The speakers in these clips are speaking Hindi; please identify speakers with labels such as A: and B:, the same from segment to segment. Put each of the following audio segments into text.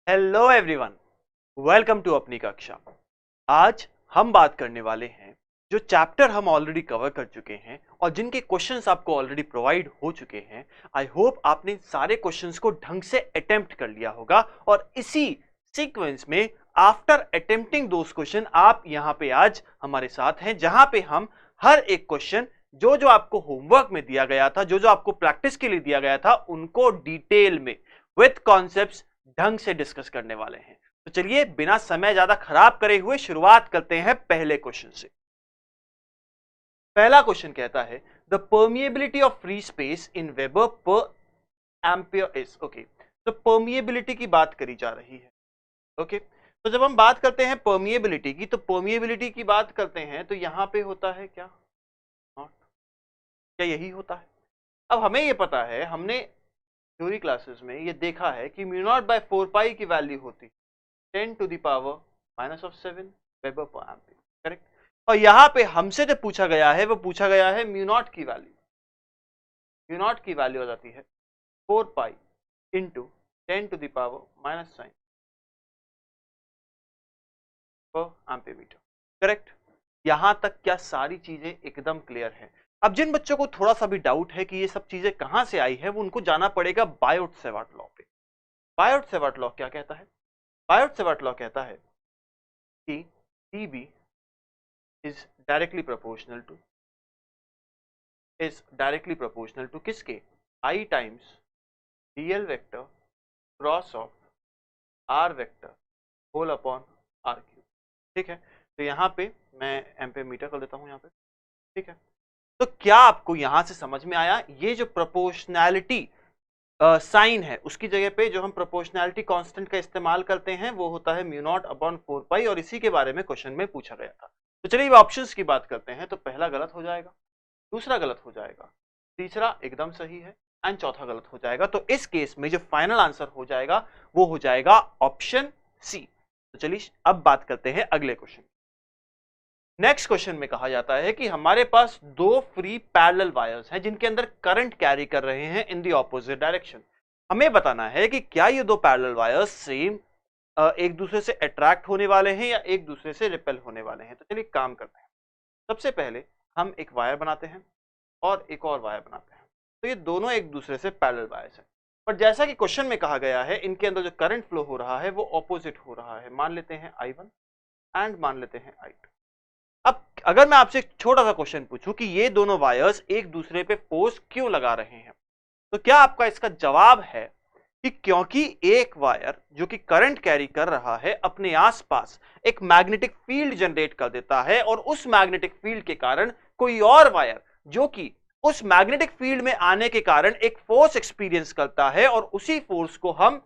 A: हेलो एवरीवन, वेलकम टू अपनी कक्षा। आज हम बात करने वाले हैं जो चैप्टर हम ऑलरेडी कवर कर चुके हैं और जिनके क्वेश्चंस आपको ऑलरेडी प्रोवाइड हो चुके हैं। आई होप आपने सारे क्वेश्चंस को ढंग से अटेम्प्ट कर लिया होगा और इसी सीक्वेंस में आफ्टर अटेम्प्टिंग दोस क्वेश्चन आप यहाँ पे आज हमारे साथ हैं, जहां पे हम हर एक क्वेश्चन जो जो आपको होमवर्क में दिया गया था, जो जो आपको प्रैक्टिस के लिए दिया गया था, उनको डिटेल में विथ कॉन्सेप्ट्स ढंग से डिस्कस करने वाले हैं। तो चलिए बिना समय ज्यादा खराब करे हुए शुरुआत करते हैं पहले क्वेश्चन से। पहला क्वेश्चन कहता है the permeability of free space in weber पर एम्पियर इज। ओके, तो परमिएबिलिटी की बात करी जा रही है। ओके, तो जब हम बात करते हैं परमिएबिलिटी की, तो परमिएबिलिटी की बात करते हैं तो यहां पे होता है क्या, नॉट, क्या यही होता है? अब हमें ये पता है, हमने थ्योरी क्लासेस में ये देखा है कि म्यू नॉट बाय 4 पाई की वैल्यू होती 10⁻⁻⁷ वेबर पर एम्पियर, करेक्ट। और यहां पे हमसे जो पूछा गया है वो पूछा गया है म्यू नॉट की वैल्यू। म्यू नॉट की वैल्यू आ जाती है 4 पाई इंटू 10⁻⁻⁷ पर एम्पियर मीटर, करेक्ट। यहां तक क्या सारी चीजें एकदम क्लियर है? अब जिन बच्चों को थोड़ा सा भी डाउट है कि ये सब चीजें कहां से आई है, वो उनको जाना पड़ेगा बायोट-सेवर्ट लॉ पे। बायोट-सेवर्ट लॉ क्या कहता है? बायोट-सेवर्ट लॉ कहता है कि TB is directly proportional to किसके? I times dl vector cross of r vector whole upon r cube. ठीक है, तो यहाँ पे मैं एम्पियर मीटर कर देता हूँ यहाँ पे। ठीक है, तो क्या आपको यहां से समझ में आया? ये जो प्रोपोर्शनैलिटी साइन है, उसकी जगह पे जो हम प्रोपोर्शनैलिटी कांस्टेंट का इस्तेमाल करते हैं वो होता है म्यू नॉट अपॉन 4 पाई, और इसी के बारे में क्वेश्चन में पूछा गया था। तो चलिए ऑप्शंस की बात करते हैं। तो पहला गलत हो जाएगा, दूसरा गलत हो जाएगा, तीसरा एकदम सही है एंड चौथा गलत हो जाएगा। तो इस केस में जो फाइनल आंसर हो जाएगा वो हो जाएगा ऑप्शन सी। तो चलिए अब बात करते हैं अगले क्वेश्चन। नेक्स्ट क्वेश्चन में कहा जाता है कि हमारे पास दो फ्री पैरेलल वायर्स हैं जिनके अंदर करंट कैरी कर रहे हैं इन द ऑपोजिट डायरेक्शन। हमें बताना है कि क्या ये दो पैरेलल वायर्स सेम एक दूसरे से अट्रैक्ट होने वाले हैं या एक दूसरे से रिपेल होने वाले हैं। तो चलिए काम करते हैं। सबसे पहले हम एक वायर बनाते हैं और एक और वायर बनाते हैं। तो ये दोनों एक दूसरे से पैरेलल वायर्स हैं, पर जैसा कि क्वेश्चन में कहा गया है इनके अंदर जो करंट फ्लो हो रहा है वो ऑपोजिट हो रहा है। मान लेते हैं I1 एंड मान लेते हैं I2। अब अगर मैं आपसे एक छोटा सा क्वेश्चन पूछूं कि ये दोनों वायर्स एक दूसरे पे फोर्स क्यों लगा रहे हैं, तो क्या आपका इसका जवाब है कि क्योंकि एक वायर जो कि करंट कैरी कर रहा है अपने आसपास एक मैग्नेटिक फील्ड जनरेट कर देता है, और उस मैग्नेटिक फील्ड के कारण कोई और वायर जो कि उस मैग्नेटिक फील्ड में आने के कारण एक फोर्स एक्सपीरियंस करता है, और उसी फोर्स को हम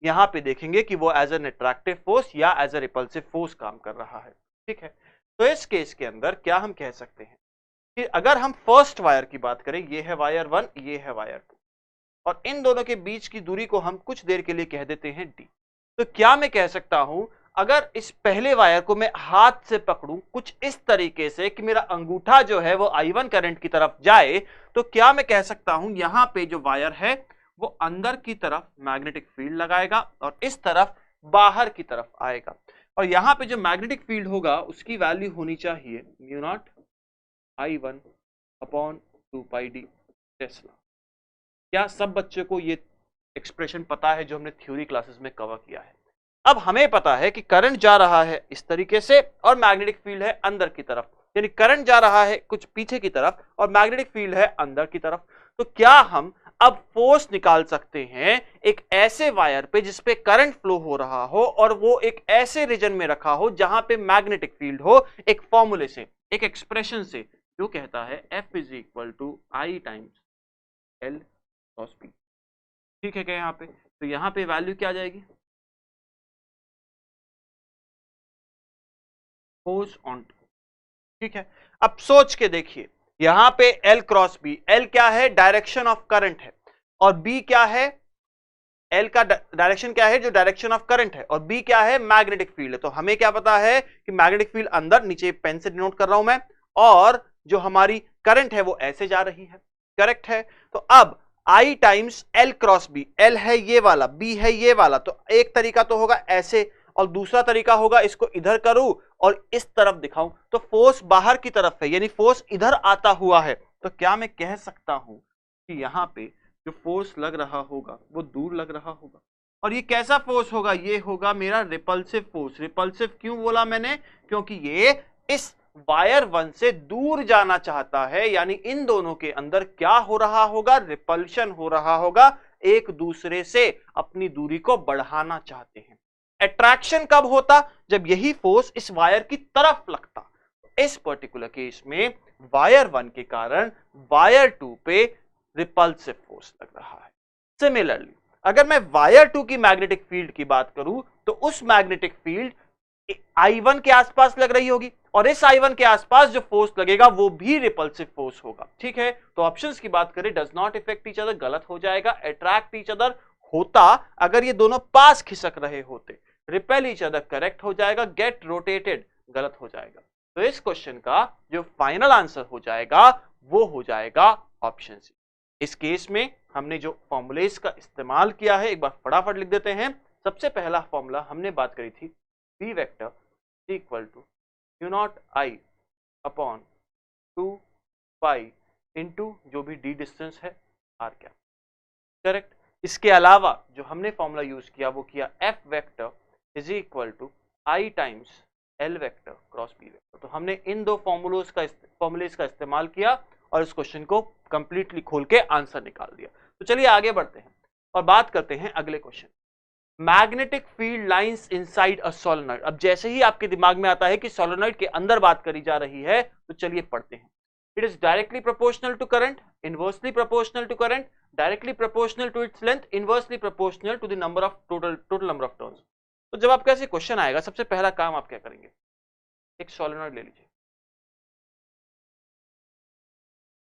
A: यहां पे देखेंगे कि वो एज एन अट्रैक्टिव फोर्स या एज ए रिपल्सिव फोर्स काम कर रहा है। ठीक है, तो इस केस के अंदर क्या हम कह सकते हैं कि अगर हम फर्स्ट वायर की बात करें, ये है वायर 1, ये है वायर 2, और इन दोनों के बीच की दूरी को हम कुछ देर के लिए कह देते हैं d। तो क्या मैं कह सकता हूं, अगर इस पहले वायर को मैं हाथ से पकड़ूं कुछ इस तरीके से कि मेरा अंगूठा जो है वो I1 करंट की तरफ जाए, तो क्या मैं कह सकता हूं यहां पे जो वायर है वो अंदर की तरफ मैग्नेटिक फील्ड लगाएगा और इस तरफ बाहर की तरफ आएगा, और यहां पे जो मैग्नेटिक फील्ड होगा उसकी वैल्यू होनी चाहिए म्यू नॉट I1 अपॉन 2 पाई d टेस्ला। क्या सब बच्चों को ये एक्सप्रेशन पता है जो हमने थ्योरी क्लासेस में कवर किया है? अब हमें पता है कि करंट जा रहा है इस तरीके से और मैग्नेटिक फील्ड है अंदर की तरफ, यानी करंट जा रहा है कुछ पीछे की तरफ और मैग्नेटिक फील्ड है अंदर की तरफ। तो क्या हम अब फोर्स निकाल सकते हैं एक ऐसे वायर पे जिसपे करंट फ्लो हो रहा हो और वो एक ऐसे रीजन में रखा हो जहां पे मैग्नेटिक फील्ड हो, एक फॉर्मूले से, एक एक्सप्रेशन से जो कहता है F is equal to I times L cos P। ठीक है क्या यहाँ पे? तो यहाँ पे वैल्यू क्या आ जाएगी? Force on two. ठीक है, अब सोच के देखिए, यहां पे L क्रॉस B, L क्या है? डायरेक्शन ऑफ करंट है, और B क्या है? L का डायरेक्शन क्या है? जो डायरेक्शन ऑफ करंट है, और B क्या है? मैग्नेटिक फील्ड है। तो हमें क्या पता है कि मैग्नेटिक फील्ड अंदर, नीचे पेन से डिनोट कर रहा हूं मैं, और जो हमारी करंट है वो ऐसे जा रही है, करेक्ट है। तो अब I times L cross B, L है ये वाला, B है ये वाला, तो एक तरीका तो होगा ऐसे और दूसरा तरीका होगा इसको इधर करूं और इस तरफ दिखाऊं, तो फोर्स बाहर की तरफ है यानी फोर्स इधर आता हुआ है, तो क्या मैं कह सकता हूं कि यहां पे जो फोर्स लग रहा होगा वो दूर लग रहा होगा। और ये कैसा फोर्स होगा, ये होगा मेरा रिपल्सिव फोर्स। रिपल्सिव क्यों बोला मैंने, क्योंकि ये इस वायर वन से दूर जाना चाहता है, यानी इन दोनों के अंदर क्या हो रहा होगा, रिपल्शन हो रहा होगा, एक दूसरे से अपनी दूरी को बढ़ाना चाहते हैं। अट्रैक्शन कब होता, जब यही फोर्स इस वायर की तरफ लगता। इस पर्टिकुलर केस में वायर वन के कारण वायर टू पे रिपल्सिव फोर्स लग रहा है। सिमिलरली अगर मैं वायर टू की मैग्नेटिक फील्ड की बात करूं तो उस मैग्नेटिक फील्ड I1 के आसपास लग रही होगी और इस I1 के आसपास जो फोर्स लगेगा वो भी रिपल्सिव फोर्स होगा। ठीक है, तो ऑप्शंस की बात करें, does not effect each other गलत हो जाएगा, अट्रैक्ट ईच अदर होता अगर ये दोनों पास खिसक रहे होते, रिपेल ईच अदर करेक्ट हो जाएगा, गेट रोटेटेड गलत हो जाएगा। तो इस क्वेश्चन का जो फाइनल आंसर हो जाएगा वो हो जाएगा ऑप्शन सी। इस केस में हमने जो फॉर्मूलेस का इस्तेमाल किया है एक बार फटाफट लिख देते हैं। सबसे पहला फॉर्मूला हमने बात करी थी B vector equal to mu naught I upon 2 pi into जो भी d डिस्टेंस है r क्या, करेक्ट। इसके अलावा जो हमने फॉर्मूला यूज किया वो किया F vector is equal to I times L vector cross B vector. तो हमने इन दो फॉर्मूलेस का इस्तेमाल किया और इस क्वेश्चन को कंप्लीटली खोल के आंसर निकाल दिया। तो चलिए आगे बढ़ते हैं और बात करते हैं अगले question, magnetic field lines inside a solenoid. अब जैसे ही आपके दिमाग में आता है कि सोलेनॉइड के अंदर बात करी जा रही है तो चलिए पढ़ते हैं। It is directly proportional to current, inversely proportional to current, directly proportional to its length, inversely proportional to the number of total number of turns. तो जब आपका ऐसे क्वेश्चन आएगा सबसे पहला काम आप क्या करेंगे, एक सोलेनॉइड ले लीजिए।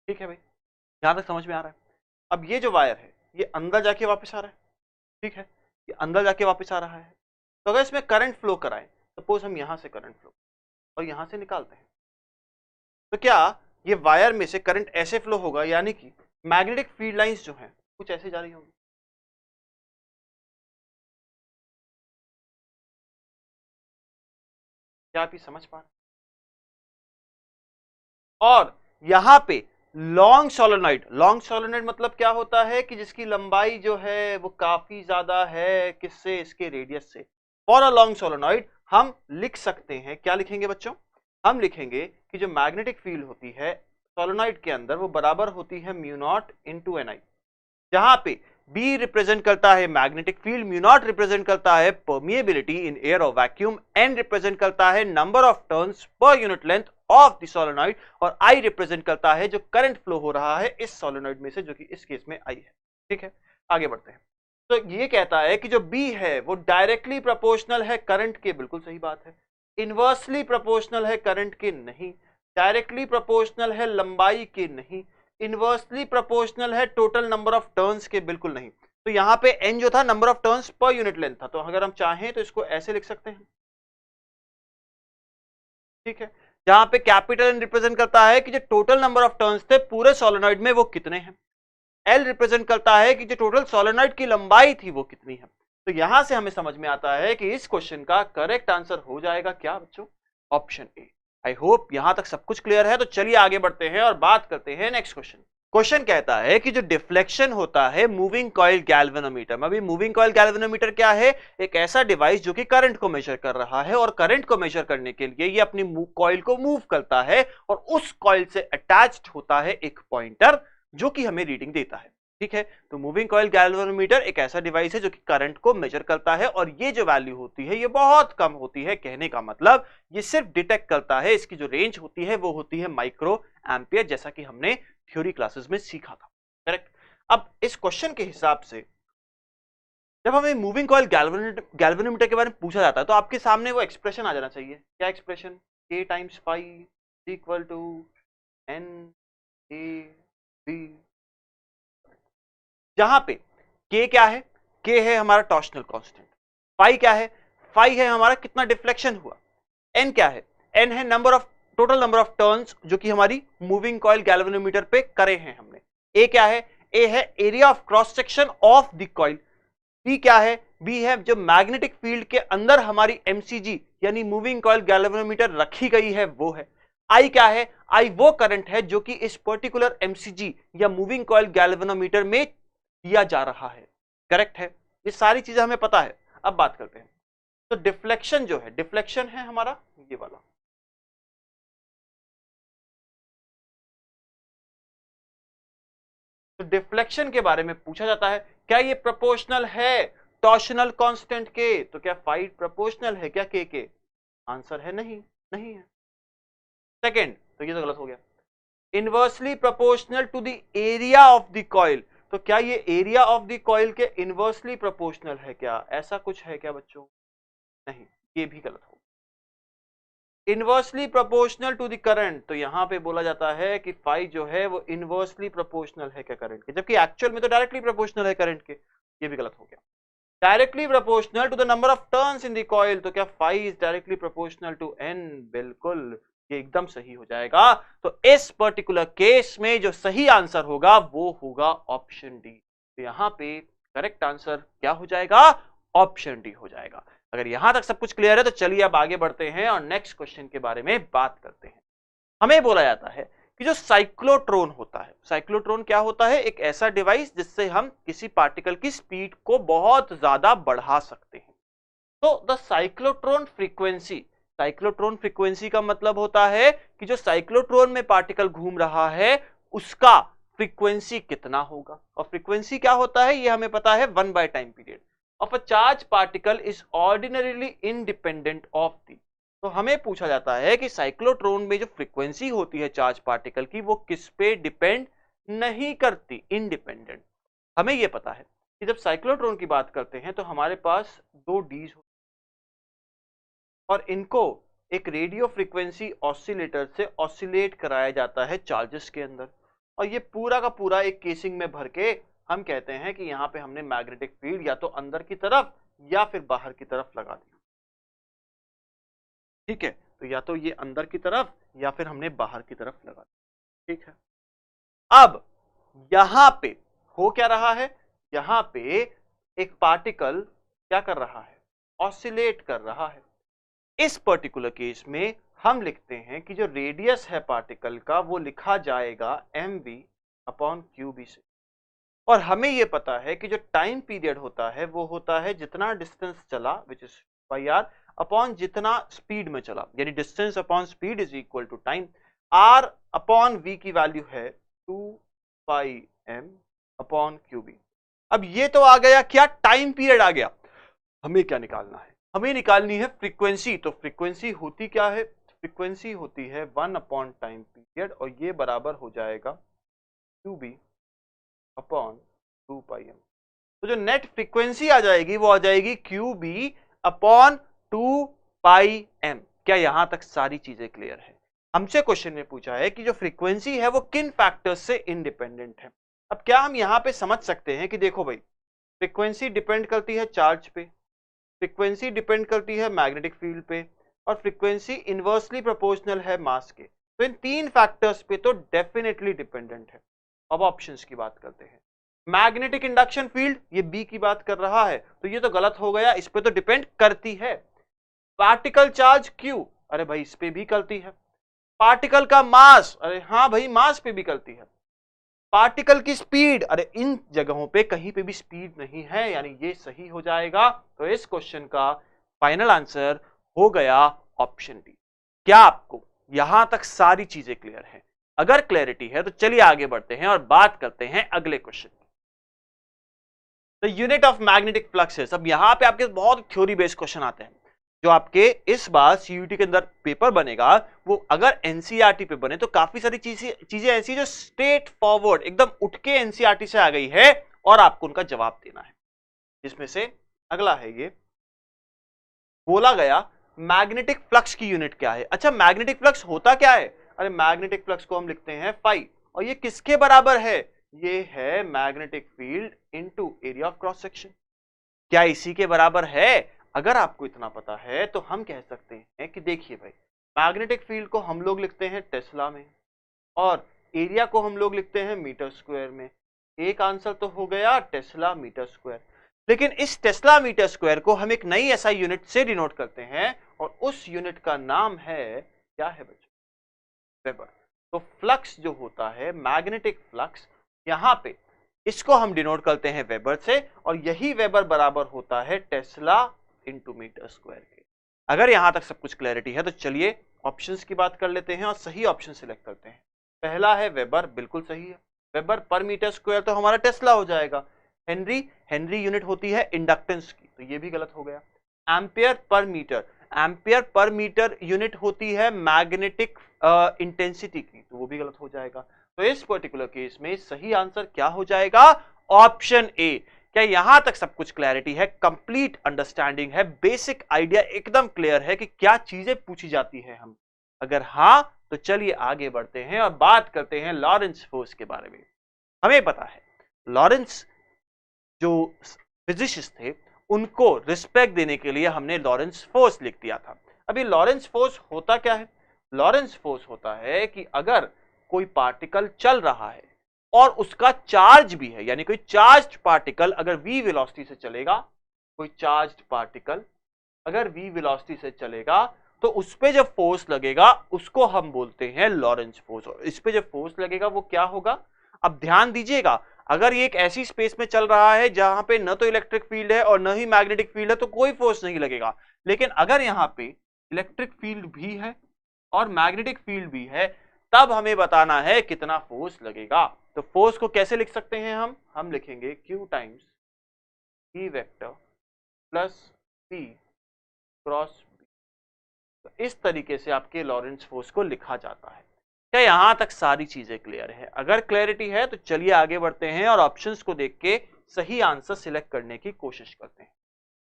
A: ठीक है भाई, यहां तक समझ में आ रहा है। अब ये जो वायर है ये अंदर जाके वापस आ रहा है, ठीक है, ये अंदर जाके वापस आ रहा है। तो अगर इसमें करंट फ्लो कराएं, सपोज हम यहां से करंट फ्लो और यहां से निकालते हैं, तो क्या ये वायर में से करंट ऐसे फ्लो होगा, यानी कि मैग्नेटिक फील्ड लाइंस जो हैं कुछ ऐसे जा रही होंगी। क्या आप ये समझ पा रहे हैं? और यहां पे लॉन्ग सोलेनॉइड मतलब क्या होता है कि जिसकी लंबाई जो है वो काफी ज्यादा है, किससे, इसके रेडियस से। फॉर अ लॉन्ग सोलेनॉइड हम लिख सकते हैं, क्या लिखेंगे बच्चों, हम लिखेंगे कि जो मैग्नेटिक फील्ड होती है सोलेनॉइड के अंदर वो बराबर होती है म्यू नॉट इनटू एन आई, जहां पे B रिप्रेजेंट करता है magnetic field, mu naught represent करता है परमिएबिलिटी इन एयर और वैक्यूम, N रिप्रेजेंट करता है number of turns per unit length of the solenoid और I रिप्रेजेंट करता है जो करंट फ्लो हो रहा है इस सोलेनॉइड में से, जो कि इस केस में I है। ठीक है, आगे बढ़ते हैं। तो ये कहता है कि जो B है वो डायरेक्टली प्रोपोर्शनल है करंट के, बिल्कुल सही बात है। इनवर्सली प्रोपोर्शनल है करंट के, नहीं। डायरेक्टली प्रोपोर्शनल है लंबाई के, नहीं। इनवर्सली प्रोपोर्शनल है टोटल नंबर ऑफ टर्न्स के, बिल्कुल नहीं। तो यहां पे n जो था number of turns per unit length था, तो अगर हम चाहें तो इसको ऐसे लिख सकते हैं। ठीक है, जहां पे कैपिटल N रिप्रेजेंट करता है कि जो टोटल नंबर ऑफ टर्न्स थे पूरे सोलेनॉइड में वो कितने हैं, L रिप्रेजेंट करता है कि जो टोटल सोलेनॉइड की लंबाई थी वो कितनी है। तो यहां से हमें समझ में आता है कि इस क्वेश्चन का करेक्ट आंसर हो जाएगा क्या बच्चों, ऑप्शन ए। आई होप यहां तक सब कुछ क्लियर है। तो चलिए आगे बढ़ते हैं और बात करते हैं नेक्स्ट क्वेश्चन। क्वेश्चन कहता है कि जो डिफ्लेक्शन होता है मूविंग कॉइल गैल्वेनोमीटर में, अभी मूविंग कॉइल गैल्वेनोमीटर क्या है, एक ऐसा डिवाइस जो कि करंट को मेजर कर रहा है और करंट को मेजर करने के लिए ये अपनी कॉइल को मूव करता है और उस कॉइल से अटैच्ड होता है एक पॉइंटर जो कि हमें रीडिंग देता है। ठीक है, तो मूविंग कॉइल गैल्वेनोमीटर एक ऐसा डिवाइस है जो कि करंट को मेजर करता है और ये जो वैल्यू होती है ये बहुत कम होती है। कहने का मतलब ये सिर्फ डिटेक्ट करता है, इसकी जो रेंज होती है वो होती है माइक्रो एम्पियर, जैसा कि हमने थ्योरी क्लासेस में सीखा था। करेक्ट। अब इस क्वेश्चन के हिसाब से जब हमें मूविंग कॉइल गैल्वेनोमीटर के बारे में पूछा जाता है तो आपके सामने वो एक्सप्रेशन आ जाना चाहिए। क्या expression, K times pi equal to N A B, जहां पे K क्या है, K है हमारा टॉर्शनल कांस्टेंट, फाई क्या है, फाई है हमारा कितना डिफ्लेक्शन हुआ, N क्या है, N है number of total number of turns जो कि हमारी मूविंग कॉइल गैल्वेनोमीटर पे करे हैं हमने, A क्या है, ए है area of cross section of the coil, B क्या है, बी है जो मैग्नेटिक फील्ड के अंदर हमारी एमसीजी यानी मूविंग कॉइल गैल्वेनोमीटर रखी गई है वो है, आई क्या है, आई वो करंट है जो कि इस पर्टिकुलर एमसीजी या मूविंग कॉइल गैल्वेनोमीटर में दिया जा रहा है। करेक्ट है, ये सारी चीजें हमें पता है। अब बात करते हैं, तो डिफ्लेक्शन जो है, डिफ्लेक्शन है हमारा ये वाला, तो डिफ्लेक्शन के बारे में पूछा जाता है, क्या ये प्रोपोर्शनल है टॉर्शनल कांस्टेंट के, तो क्या फाई प्रोपोर्शनल है क्या के, आंसर है नहीं, नहीं है। सेकंड, तो ये तो गलत हो गया। Inversely proportional to the area of the coil, तो क्या ये एरिया ऑफ द कॉइल के इनवर्सली प्रोपोर्शनल है क्या, ऐसा कुछ है क्या बच्चों, नहीं, ये भी गलत हो। Inversely proportional to the current, तो यहां पे बोला जाता है कि फाई जो है वो इनवर्सली प्रोपोर्शनल है क्या करंट के, जबकि एक्चुअल में तो डायरेक्टली प्रोपोर्शनल है करंट के, ये भी गलत हो गया। Directly proportional to the number of turns in the coil, तो क्या phi is directly proportional to N, बिल्कुल ये एकदम सही हो जाएगा। तो इस पर्टिकुलर केस में जो सही आंसर होगा वो होगा ऑप्शन डी। तो यहां पे करेक्ट आंसर क्या हो जाएगा, ऑप्शन डी हो जाएगा। अगर यहां तक सब कुछ क्लियर है तो चलिए अब आगे बढ़ते हैं और नेक्स्ट क्वेश्चन के बारे में बात करते हैं। हमें बोला जाता है कि जो साइक्लोट्रॉन होता है, साइक्लोट्रॉन क्या होता है, एक ऐसा डिवाइस जिससे हम किसी पार्टिकल की स्पीड को बहुत ज्यादा बढ़ा सकते हैं। तो the cyclotron frequency, cyclotron frequency का मतलब होता है कि जो साइक्लोट्रॉन में पार्टिकल घूम रहा है उसका फ्रीक्वेंसी कितना होगा, और फ्रीक्वेंसी क्या होता है ये हमें पता है, 1 by time period of a charge particle is ordinarily independent of the. तो हमें पूछा जाता है कि साइक्लोट्रॉन में जो फ्रीक्वेंसी होती है चार्ज पार्टिकल की वो किस पे डिपेंड नहीं करती, इंडिपेंडेंट। हमें यह पता है कि जब साइक्लोट्रॉन की बात करते हैं तो हमारे पास 2 डीज और इनको एक रेडियो फ्रीक्वेंसी ऑसिलेटर से ऑसिलेट कराया जाता है चार्जेस के अंदर, और ये पूरा का पूरा एक केसिंग में भर के हम कहते हैं कि यहाँ पे हमने मैग्नेटिक फील्ड या तो अंदर की तरफ या फिर बाहर की तरफ लगा दी। ठीक है, तो या तो ये अंदर की तरफ या फिर हमने बाहर की तरफ लगा दी। ठीक है, अब यहां पे हो क्या रहा है, यहां पे एक पार्टिकल क्या कर रहा है, ऑसिलेट कर रहा है। इस पर्टिकुलर केस में हम लिखते हैं कि जो रेडियस है पार्टिकल का वो लिखा जाएगा mv अपॉन क्यूबी से, और हमें यह पता है कि जो टाइम पीरियड होता है वो होता है जितना डिस्टेंस चला which is pi r upon जितना स्पीड में चला, यानी distance upon speed is equal to time. r upon V की वैल्यू है 2 पाई m अपॉन क्यूबी। अब ये तो आ गया क्या, टाइम पीरियड आ गया। हमें क्या निकालना है, हमें निकालनी है फ्रीक्वेंसी। तो फ्रीक्वेंसी होती क्या है, फ्रीक्वेंसी होती है 1 अपॉन टाइम पीरियड, और ये बराबर हो जाएगा क्यूबी अपॉन 2 पाई एम। तो जो नेट फ्रीक्वेंसी आ जाएगी वो आ जाएगी क्यूबी अपॉन 2 पाई एम। क्या यहां तक सारी चीजें क्लियर है? हमसे क्वेश्चन में पूछा है कि जो फ्रीक्वेंसी है वो किन फैक्टर्स से इंडिपेंडेंट है। अब क्या हम यहां पे समझ सकते हैं कि देखो भाई, फ्रीक्वेंसी डिपेंड करती है चार्ज पे, फ्रीक्वेंसी डिपेंड करती है मैग्नेटिक फील्ड पे, और फ्रीक्वेंसी इनवर्सली प्रोपोर्शनल है मास के। तो इन 3 फैक्टर्स पे तो डेफिनेटली डिपेंडेंट है। अब ऑप्शंस की बात करते हैं। मैग्नेटिक इंडक्शन फील्ड, ये बी की बात कर रहा है, तो ये तो गलत हो गया, इस पे तो डिपेंड करती है। पार्टिकल चार्ज क्यू, अरे भाई इस पे भी करती है। पार्टिकल का मास, अरे हाँ भाई मास पे भी करती है। पार्टिकल की स्पीड, अरे इन जगहों पे कहीं पे भी स्पीड नहीं है, यानी ये सही हो जाएगा। तो इस क्वेश्चन का फाइनल आंसर हो गया ऑप्शन डी। क्या आपको यहां तक सारी चीजें क्लियर है? अगर क्लैरिटी है तो चलिए आगे बढ़ते हैं और बात करते हैं अगले क्वेश्चन की। The unit of magnetic flux है। अब यहां पे आपके बहुत थ्योरी बेस्ड क्वेश्चन आते हैं जो आपके इस बार सीयूटी के अंदर पेपर बनेगा, वो अगर एनसीईआरटी पे बने तो काफी सारी चीजें ऐसी जो स्ट्रेट फॉरवर्ड एकदम उठ के एनसीईआरटी से आ गई है और आपको उनका जवाब देना है। जिसमें से अगला है, ये बोला गया मैग्नेटिक फ्लक्स की यूनिट क्या है। अच्छा, मैग्नेटिक फ्लक्स होता क्या है? अरे मैग्नेटिक फ्लक्स को हम लिखते हैं फाई, और ये किसके बराबर है? ये है magnetic field into area of cross section. क्या इसी के बराबर है? अगर आपको इतना पता है तो हम कह सकते हैं कि देखिए भाई, मैग्नेटिक फील्ड को हम लोग लिखते हैं टेस्ला में, और एरिया को हम लोग लिखते हैं मीटर स्क्वायर में। एक आंसर तो हो गया टेस्ला मीटर स्क्वायर, लेकिन इस टेस्ला मीटर स्क्वायर को हम एक नई एसआई यूनिट से डिनोट करते हैं और उस यूनिट का नाम है, क्या है बच्चों? वेबर। तो फ्लक्स जो होता है, मैग्नेटिक फ्लक्स, यहां पे इसको हम डिनोट करते हैं वेबर से, और यही वेबर बराबर होता है टेस्ला इंटू मीटर स्क्वायर के। अगर यहां तक सब कुछ क्लैरिटी है तो चलिए ऑप्शंस की बात कर लेते हैं और सही ऑप्शन सिलेक्ट करते हैं। पहला है वेबर, बिल्कुल सही है। वेबर पर मीटर स्क्वायर तो हमारा टेस्ला हो जाएगा। हेनरी, हेनरी यूनिट होती है इंडक्टेंस की, तो ये भी गलत हो गया। Ampere per metre, ampere per metre unit होती है मैग्नेटिक इंटेंसिटी की, तो वो भी गलत हो जाएगा। तो इस पर्टिकुलर केस में सही आंसर क्या हो जाएगा? Option A. क्या यहां तक सब कुछ क्लैरिटी है, कंप्लीट अंडरस्टैंडिंग है, बेसिक आइडिया एकदम क्लियर है कि क्या चीजें पूछी जाती है हम? अगर हां तो चलिए आगे बढ़ते हैं और बात करते हैं लॉरेंस फोर्स के बारे में। हमें पता है लॉरेंस जो फिजिसिस्ट थे उनको रिस्पेक्ट देने के लिए हमने लॉरेंस फोर्स लिख दिया था। अभी लॉरेंस फोर्स होता क्या है? लॉरेंस फोर्स होता है कि अगर कोई पार्टिकल चल रहा है और उसका चार्ज भी है, यानी कोई चार्ज्ड पार्टिकल अगर v वेलोसिटी से चलेगा, कोई चार्ज्ड पार्टिकल अगर v वेलोसिटी से चलेगा तो उस पे जब फोर्स लगेगा उसको हम बोलते हैं लॉरेंस फोर्स। और इस पे जब फोर्स लगेगा वो क्या होगा? अब ध्यान दीजिएगा, अगर ये एक ऐसी स्पेस में चल रहा है जहां पे न तो इलेक्ट्रिक फील्ड है और न ही मैग्नेटिक फील्ड है तो कोई फोर्स नहीं लगेगा। लेकिन अगर यहां पे इलेक्ट्रिक फील्ड भी है और मैग्नेटिक फील्ड भी है, तब हमें बताना है कितना फोर्स लगेगा। तो फोर्स को कैसे लिख सकते हैं हम लिखेंगे Q times E vector plus P cross B। तो इस तरीके से आपके लॉरेंस फोर्स को लिखा जाता है। क्या यहां तक सारी चीजें क्लियर है? अगर क्लैरिटी है तो चलिए आगे बढ़ते हैं और ऑप्शंस को देख के सही आंसर सिलेक्ट करने की कोशिश करते हैं।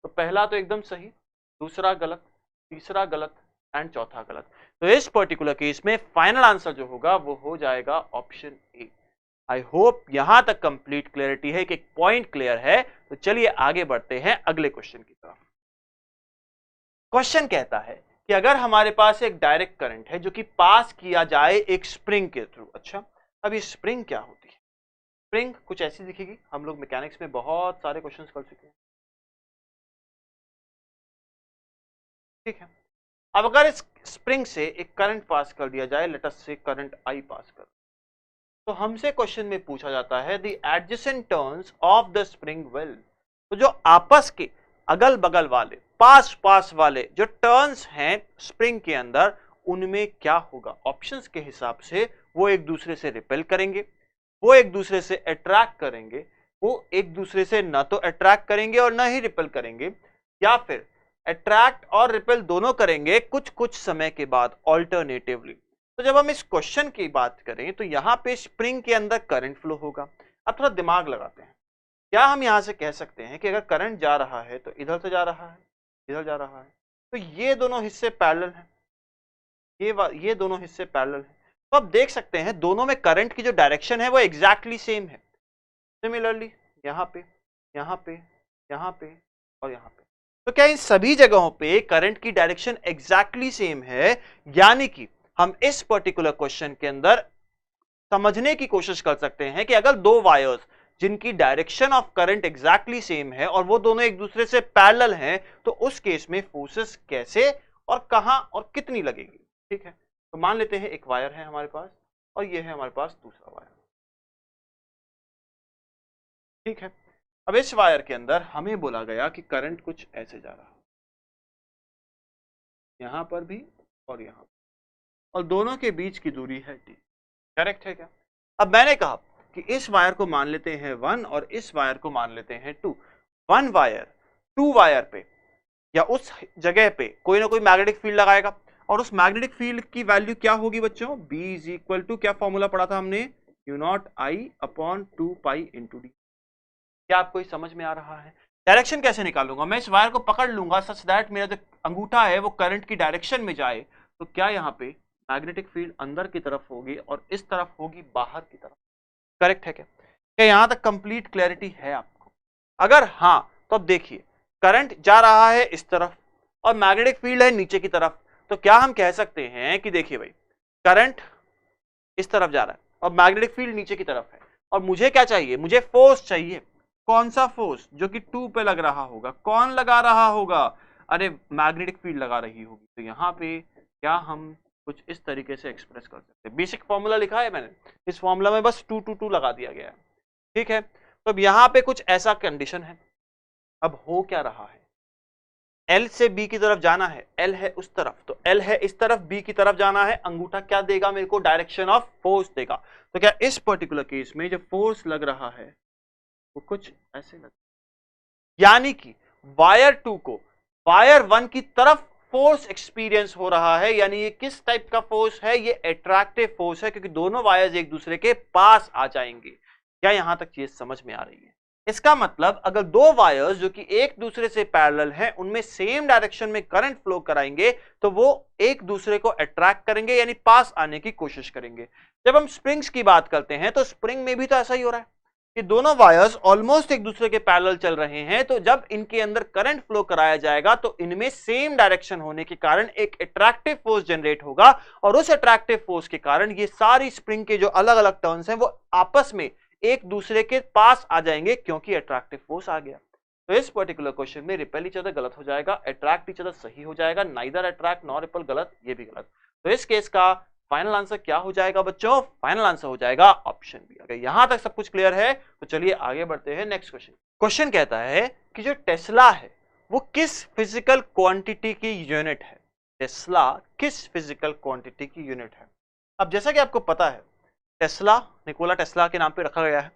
A: तो पहला तो एकदम सही, दूसरा गलत, तीसरा गलत एंड चौथा गलत। तो इस पर्टिकुलर केस में फाइनल आंसर जो होगा वो हो जाएगा ऑप्शन ए। आई होप यहां तक कंप्लीट क्लैरिटी है, कि एक पॉइंट क्लियर है। तो चलिए आगे बढ़ते हैं अगले क्वेश्चन की तरफ। क्वेश्चन कहता है कि अगर हमारे पास एक डायरेक्ट करंट है जो कि पास किया जाए एक स्प्रिंग के थ्रू। अच्छा, अब ये स्प्रिंग क्या होती है? स्प्रिंग कुछ ऐसी दिखेगी, हम लोग मैकेनिक्स में बहुत सारे क्वेश्चंस कर चुके हैं, ठीक है। अब अगर इस स्प्रिंग से एक करंट पास कर दिया जाए, लेट अस से करंट आई पास कर, तो हमसे क्वेश्चन में पूछा जाता है the adjacent turns of the spring wheel. तो जो आपस के अगल बगल वाले पास पास वाले जो टर्न्स हैं स्प्रिंग के अंदर, उनमें क्या होगा? ऑप्शंस के हिसाब से वो एक दूसरे से रिपेल करेंगे, वो एक दूसरे से अट्रैक्ट करेंगे, वो एक दूसरे से न तो अट्रैक्ट करेंगे और न ही रिपेल करेंगे, या फिर अट्रैक्ट और रिपेल दोनों करेंगे कुछ कुछ समय के बाद ऑल्टरनेटिवली। तो जब हम इस क्वेश्चन की बात करें तो यहां पे स्प्रिंग के अंदर करंट फ्लो होगा। अब थोड़ा दिमाग लगाते हैं, क्या हम यहां से कह सकते हैं कि अगर करंट जा रहा है तो इधर से जा रहा है, इधर जा रहा है, तो ये दोनों हिस्से पैरेलल हैं, ये दोनों हिस्से पैरेलल हैं। तो आप देख सकते हैं दोनों में करंट की जो डायरेक्शन है वो एग्जैक्टली सेम है। सिमिलरली यहाँ पे, यहाँ पे, यहाँ पे और यहाँ पे, तो क्या इन सभी जगहों पे करंट की डायरेक्शन एग्जैक्टली सेम है? यानी कि हम इस पर्टिकुलर क्वेश्चन के अंदर समझने की कोशिश कर सकते हैं कि अगर दो वायर्स जिनकी direction of current exactly same है और वो दोनों एक दूसरे से पैरेलल हैं, तो उस केस में फोर्सेस कैसे और कहां और कितनी लगेगी, ठीक है। तो मान लेते हैं एक वायर है हमारे पास और ये है हमारे पास दूसरा वायर, ठीक है। अब इस वायर के अंदर हमें बोला गया कि करंट कुछ ऐसे जा रहा है, यहां पर भी और यहां पर, और दोनों के बीच की दूरी है t, करेक्ट है क्या? अब मैंने कहा कि इस वायर को मान लेते हैं 1 और इस वायर को मान लेते हैं 2। 1 वायर 2 वायर पे या उस जगह पे कोई ना कोई मैग्नेटिक फील्ड लगाएगा, और उस मैग्नेटिक फील्ड की वैल्यू क्या होगी बच्चों? B इज इक्वल टू, क्या फॉर्मूला पढ़ा था हमने? U0I/2π/d। क्या आपको समझ में आ रहा है? डायरेक्शन कैसे निकालूंगा? मैं इस वायर को पकड़ लूंगा सच दैट मेरा जो अंगूठा है वो करंट की डायरेक्शन में जाए, तो क्या यहाँ पे मैग्नेटिक फील्ड अंदर की तरफ होगी और इस तरफ होगी बाहर की तरफ, करेक्ट है क्या? क्या यहां तक कंप्लीट क्लैरिटी है आपको? अगर हाँ तो अब देखिए, करंट जा रहा है इस तरफ और मैग्नेटिक फील्ड है नीचे की तरफ, तो क्या हम कह सकते हैं कि देखिए भाई, करंट इस तरफ जा रहा है और मैग्नेटिक फील्ड नीचे की तरफ है, और मुझे क्या चाहिए, मुझे फोर्स चाहिए। कौन सा फोर्स, जो कि 2 पे लग रहा होगा। कौन लगा रहा होगा, अरे मैग्नेटिक फील्ड लगा रही होगी। तो यहाँ पे क्या हम कुछ इस तरीके से एक्सप्रेस कर सकते हैं। बेसिक फॉर्मूला लिखा है मैंने, इस फॉर्मूला में बस 2 2 2 लगा दिया गया है, ठीक है। तो अब यहाँ पे कुछ ऐसा कंडीशन है। अब हो क्या रहा है, L से B की तरफ जाना है, L है उस तरफ, तो L है इस तरफ, B की तरफ जाना है। अंगूठा क्या देगा मेरे को, डायरेक्शन ऑफ फोर्स देगा। तो क्या इस पर्टिकुलर केस में जो फोर्स लग रहा है वो कुछ ऐसे लग, यानी कि वायर 2 को वायर 1 की तरफ फोर्स एक्सपीरियंस हो रहा है। यानी ये किस टाइप का फोर्स है, ये अट्रैक्टिव फोर्स है, क्योंकि दोनों वायर्स एक दूसरे के पास आ जाएंगे। क्या यहां तक चीज समझ में आ रही है? इसका मतलब अगर दो वायर्स जो कि एक दूसरे से पैरेलल हैं, उनमें सेम डायरेक्शन में करंट फ्लो कराएंगे तो वो एक दूसरे को अट्रैक्ट करेंगे, यानी पास आने की कोशिश करेंगे। जब हम स्प्रिंग्स की बात करते हैं तो स्प्रिंग में भी तो ऐसा ही हो रहा है कि दोनों वायर्स ऑलमोस्ट एक दूसरे के पैरेलल चल रहे हैं। तो जब इनके अंदर करंट फ्लो कराया जाएगा तो इनमें सेम डायरेक्शन होने के कारण एक अट्रैक्टिव फोर्स जनरेट होगा, और उस अट्रैक्टिव फोर्स के कारण ये सारी स्प्रिंग के जो अलग अलग टर्न्स हैं वो आपस में एक दूसरे के पास आ जाएंगे, क्योंकि अट्रैक्टिव फोर्स आ गया। तो इस पर्टिकुलर क्वेश्चन में रिपेल ईच अदर गलत हो जाएगा, अट्रैक्ट ईच अदर सही हो जाएगा, नाइदर अट्रैक्ट नॉर रिपेल गलत, ये भी गलत। तो इस केस का फाइनल आंसर क्या हो जाएगा बच्चों, फाइनल आंसर हो जाएगा ऑप्शन बी। अगर यहां तक सब कुछ क्लियर है तो चलिए आगे बढ़ते हैं नेक्स्ट क्वेश्चन। क्वेश्चन कहता है कि जो टेस्ला है वो किस फिजिकल क्वांटिटी की यूनिट है। टेस्ला किस फिजिकल क्वांटिटी की यूनिट है। अब जैसा कि आपको पता है टेस्ला निकोला टेस्ला के नाम पे रखा गया है,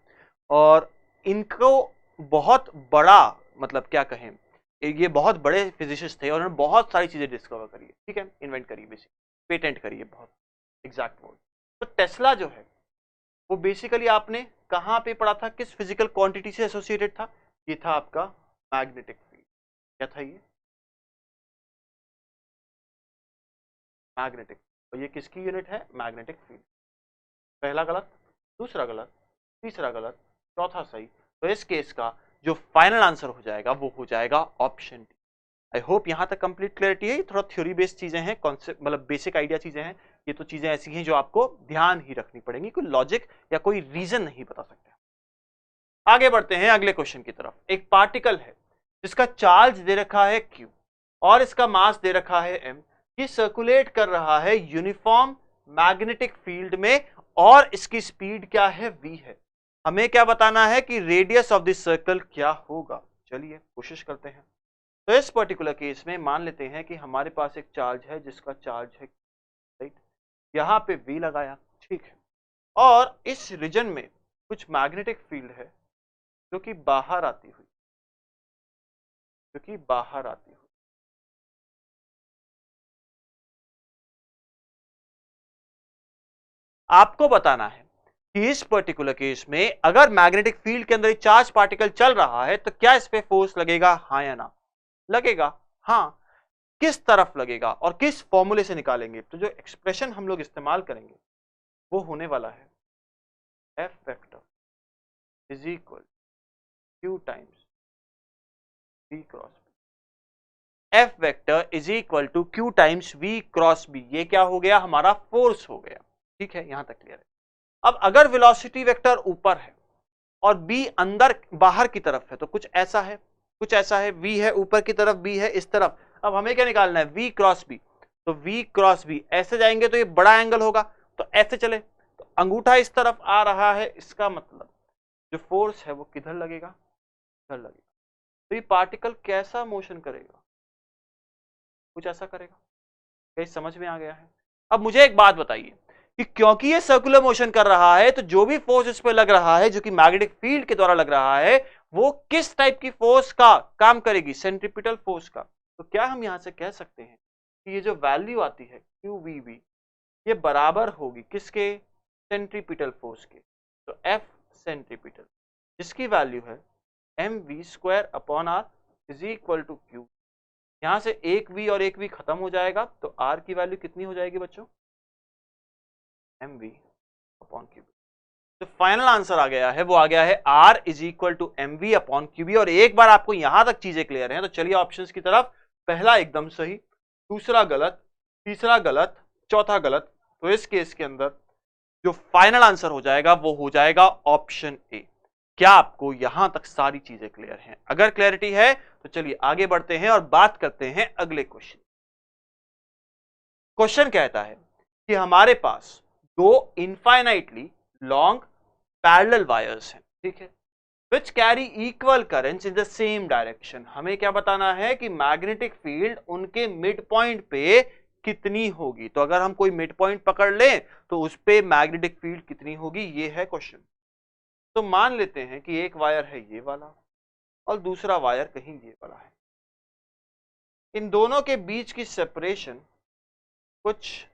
A: और इनको बहुत बड़ा, मतलब क्या कहें, ये बहुत बड़े फिजिसिस्ट थे और उन्होंने बहुत सारी चीजें डिस्कवर करी है, ठीक है, इन्वेंट करी है, बेसिक पेटेंट करी है, बहुत एग्जैक्ट वर्ड। तो टेस्ला जो है वो बेसिकली आपने कहां पे पढ़ा था, किस फिजिकल क्वांटिटी से एसोसिएटेड था, ये था आपका मैग्नेटिक फील्ड। क्या था ये, मैग्नेटिक। और ये किसकी यूनिट है, मैग्नेटिक फील्ड। पहला गलत, दूसरा गलत, तीसरा गलत, चौथा सही। तो इस केस का जो फाइनल आंसर हो जाएगा वो हो जाएगा ऑप्शन डी। आई होप यहां तक कंप्लीट क्लैरिटी है। थोड़ा थ्योरी बेस्ड चीजें हैं, कॉन्सेप्ट मतलब बेसिक आइडिया चीजें हैं। ये तो चीजें ऐसी हैं जो आपको ध्यान ही रखनी पड़ेंगी, कोई लॉजिक या कोई रीजन नहीं बता सकते। आगे बढ़ते हैं अगले क्वेश्चन की तरफ। एक पार्टिकल है जिसका चार्ज दे रखा है Q और इसका मास दे रखा है M। ये सर्कुलेट कर रहा है यूनिफॉर्म मैग्नेटिक फील्ड में और इसकी स्पीड क्या है, v है। हमें क्या बताना है कि रेडियस ऑफ दिस सर्कल क्या होगा। चलिए कोशिश करते हैं। तो इस पर्टिकुलर केस में मान लेते हैं कि हमारे पास एक चार्ज है जिसका चार्ज है, राइट, यहाँ पे v लगाया, ठीक है, और इस रीजन में कुछ मैग्नेटिक फील्ड है जो कि बाहर आती हुई, आपको बताना है कि इस पर्टिकुलर केस में अगर मैग्नेटिक फील्ड के अंदर चार्ज पार्टिकल चल रहा है तो क्या इस पे फोर्स लगेगा, हाँ या ना। लगेगा, हाँ। किस तरफ लगेगा और किस फॉर्मूले से निकालेंगे, तो जो एक्सप्रेशन हम लोग इस्तेमाल करेंगे वो होने वाला है F vector is equal Q times V cross B। F vector is equal to Q times V cross B। ये क्या हो गया, हमारा फोर्स हो गया, ठीक है, यहां तक क्लियर है। अब अगर वेलोसिटी वेक्टर ऊपर है और B अंदर बाहर की तरफ है तो कुछ ऐसा है, कुछ ऐसा है, V है ऊपर की तरफ, B है इस तरफ। अब हमें क्या निकालना है, V क्रॉस B। तो V क्रॉस B ऐसे जाएंगे तो ये बड़ा एंगल होगा, तो ऐसे चले तो अंगूठा इस तरफ आ रहा है, इसका मतलब जो फोर्स है वो किधर लगेगा, इधर लगेगा। तो ये पार्टिकल कैसा मोशन करेगा, कुछ ऐसा करेगा। क्या समझ में आ गया है। अब मुझे एक बात बताइए कि क्योंकि ये सर्कुलर मोशन कर रहा है तो जो भी फोर्स इस पर लग रहा है, जो कि मैग्नेटिक फील्ड के द्वारा लग रहा है, वो किस टाइप की फोर्स का काम करेगी, सेंट्रीपिटल फोर्स का। तो क्या हम यहां से कह सकते हैं कि ये जो वैल्यू आती है QVB ये बराबर होगी किसके, सेंट्रीपिटल फोर्स के। तो F सेंट्रीपिटल जिसकी वैल्यू है mv² is equal to Q। यहां से एक V और एक V खत्म हो जाएगा तो R की वैल्यू कितनी हो जाएगी बच्चों, mv/QB। जो फाइनल आंसर आ गया है वो आ गया है R is equal to mv/QB। और एक बार आपको यहां तक चीजें क्लियर हैं तो चलिए ऑप्शंस की तरफ। पहला एकदम सही, दूसरा गलत, तीसरा गलत, चौथा गलत। तो इस केस के अंदर जो फाइनल आंसर हो जाएगा वो हो जाएगा ऑप्शन ए। क्या आपको यहां तक सारी चीजें क्लियर हैं? अगर क्लैरिटी है तो चलिए आगे बढ़ते हैं और बात करते हैं अगले क्वेश्चन। क्वेश्चन कहता है कि हमारे पास दो इनफाइनाइटली लॉन्ग पैरेलल वायर्स हैं, ठीक है, which carry equal currents in the same direction। हमें क्या बताना है कि मैग्नेटिक फील्ड उनके मिड पॉइंट पे कितनी होगी। तो अगर हम कोई मिड पॉइंट पकड़ लें तो उस पे मैग्नेटिक फील्ड कितनी होगी, ये है क्वेश्चन। तो मान लेते हैं कि एक वायर है ये वाला और दूसरा वायर कहीं ये वाला है। इन दोनों के बीच की सेपरेशन कुछ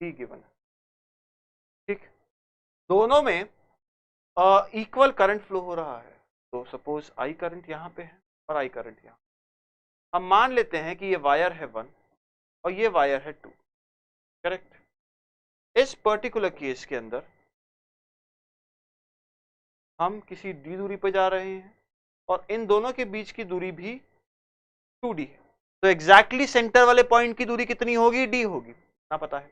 A: गिवन है, ठीक। दोनों में इक्वल करंट फ्लो हो रहा है। तो सपोज आई करंट यहां पे है और आई करंट यहां। हम मान लेते हैं कि ये वायर है 1 और ये वायर है 2, करेक्ट। इस पर्टिकुलर केस के अंदर हम किसी डी दूरी पर जा रहे हैं और इन दोनों के बीच की दूरी भी 2d है। तो एग्जैक्टली सेंटर वाले पॉइंट की दूरी कितनी होगी, d होगी, ना पता है।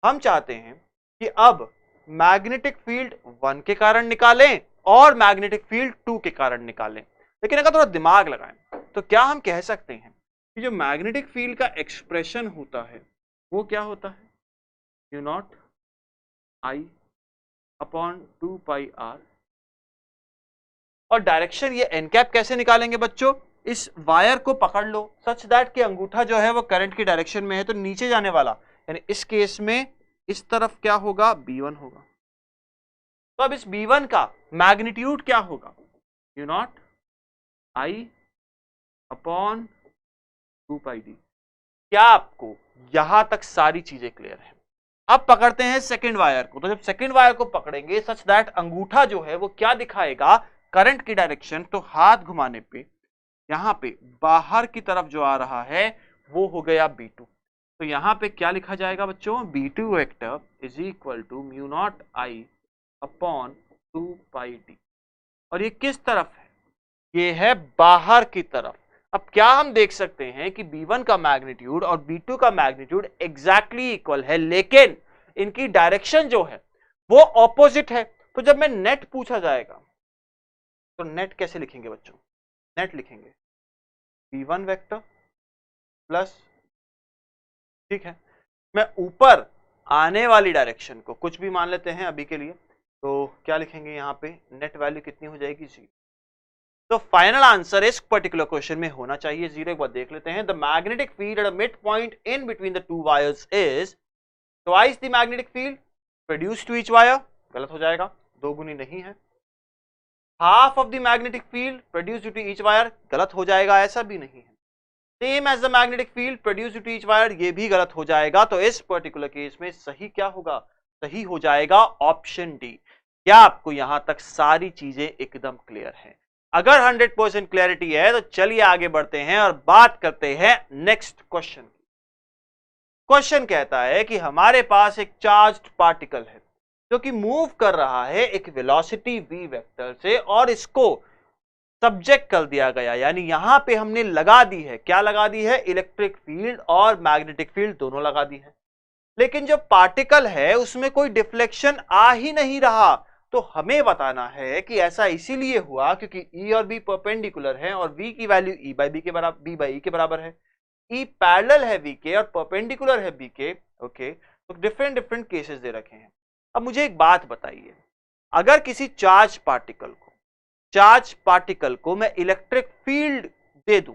A: हम चाहते हैं कि अब मैग्नेटिक फील्ड 1 के कारण निकालें और मैग्नेटिक फील्ड 2 के कारण निकालें। लेकिन अगर थोड़ा दिमाग लगाएं तो क्या हम कह सकते हैं कि जो मैग्नेटिक फील्ड का एक्सप्रेशन होता है वो क्या होता है, U not I upon 2πr। और डायरेक्शन ये एन कैप कैसे निकालेंगे बच्चों, इस वायर को पकड़ लो सच दैट कि अंगूठा जो है वो करंट की डायरेक्शन में है तो नीचे जाने वाला, यानी इस केस में इस तरफ क्या होगा, B1 होगा। तो अब इस B1 का मैग्नीट्यूड क्या होगा, U not I upon 2πd। क्या आपको यहां तक सारी चीजें क्लियर है? अब पकड़ते हैं सेकंड वायर को। तो जब सेकंड वायर को पकड़ेंगे सच दैट अंगूठा जो है वो क्या दिखाएगा, करंट की डायरेक्शन। तो हाथ घुमाने पे यहां पे बाहर की तरफ जो आ रहा है वो हो गया B2। तो यहां पे क्या लिखा जाएगा बच्चों, B2 vector is equal to mu naught I upon 2πd। और ये किस तरफ है, ये है बाहर की तरफ। अब क्या हम देख सकते हैं कि B1 का मैग्नीट्यूड और B2 का मैग्नीट्यूड एग्जैक्टली इक्वल है, लेकिन इनकी डायरेक्शन जो है वो ऑपोजिट है। तो जब मैं नेट पूछा जाएगा तो नेट कैसे लिखेंगे बच्चों, नेट लिखेंगे B1 वेक्टर प्लस, ठीक है, मैं ऊपर आने वाली डायरेक्शन को कुछ भी मान लेते हैं अभी के लिए। तो क्या लिखेंगे यहां पे, नेट वैल्यू कितनी हो जाएगी, 0। तो फाइनल आंसर इस पर्टिकुलर क्वेश्चन में होना चाहिए 0। एक बार देख लेते हैं। The magnetic field at a mid point in between the two wires is twice the magnetic field produced to each wire, गलत हो जाएगा, दो गुनी नहीं है। Half of the magnetic field produced to each wire, गलत हो जाएगा, ऐसा भी नहीं है। Same as the magnetic field produced to each wire, ये भी गलत हो जाएगा। तो इस पर्टिकुलर केस में सही क्या होगा, सही हो जाएगा ऑप्शन डी। क्या आपको यहां तक सारी चीजें एकदम क्लियर है? अगर 100% क्लैरिटी है तो चलिए आगे बढ़ते हैं और बात करते हैं नेक्स्ट क्वेश्चन की। क्वेश्चन कहता है कि हमारे पास एक चार्ज्ड पार्टिकल है जो कि मूव कर रहा है एक वेलोसिटी v वेक्टर से और इसको सब्जेक्ट कर दिया गया, यानी यहां पे हमने लगा दी है, क्या लगा दी है, इलेक्ट्रिक फील्ड और मैग्नेटिक फील्ड दोनों लगा दी है। लेकिन जो पार्टिकल है उसमें कोई डिफ्लेक्शन आ ही नहीं रहा। तो हमें बताना है कि ऐसा इसीलिए हुआ क्योंकि E और B परपेंडिकुलर है और V की वैल्यू E बाई B के बराबर, B बाई E के बराबर है। E पैरेलल है V के और परपेंडिकुलर है B के। ओके, तो डिफरेंट केसेस दे रखे हैं। अब मुझे एक बात बताइए, अगर किसी चार्ज पार्टिकल को मैं इलेक्ट्रिक फील्ड दे दूं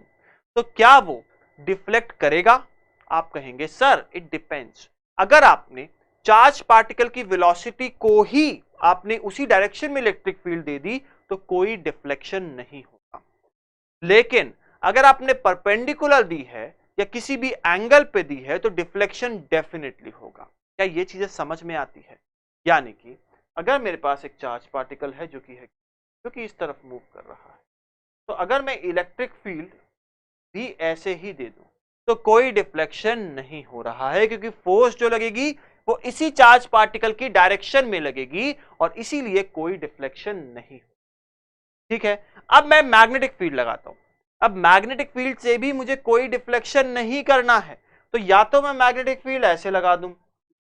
A: तो क्या वो डिफ्लेक्ट करेगा? आप कहेंगे सर इट डिपेंड्स। अगर आपने चार्ज पार्टिकल की वेलोसिटी को ही आपने उसी डायरेक्शन में इलेक्ट्रिक फील्ड दे दी तो कोई डिफ्लेक्शन नहीं होगा। लेकिन अगर आपने परपेंडिकुलर दी है या किसी भी एंगल पे दी है तो डिफ्लेक्शन डेफिनेटली होगा। क्या ये चीजें समझ में आती है? यानी कि अगर मेरे पास एक चार्ज पार्टिकल है जो कि इस तरफ मूव कर रहा है, तो अगर मैं इलेक्ट्रिक फील्ड भी ऐसे ही दे दूं तो कोई डिफ्लेक्शन नहीं हो रहा है, क्योंकि फोर्स जो लगेगी वो इसी चार्ज पार्टिकल की डायरेक्शन में लगेगी और इसीलिए कोई डिफ्लेक्शन नहीं हो। ठीक है, अब मैं मैग्नेटिक फील्ड लगाता हूं। अब मैग्नेटिक फील्ड से भी मुझे कोई डिफ्लेक्शन नहीं करना है, तो या तो मैं मैग्नेटिक फील्ड ऐसे लगा दूं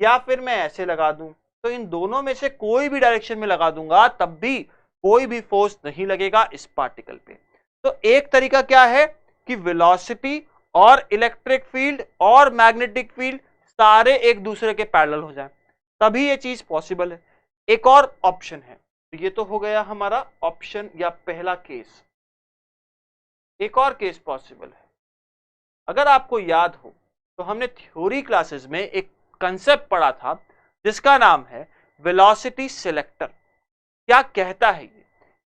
A: या फिर मैं ऐसे लगा दूं, तो इन दोनों में से कोई भी डायरेक्शन में लगा दूंगा तब भी कोई भी फोर्स नहीं लगेगा इस पार्टिकल पे। तो एक तरीका क्या है कि वेलोसिटी और इलेक्ट्रिक फील्ड और मैग्नेटिक फील्ड सारे एक दूसरे के पैरेलल हो जाएं, तभी ये चीज पॉसिबल है। एक और ऑप्शन है, तो ये तो हो गया हमारा ऑप्शन या पहला केस। एक और केस पॉसिबल है, अगर आपको याद हो तो हमने थ्योरी क्लासेस में एक कंसेप्ट पढ़ा था जिसका नाम है वेलोसिटी सिलेक्टर। क्या कहता है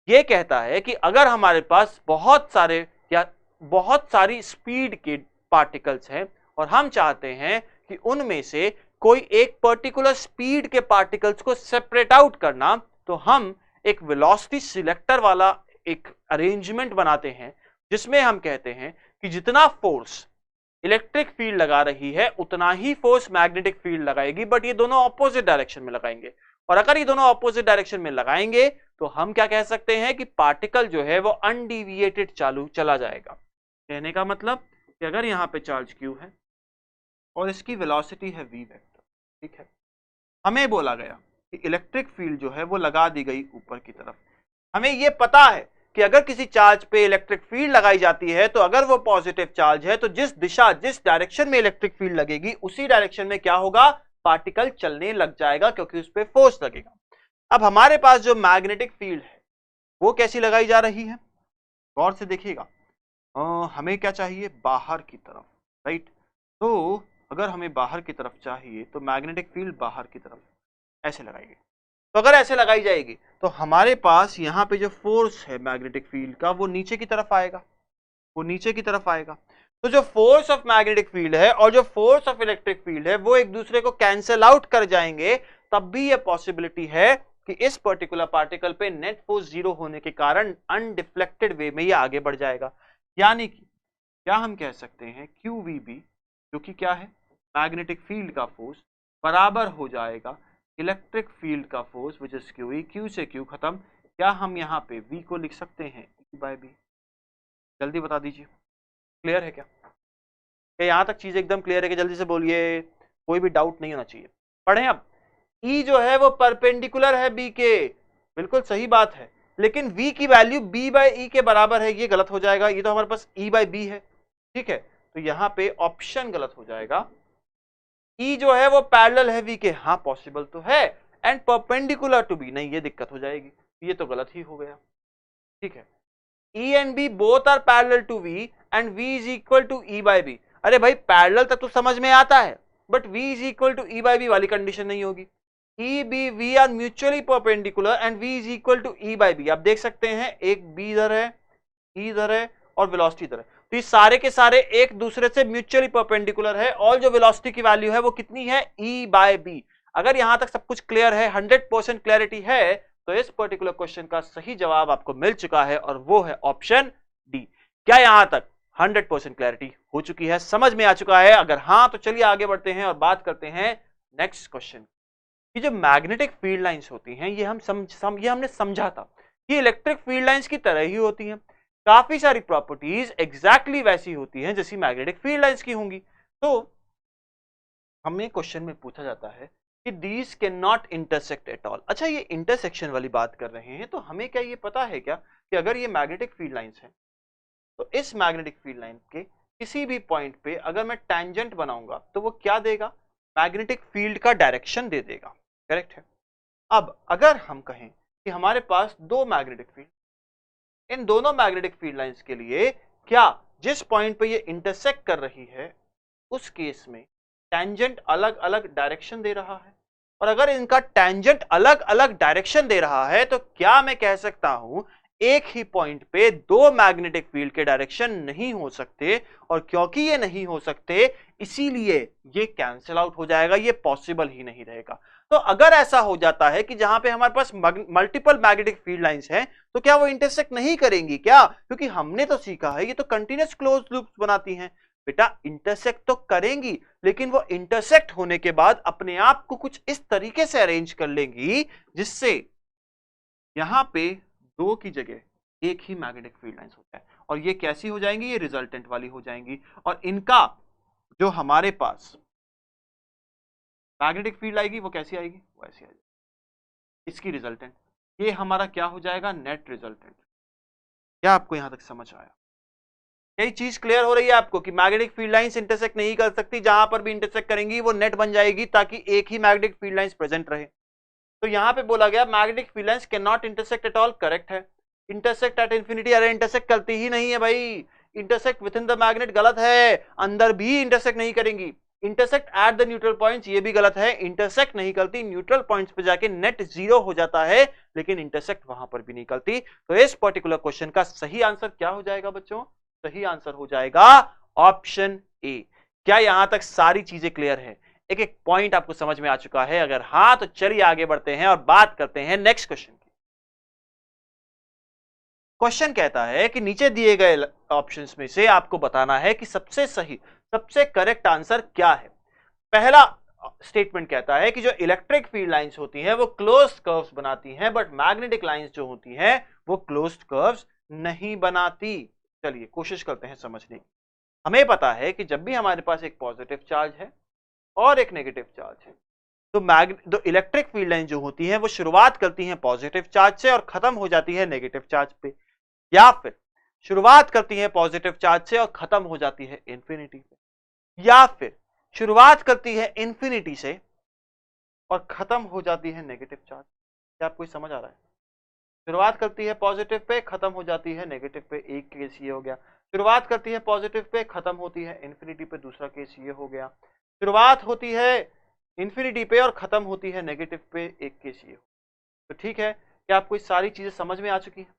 A: ये कहता है कि अगर हमारे पास बहुत सारे या बहुत सारी स्पीड के पार्टिकल्स हैं और हम चाहते हैं कि उनमें से कोई एक पर्टिकुलर स्पीड के पार्टिकल्स को सेपरेट आउट करना, तो हम एक वेलोसिटी सिलेक्टर वाला एक अरेंजमेंट बनाते हैं जिसमें हम कहते हैं कि जितना फोर्स इलेक्ट्रिक फील्ड लगा रही है उतना ही फोर्स मैग्नेटिक फील्ड लगाएगी, बट ये दोनों ऑपोजिट डायरेक्शन में लगाएंगे। और अगर ये दोनों ऑपोजिट डायरेक्शन में लगाएंगे तो हम क्या कह सकते हैं कि पार्टिकल जो है वो अनडिविएटेड चला जाएगा। कहने का मतलब कि अगर यहाँ पे चार्ज Q है और इसकी वेलोसिटी है v वेक्टर, ठीक है, हमें बोला गया कि इलेक्ट्रिक फील्ड जो है वो लगा दी गई ऊपर की तरफ। हमें ये पता है कि अगर किसी चार्ज पे इलेक्ट्रिक फील्ड लगाई जाती है तो अगर वो पॉजिटिव चार्ज है तो जिस डायरेक्शन में इलेक्ट्रिक फील्ड लगेगी उसी डायरेक्शन में क्या होगा, पार्टिकल चलने लग जाएगा क्योंकि उस पर फोर्स लगेगा। अब हमारे पास जो मैग्नेटिक फील्ड है वो कैसी लगाई जा रही है, गौर से देखिएगा। हमें क्या चाहिए, बाहर की तरफ, राइट। तो अगर हमें बाहर की तरफ चाहिए तो मैग्नेटिक फील्ड बाहर की तरफ ऐसे लगाएंगे। तो अगर ऐसे लगाई जाएगी तो हमारे पास यहाँ पे जो फोर्स है मैग्नेटिक फील्ड का वो नीचे की तरफ आएगा, वो नीचे की तरफ आएगा। तो जो फोर्स ऑफ मैग्नेटिक फील्ड है और जो फोर्स ऑफ इलेक्ट्रिक फील्ड है वो एक दूसरे को कैंसिल आउट कर जाएंगे, तब भी ये पॉसिबिलिटी है कि इस पर्टिकुलर पार्टिकल पे नेट फोर्स जीरो होने के कारण अनडिफ्लेक्टेड वे में ये आगे बढ़ जाएगा। यानी कि क्या हम कह सकते हैं QVB जो कि क्या है मैग्नेटिक फील्ड का फोर्स बराबर हो जाएगा इलेक्ट्रिक फील्ड का force which is QE। Q से Q खत्म, क्या हम यहाँ पे V को लिख सकते हैं E/B? जल्दी बता दीजिए, क्लियर है क्या यहाँ तक चीज एकदम क्लियर है कि जल्दी से बोलिए, कोई भी डाउट नहीं होना चाहिए। पढ़ें अब। E जो है वो परपेंडिकुलर है B के, बिल्कुल सही बात है, लेकिन V की वैल्यू B/E के बराबर है, ये गलत हो जाएगा। ये तो हमारे पास E/B है, ठीक है, तो यहाँ पे ऑप्शन गलत हो जाएगा। E जो है वो पैरेलल है V के, हाँ पॉसिबल तो है, एंड परपेंडिकुलर टू B नहीं, ये दिक्कत हो जाएगी, ये तो गलत ही हो गया, ठीक है। E and B both are parallel to V and V is equal to E/B। अरे भाई पैरेलल तक तो समझ में आता है, but V is equal to E/B वाली कंडीशन नहीं होगी। V are mutually perpendicular and V is equal to E/B। आप देख सकते हैं एक B इधर है, E इधर है और वेलोसिटी इधर है, तो ये सारे के सारे एक दूसरे से म्यूचुअली परपेंडिकुलर है और जो वेलोसिटी की वैल्यू है वो कितनी है, E/B। अगर यहां तक सब कुछ क्लियर है, 100% क्लैरिटी है, तो इस पर्टिकुलर क्वेश्चन का सही जवाब आपको मिल चुका है और वो है ऑप्शन डी। क्या यहां तक 100% क्लैरिटी हो चुकी है, समझ में आ चुका है? अगर हाँ तो चलिए आगे बढ़ते हैं और बात करते हैं नेक्स्ट क्वेश्चन की। जो मैग्नेटिक फील्ड लाइंस होती हैं ये हमने समझा था कि इलेक्ट्रिक फील्ड लाइंस की तरह ही होती हैं, काफी सारी प्रॉपर्टीज एग्जैक्टली वैसी होती हैं जैसी मैग्नेटिक फील्ड लाइंस की होंगी। तो हमें क्वेश्चन में पूछा जाता है कि these can not intersect at all. अच्छा, ये इंटरसेक्शन वाली बात कर रहे हैं, तो हमें क्या ये पता है क्या कि अगर ये मैग्नेटिक फील्ड लाइंस हैं तो इस मैग्नेटिक फील्ड लाइन के किसी भी पॉइंट पे अगर मैं टेंजेंट बनाऊंगा तो वो क्या देगा, मैग्नेटिक फील्ड का डायरेक्शन दे देगा, करेक्ट है। अब अगर हम कहें कि हमारे पास दो मैग्नेटिक फील्ड, इन दोनों मैग्नेटिक फील्ड लाइंस के लिए क्या जिस पॉइंट पे ये इंटरसेक्ट कर रही है उस केस में टेंजेंट अलग अलग डायरेक्शन दे रहा है, और अगर इनका टेंजेंट अलग अलग डायरेक्शन दे रहा है तो क्या मैं कह सकता हूं एक ही पॉइंट पे दो मैग्नेटिक फील्ड के डायरेक्शन नहीं हो सकते, और क्योंकि ये नहीं हो सकते इसीलिए ये कैंसिल आउट हो जाएगा, ये पॉसिबल ही नहीं रहेगा। तो अगर ऐसा हो जाता है कि जहां पे हमारे पास मल्टीपल मैग्नेटिक फील्ड लाइंस हैं तो क्या वो इंटरसेक्ट नहीं करेंगी क्या, क्योंकि हमने तो सीखा है ये तो कंटिन्यूअस क्लोज लूप बनाती हैं। बेटा इंटरसेक्ट तो करेंगी, लेकिन वो इंटरसेक्ट होने के बाद अपने आप को कुछ इस तरीके से अरेंज कर लेंगी जिससे यहां पे दो की जगह एक ही मैग्नेटिक फील्ड लाइंस हो जाए, और ये कैसी हो जाएंगी, ये रिजल्टेंट वाली हो जाएंगी, और इनका जो हमारे पास मैग्नेटिक फील्ड आएगी वो कैसी आएगी, वो ऐसी आएगी। इसकी रिजल्टेंट, ये हमारा क्या हो जाएगा, नेट रिजल्टेंट। क्या आपको यहां तक समझ आया? यही चीज क्लियर हो रही है आपको कि मैग्नेटिक फील्ड लाइंस इंटरसेक्ट नहीं कर सकती, जहां पर भी इंटरसेक्ट करेंगी वो नेट बन जाएगी ताकि एक ही मैग्नेटिक फील्ड लाइंस प्रेजेंट रहे। तो यहां पे बोला गया magnetic field lines can not intersect at all, correct है। इंटरसेक्ट एट इंफिनिटी, अरे इंटरसेक्ट करती ही नहीं है भाई, intersect with in the magnet गलत है, अंदर भी इंटरसेक्ट नहीं करेंगी। Intersect at the neutral points, ये भी गलत है, इंटरसेक्ट नहीं करती, न्यूट्रल पॉइंट्स पे जाके नेट जीरो हो जाता है, लेकिन इंटरसेक्ट वहां पर भी नहीं करती। तो इस पर्टिकुलर क्वेश्चन का सही आंसर क्या हो जाएगा बच्चों, सही आंसर हो जाएगा ऑप्शन ए। क्या यहां तक सारी चीजें क्लियर है, एक एक पॉइंट आपको समझ में आ चुका है? अगर हाँ तो चलिए आगे बढ़ते हैं और बात करते हैं नेक्स्ट क्वेश्चन की। क्वेश्चन कहता है कि नीचे दिए गए ऑप्शंस में से आपको बताना है कि सबसे सही, सबसे करेक्ट आंसर क्या है। पहला स्टेटमेंट कहता है कि जो इलेक्ट्रिक फील्ड लाइंस होती हैं वो क्लोज्ड कर्व्स बनाती हैं, बट मैग्नेटिक लाइंस जो होती हैं वो क्लोज्ड कर्व्स नहीं बनाती। चलिए कोशिश करते हैं समझने की। हमें पता है कि जब भी हमारे पास एक पॉजिटिव चार्ज है और एक नेगेटिव चार्ज है, तो इलेक्ट्रिक फील्ड लाइन जो होती हैं वो शुरुआत करती हैं पॉजिटिव चार्ज से और खत्म हो जाती है नेगेटिव चार्ज पे, या फिर शुरुआत करती है पॉजिटिव चार्ज से और खत्म हो जाती है इंफिनिटी पे, या फिर शुरुआत करती है इंफिनिटी से और खत्म हो जाती है नेगेटिव चार्ज। क्या आपको समझ आ रहा है? शुरुआत करती है पॉजिटिव पे, खत्म हो जाती है नेगेटिव पे, एक केस ये हो गया। शुरुआत करती है पॉजिटिव पे, खत्म होती है इंफिनिटी पे, दूसरा केस ये हो गया। शुरुआत होती है इंफिनिटी पे और खत्म होती है नेगेटिव पे, एक केस ये हो। तो ठीक है, क्या आपको सारी चीजें समझ में आ चुकी हैं?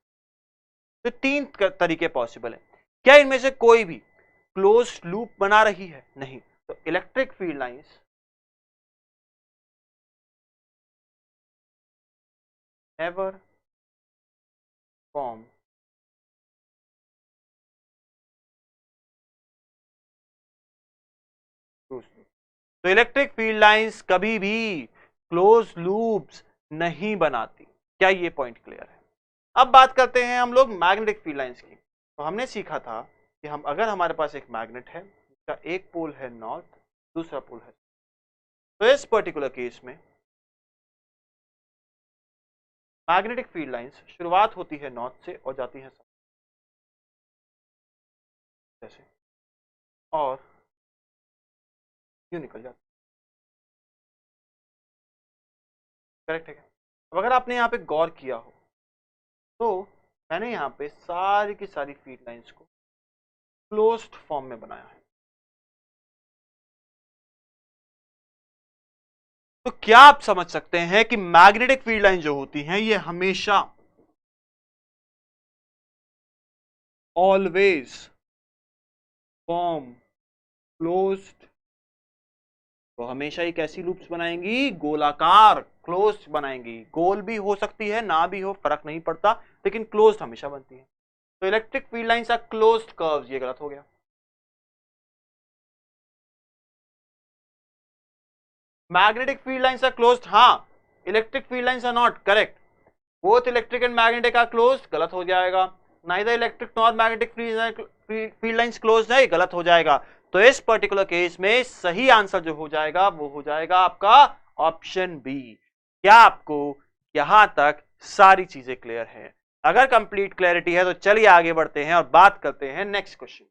A: तो तीन तरीके पॉसिबल है। क्या इनमें से कोई भी क्लोज्ड लूप बना रही है? नहीं। तो electric field lines never form तो इलेक्ट्रिक फील्ड लाइंस कभी भी क्लोज लूप्स नहीं बनाती। क्या ये पॉइंट क्लियर है? अब बात करते हैं हम लोग मैग्नेटिक फील्ड लाइंस की। तो हमने सीखा था कि हम अगर हमारे पास एक मैग्नेट है जिसका एक पोल है नॉर्थ, दूसरा पोल है, तो इस पर्टिकुलर केस में मैग्नेटिक फील्ड लाइंस शुरुआत होती है नॉर्थ से और जाती है जैसे, और यूं निकल जाती। करेक्ट है क्या? अब अगर आपने यहाँ पे गौर किया हो तो मैंने यहाँ पे सारी की सारी फील्ड लाइंस को क्लोज्ड फॉर्म में बनाया है। तो क्या आप समझ सकते हैं कि मैग्नेटिक फील्ड लाइन जो होती हैं ये हमेशा ऑलवेज फॉर्म क्लोज्ड, तो हमेशा ही कैसी लूप्स बनाएंगी? गोलाकार क्लोज्ड बनाएंगी। गोल भी हो सकती है, ना भी हो, फर्क नहीं पड़ता, लेकिन क्लोज्ड हमेशा बनती है। तो electric field lines are closed curves, ये गलत हो गया। Magnetic field lines are closed, हाँ, electric field lines are not, correct. Both electric and magnetic are closed, गलत हो जाएगा। Neither electric nor magnetic field lines closed है, गलत हो जाएगा। तो इस पर्टिकुलर केस में सही आंसर जो हो जाएगा वो हो जाएगा आपका ऑप्शन बी। क्या आपको यहां तक सारी चीजें क्लियर है? अगर कंप्लीट क्लैरिटी है तो चलिए आगे बढ़ते हैं और बात करते हैं नेक्स्ट क्वेश्चन।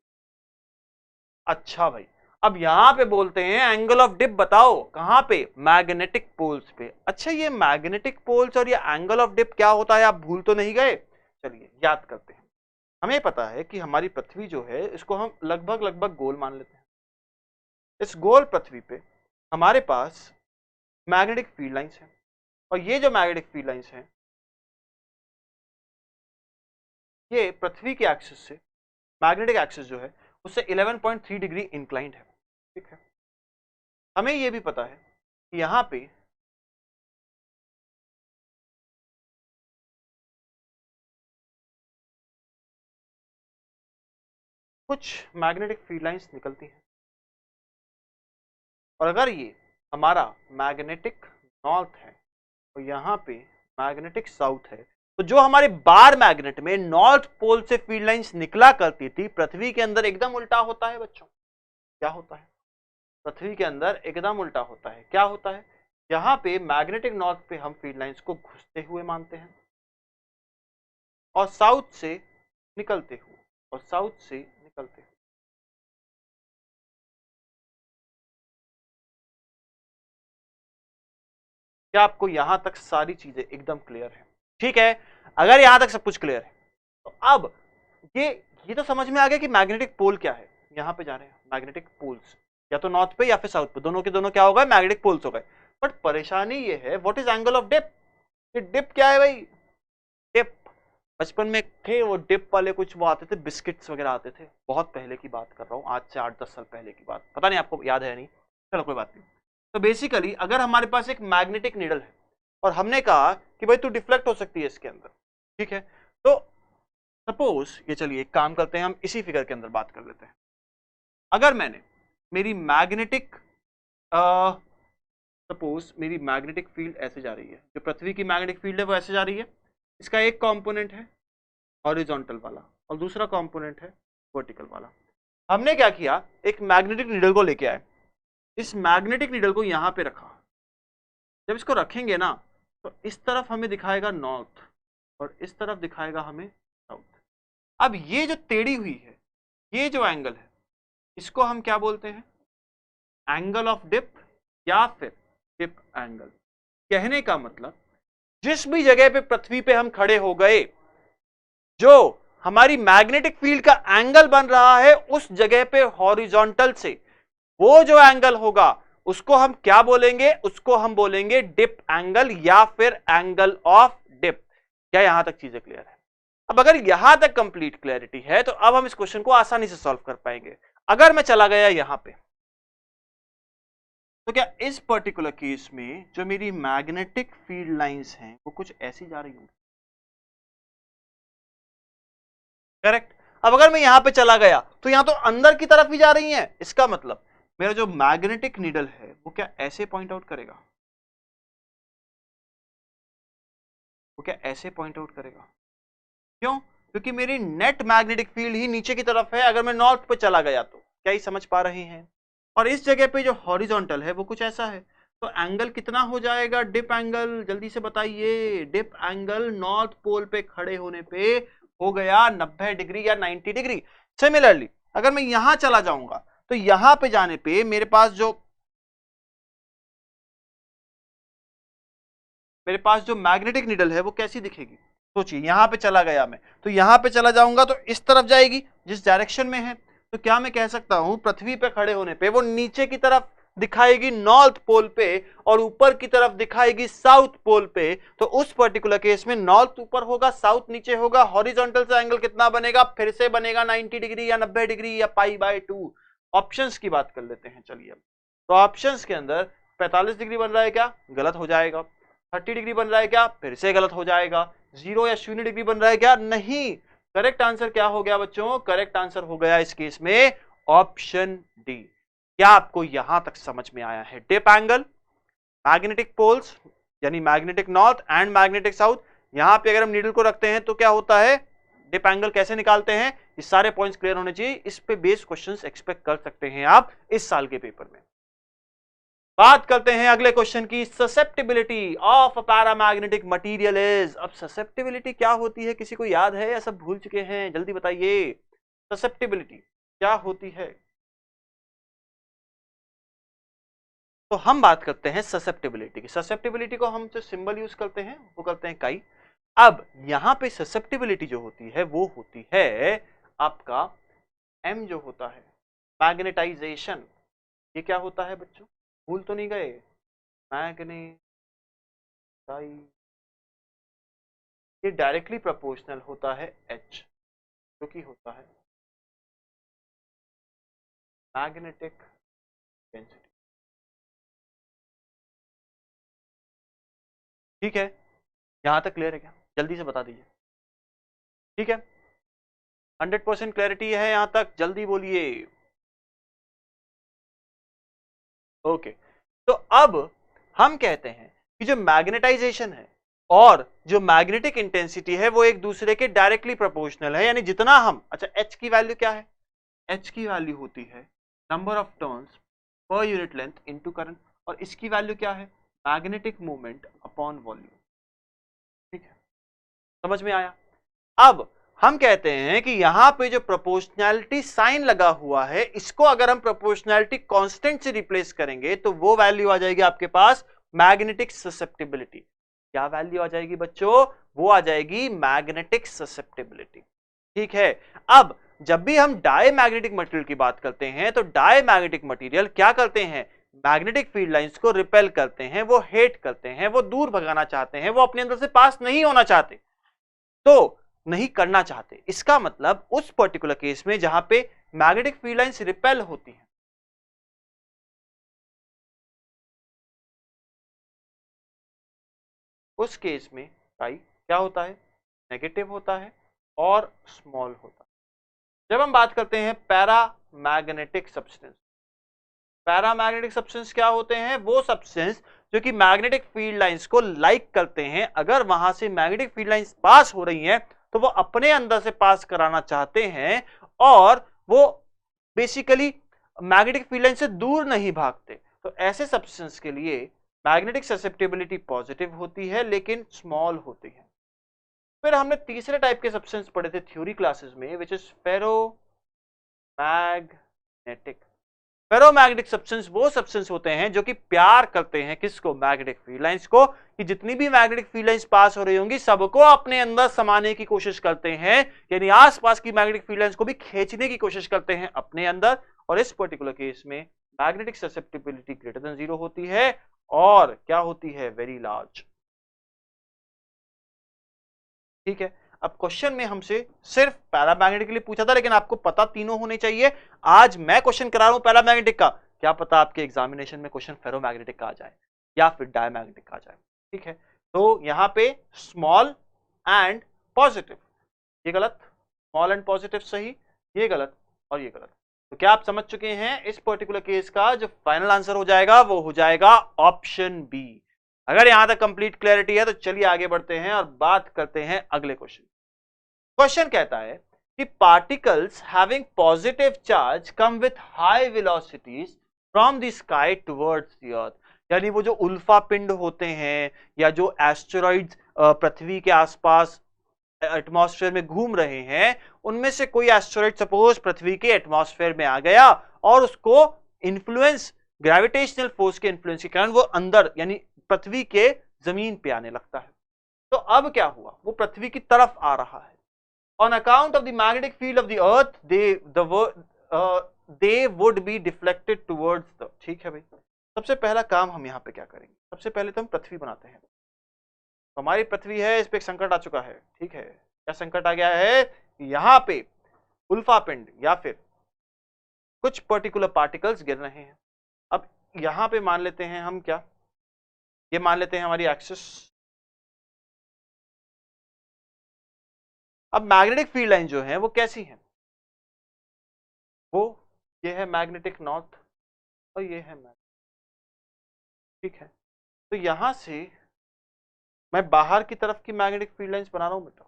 A: अच्छा भाई, अब यहां पे बोलते हैं एंगल ऑफ डिप बताओ, कहां पे? मैग्नेटिक पोल्स पे। अच्छा, ये मैग्नेटिक पोल्स और ये एंगल ऑफ डिप क्या होता है, आप भूल तो नहीं गए? चलिए याद करते हैं। हमें पता है कि हमारी पृथ्वी जो है इसको हम लगभग लगभग गोल मान लेते हैं। इस गोल पृथ्वी पे हमारे पास मैग्नेटिक फील्ड लाइंस हैं, और ये जो मैग्नेटिक फील्ड लाइंस हैं ये पृथ्वी के एक्सिस से, मैग्नेटिक एक्सिस जो है उससे 11.3 डिग्री इंक्लाइंड है। ठीक है, हमें यह भी पता है कि यहां पे कुछ मैग्नेटिक फील्ड लाइंस निकलती हैं, और अगर ये हमारा मैग्नेटिक नॉर्थ है तो यहाँ पे मैग्नेटिक साउथ है, तो जो हमारे बार मैग्नेट में नॉर्थ पोल से फील्ड लाइंस निकला करती थी पृथ्वी के अंदर एकदम उल्टा होता है बच्चों। क्या होता है? पृथ्वी के अंदर एकदम उल्टा होता है। क्या होता है, यहाँ पे मैग्नेटिक नॉर्थ पे हम फील्ड लाइंस को घुसते हुए मानते हैं और साउथ से निकलते हुए, और साउथ से निकलते हुए। क्या आपको यहां तक सारी चीजें एकदम क्लियर है? ठीक है, अगर यहां तक सब कुछ क्लियर है तो अब ये तो समझ में आ गया कि मैग्नेटिक पोल क्या है। यहां पे जा रहे हैं मैग्नेटिक पोल्स, या तो नॉर्थ पे या फिर साउथ पे, दोनों के दोनों क्या होगा, मैग्नेटिक पोल्स हो गए। बट परेशानी ये है, what is angle of dip? ये डिप क्या है भाई? डिप, बचपन में थे वो डिप वाले कुछ वो आते थे, बिस्किट्स वगैरह आते थे, बहुत पहले की बात कर रहा हूँ, आज से 8-10 साल पहले की बात, पता नहीं आपको याद है नहीं, चलो कोई बात नहीं। तो बेसिकली अगर हमारे पास एक मैग्नेटिक नीडल है और हमने कहा कि भाई तू डिफ्लेक्ट हो सकती है इसके अंदर, ठीक है, तो सपोज ये, चलिए एक काम करते हैं, हम इसी फिगर के अंदर बात कर लेते हैं। अगर मैंने मेरी मैग्नेटिक सपोज मेरी मैग्नेटिक फील्ड ऐसे जा रही है, जो पृथ्वी की मैग्नेटिक फील्ड है वो ऐसे जा रही है, इसका एक कंपोनेंट है हॉरिजॉन्टल वाला और दूसरा कंपोनेंट है वर्टिकल वाला। हमने क्या किया, एक मैग्नेटिक नीडल को लेके आए, इस मैग्नेटिक नीडल को यहां पे रखा। जब इसको रखेंगे ना तो इस तरफ हमें दिखाएगा नॉर्थ और इस तरफ दिखाएगा हमें साउथ। अब ये जो टेढ़ी हुई है, ये जो एंगल है, इसको हम क्या बोलते हैं, एंगल ऑफ डिप या फिर डिप एंगल। कहने का मतलब जिस भी जगह पे पृथ्वी पे हम खड़े हो गए, जो हमारी मैग्नेटिक फील्ड का एंगल बन रहा है, उस जगह पे हॉरिजॉन्टल से वो जो एंगल होगा उसको हम क्या बोलेंगे, उसको हम बोलेंगे डिप एंगल या फिर एंगल ऑफ डिप। क्या यहां तक चीजें क्लियर है? अब अगर यहां तक कंप्लीट क्लैरिटी है तो अब हम इस क्वेश्चन को आसानी से सॉल्व कर पाएंगे। अगर मैं चला गया यहां पे, तो क्या इस पर्टिकुलर केस में जो मेरी मैग्नेटिक फील्ड लाइंस हैं वो कुछ ऐसी जा रही होंगी? करेक्ट। अब अगर मैं यहां पे चला गया तो यहां तो अंदर की तरफ ही जा रही हैं, इसका मतलब मेरा जो मैग्नेटिक नीडल है वो क्या ऐसे पॉइंट आउट करेगा? वो क्या ऐसे पॉइंट आउट करेगा? क्यों? क्योंकि मेरी नेट मैग्नेटिक फील्ड ही नीचे की तरफ है अगर मैं नॉर्थ पे चला गया तो। क्या ही समझ पा रहे हैं? और इस जगह पे जो हॉरिजॉन्टल है वो कुछ ऐसा है, तो एंगल कितना हो जाएगा डिप एंगल? जल्दी से बताइए। डिप एंगल नॉर्थ पोल पे खड़े होने पे हो गया 90 डिग्री या 90 डिग्री। सिमिलरली अगर मैं यहां चला जाऊंगा तो यहां पे जाने पे मेरे पास जो मैग्नेटिक नीडल है वो कैसी दिखेगी? सोचिए, यहां पे चला गया मैं तो यहां पे चला जाऊंगा तो इस तरफ जाएगी जिस डायरेक्शन में है। तो क्या मैं कह सकता हूं पृथ्वी पे खड़े होने पे वो नीचे की तरफ दिखाएगी नॉर्थ पोल पे और ऊपर की तरफ दिखाएगी साउथ पोल पे। तो उस पर्टिकुलर केस में नॉर्थ ऊपर होगा, साउथ नीचे होगा, हॉरिजॉन्टल से एंगल कितना बनेगा? फिर से बनेगा 90 डिग्री या 90 डिग्री या π/2। ऑप्शंस की बात कर लेते हैं चलिए। तो ऑप्शंस के अंदर 45 डिग्री बन रहा है, क्या गलत हो जाएगा? 30 डिग्री बन रहा है, क्या फिर से गलत हो जाएगा? 0 या 0 डिग्री बन रहा है, क्या नहीं। करेक्ट आंसर क्या हो गया बच्चों? करेक्ट आंसर हो गया इस केस में ऑप्शन डी। क्या आपको यहां तक समझ में आया है? डिप एंगल, मैग्नेटिक पोल्स यानी magnetic north and magnetic south, यहां पे अगर हम नीडल को रखते हैं तो क्या होता है, डिप एंगल कैसे निकालते हैं, ये सारे पॉइंट्स क्लियर होने चाहिए। इस पे बेस्ड क्वेश्चंस एक्सपेक्ट कर सकते हैं आप इस साल के पेपर में। बात करते हैं अगले क्वेश्चन की। Susceptibility of a paramagnetic material is. अब ससेप्टिबिलिटी क्या होती है, किसी को याद है या सब भूल चुके हैं? जल्दी बताइए, ससेप्टिबिलिटी क्या होती है? तो हम बात करते हैं ससेप्टिबिलिटी की। ससेप्टिबिलिटी को हम जो सिंबल यूज करते हैं वो करते हैं काई। अब यहां पे ससेप्टिबिलिटी जो होती है वो होती है आपका एम जो होता है मैग्नेटाइजेशन। ये क्या होता है बच्चों, भूल तो नहीं गए? मैग्नेटाइज, ये डायरेक्टली प्रोपोर्शनल होता है एच, जो कि होता है मैग्नेटिक डेंसिटी। ठीक है, यहां तक क्लियर है क्या? जल्दी से बता दीजिए। ठीक है, 100% क्लैरिटी है यहां तक? जल्दी बोलिए। ओके, तो अब हम कहते हैं कि जो मैग्नेटाइजेशन है और जो मैग्नेटिक इंटेंसिटी है वो एक दूसरे के डायरेक्टली प्रोपोर्शनल है। यानी जितना हम, अच्छा एच की वैल्यू क्या है? एच की वैल्यू होती है number of turns per unit length into current, और इसकी वैल्यू क्या है, मैग्नेटिक मोमेंट अपॉन वॉल्यूम। ठीक है, समझ में आया। अब हम कहते हैं कि यहां पे जो प्रोपोर्शनैलिटी साइन लगा हुआ है, इसको अगर हम प्रोपोर्शनैलिटी कांस्टेंट से रिप्लेस करेंगे तो वो वैल्यू आ जाएगी आपके पास मैग्नेटिक ससेप्टिबिलिटी। क्या वैल्यू आ जाएगी बच्चों, वो आ जाएगी मैग्नेटिक ससेप्टिबिलिटी। ठीक है, अब जब भी हम डायमैग्नेटिक मटेरियल की बात करते हैं तो डायमैग्नेटिक मटेरियल क्या करते हैं, मैग्नेटिक फील्ड लाइंस को रिपेल करते हैं, वो हेट करते हैं, वो दूर भगाना चाहते हैं, वो अपने अंदर से पास नहीं होना चाहते, तो नहीं करना चाहते। इसका मतलब उस पर्टिकुलर केस में जहां पे मैग्नेटिक फील्ड लाइंस रिपेल होती हैं, उस केस में पाई क्या होता है, नेगेटिव होता है और स्मॉल होता है। जब हम बात करते हैं पैरामैग्नेटिक सब्सटेंस, पैरामैग्नेटिक सब्सटेंस क्या होते हैं, वो सब्सटेंस जो कि मैग्नेटिक फील्ड लाइंस को लाइक करते हैं, अगर वहां से मैग्नेटिक फील्ड लाइंस पास हो रही हैं तो वो अपने अंदर से पास कराना चाहते हैं और वो बेसिकली मैग्नेटिक फील्ड लाइन से दूर नहीं भागते। तो ऐसे सब्सटेंस के लिए मैग्नेटिक ससेप्टिबिलिटी पॉजिटिव होती है लेकिन स्मॉल होती है। फिर हमने तीसरे टाइप के सब्सटेंस पढ़े थे थ्योरी क्लासेस में, which is ferromagnetic. Ferromagnetic substance वो सब्सटेंस होते हैं जो कि प्यार करते हैं किसको, मैग्नेटिक फील्ड लाइंस को, कि जितनी भी मैग्नेटिक फील्ड लाइंस पास हो रही होंगी सबको अपने अंदर समाने की कोशिश करते हैं, यानी आसपास की मैग्नेटिक फील्ड लाइंस को भी खींचने की कोशिश करते हैं अपने अंदर। और इस पर्टिकुलर केस में मैग्नेटिक ससेप्टिबिलिटी ग्रेटर देन 0 होती है और क्या होती है, वेरी लार्ज। ठीक है, अब क्वेश्चन में हमसे सिर्फ पैरामैग्नेटिक के लिए पूछा था, लेकिन आपको पता तीनों होने चाहिए। आज मैं क्वेश्चन करा रहा हूं पैरामैग्नेटिक का, क्या पता आपके एग्जामिनेशन में क्वेश्चन फेरोमैग्नेटिक का आ जाए या फिर डायमैग्नेटिक का आ जाए। ठीक है, तो यहां पे स्मॉल एंड पॉजिटिव, ये गलत, स्मॉल एंड पॉजिटिव सही, ये गलत और ये गलत। तो क्या आप समझ चुके हैं, इस पर्टिकुलर केस का जो फाइनल आंसर हो जाएगा वो हो जाएगा ऑप्शन बी। अगर यहां तक कंप्लीट क्लैरिटी है तो चलिए आगे बढ़ते हैं और बात करते हैं अगले क्वेश्चन। क्वेश्चन कहता है कि particles having positive charge come with high velocities from the sky towards the earth, यानी वो जो उल्फा पिंड होते हैं या जो एस्टेरॉइड्स पृथ्वी के आसपास एटमॉस्फेयर में घूम रहे हैं, उनमें से कोई एस्टेरॉइड सपोज पृथ्वी के एटमॉस्फेयर में आ गया और उसको इन्फ्लुएंस, ग्रेविटेशनल फोर्स के इन्फ्लुएंस के कारण वो अंदर यानी पृथ्वी के जमीन पे आने लगता है। तो अब क्या हुआ, वो पृथ्वी की तरफ आ रहा है। On account of the magnetic field of the earth they would be deflected towards the, ठीक है भाई। सबसे पहला काम हम यहाँ पे क्या करेंगे, सबसे पहले तो हम पृथ्वी बनाते हैं। तो हमारी पृथ्वी है, इस पे एक संकट आ चुका है। ठीक है, क्या संकट आ गया है, यहाँ पे उल्फा पिंड या फिर कुछ पर्टिकुलर पार्टिकल्स गिर रहे हैं। अब यहाँ पे मान लेते हैं हम क्या, ये मान लेते हैं हमारी एक्सिस। अब मैग्नेटिक फील्ड लाइन जो है वो कैसी है, वो ये है मैग्नेटिक नॉर्थ और ये है मैग्नेटिक, ठीक है। तो यहां से मैं बाहर की तरफ की मैग्नेटिक फील्ड लाइंस बना रहा हूं बेटा,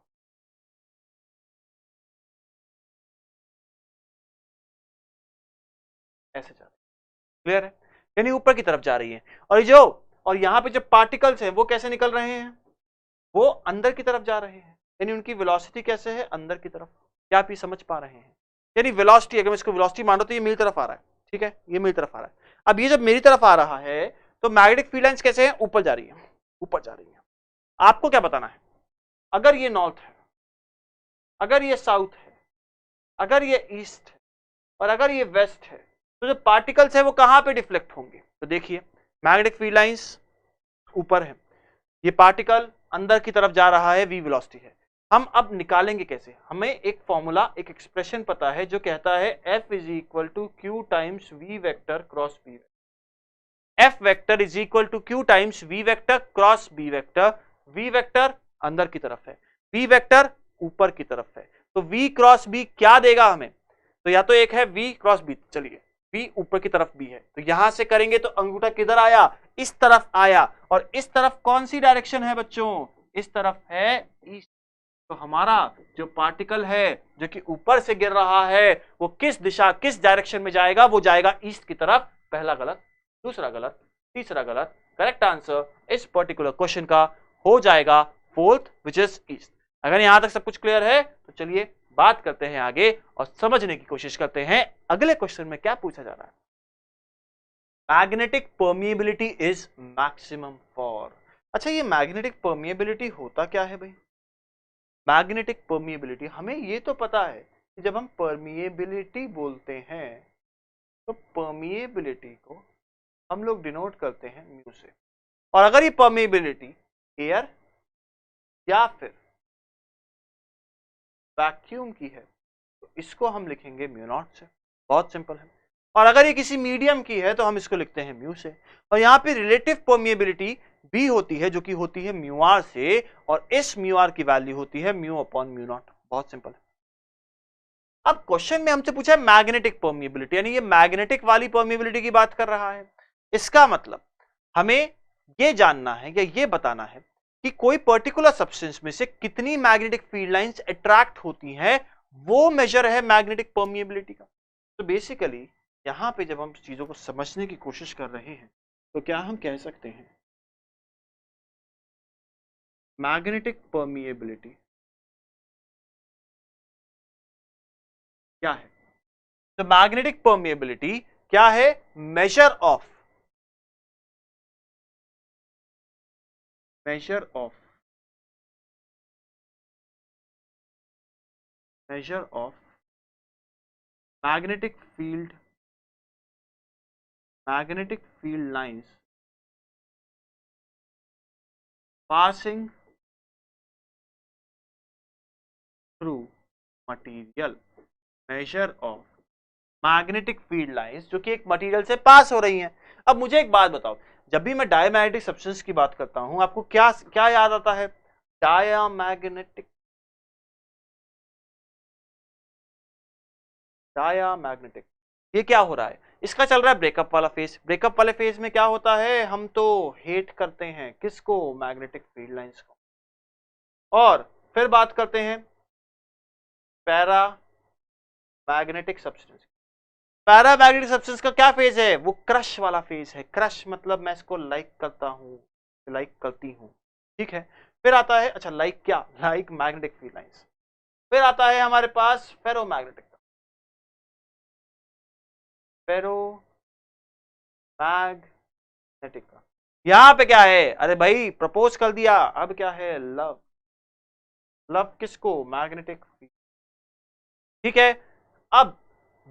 A: ऐसे जा रही है, क्लियर है, यानी ऊपर की तरफ जा रही है। और यहाँ पे जो पार्टिकल्स हैं वो कैसे निकल रहे हैं, वो अंदर की तरफ जा रहे हैं, यानी उनकी वेलोसिटी कैसे है, अंदर की तरफ। क्या आप ये समझ पा रहे हैं, यानी वेलोसिटी, अगर मैं इसको वेलोसिटी मान रहा हूं तो ये मेरी तरफ आ रहा है, ठीक है, ये मेरी तरफ आ रहा है। अब ये जब मेरी तरफ आ रहा है तो मैग्नेटिक फील्ड लाइंस कैसे हैं, ऊपर जा रही है, ऊपर जा रही है। आपको क्या बताना है, अगर ये नॉर्थ है, अगर ये साउथ है, अगर ये ईस्ट है और अगर ये वेस्ट है, तो जो पार्टिकल्स है वो कहां पे डिफ्लेक्ट होंगे। तो देखिए मैग्नेटिक फील्ड लाइंस ऊपर है, ये पार्टिकल अंदर की तरफ जा रहा है, v वेलोसिटी है। हम अब निकालेंगे कैसे, हमें एक फॉर्मूला, एक एक्सप्रेशन पता है जो कहता है F is equal to Q times V vector cross B. F vector is equal to Q times V vector cross B vector. V vector अंदर की तरफ है, बी वेक्टर ऊपर की तरफ है, तो v क्रॉस बी क्या देगा हमें, तो या तो एक है v क्रॉस बी, चलिए v ऊपर की तरफ भी है, तो यहां से करेंगे तो अंगूठा किधर आया, इस तरफ आया, और इस तरफ कौन सी डायरेक्शन है बच्चों, इस तरफ है ईस्ट। तो हमारा जो पार्टिकल है जो कि ऊपर से गिर रहा है वो किस दिशा, किस डायरेक्शन में जाएगा, वो जाएगा ईस्ट की तरफ, पहला गलत, दूसरा गलत, तीसरा गलत। करेक्ट आंसर इस पर्टिकुलर क्वेश्चन का हो जाएगा फोर्थ, विच इज ईस्ट। अगर यहां तक सब कुछ क्लियर है तो चलिए बात करते हैं आगे और समझने की कोशिश करते हैं अगले क्वेश्चन में क्या पूछा जा रहा है। Magnetic permeability is maximum for. अच्छा, ये मैग्नेटिक परमिएबिलिटी होता क्या है भाई? मैग्नेटिक परमिएबिलिटी, हमें ये तो पता है कि जब हम परमिएबिलिटी बोलते हैं तो परमिएबिलिटी को हम लोग डिनोट करते हैं म्यू से। और अगर ये परमिएबिलिटी एयर या फिर वैक्यूम की है तो इसको हम लिखेंगे म्यू नॉट से। बहुत सिंपल है। और अगर ये किसी मीडियम की है तो हम इसको लिखते हैं म्यू से। और यहां पे रिलेटिव परमिएबिलिटी भी होती है जो कि होती है म्यू आर से, और इस म्यू आर की वैल्यू होती है म्यू अपॉन म्यू नॉट। बहुत सिंपल है। अब क्वेश्चन में हमसे पूछा है मैग्नेटिक परमिएबिलिटी, यानी ये मैग्नेटिक वाली परमिएबिलिटी की बात कर रहा है। इसका मतलब हमें ये जानना है या ये बताना है कि कोई पर्टिकुलर सब्सटेंस में से कितनी मैग्नेटिक फील्ड लाइंस अट्रैक्ट होती हैं, वो मेजर है मैग्नेटिक परमिएबिलिटी का। तो बेसिकली यहां पे जब हम चीजों को समझने की कोशिश कर रहे हैं तो क्या हम कह सकते हैं मैग्नेटिक परमिएबिलिटी क्या है? तो मैग्नेटिक परमिएबिलिटी क्या है? Measure of measure of magnetic field lines passing through material। measure of magnetic field lines जो कि एक मटेरियल से पास हो रही हैं। अब मुझे एक बात बताओ, जब भी मैं डायमैग्नेटिक सब्सटेंस की बात करता हूं आपको क्या क्या याद आता है? Diamagnetic, diamagnetic. ये क्या हो रहा है? इसका चल रहा है ब्रेकअप वाला फेज। ब्रेकअप वाले फेज में क्या होता है? हम तो हेट करते हैं किसको? मैग्नेटिक फील्ड लाइंस को। और फिर बात करते हैं para magnetic substance. Paramagnetic substance का क्या फेज है? वो क्रश वाला फेज है। क्रश मतलब मैं इसको लाइक करता हूं, लाइक करती हूं, ठीक है। फिर आता है, अच्छा लाइक क्या? Like magnetic field lines. फिर आता है हमारे पास फेरोमैग्नेटिक, फेरोमैग्नेटिक का। यहां पे क्या है? अरे भाई प्रपोज कर दिया, अब क्या है? लव। लव किसको? मैग्नेटिक फील्ड, ठीक है। अब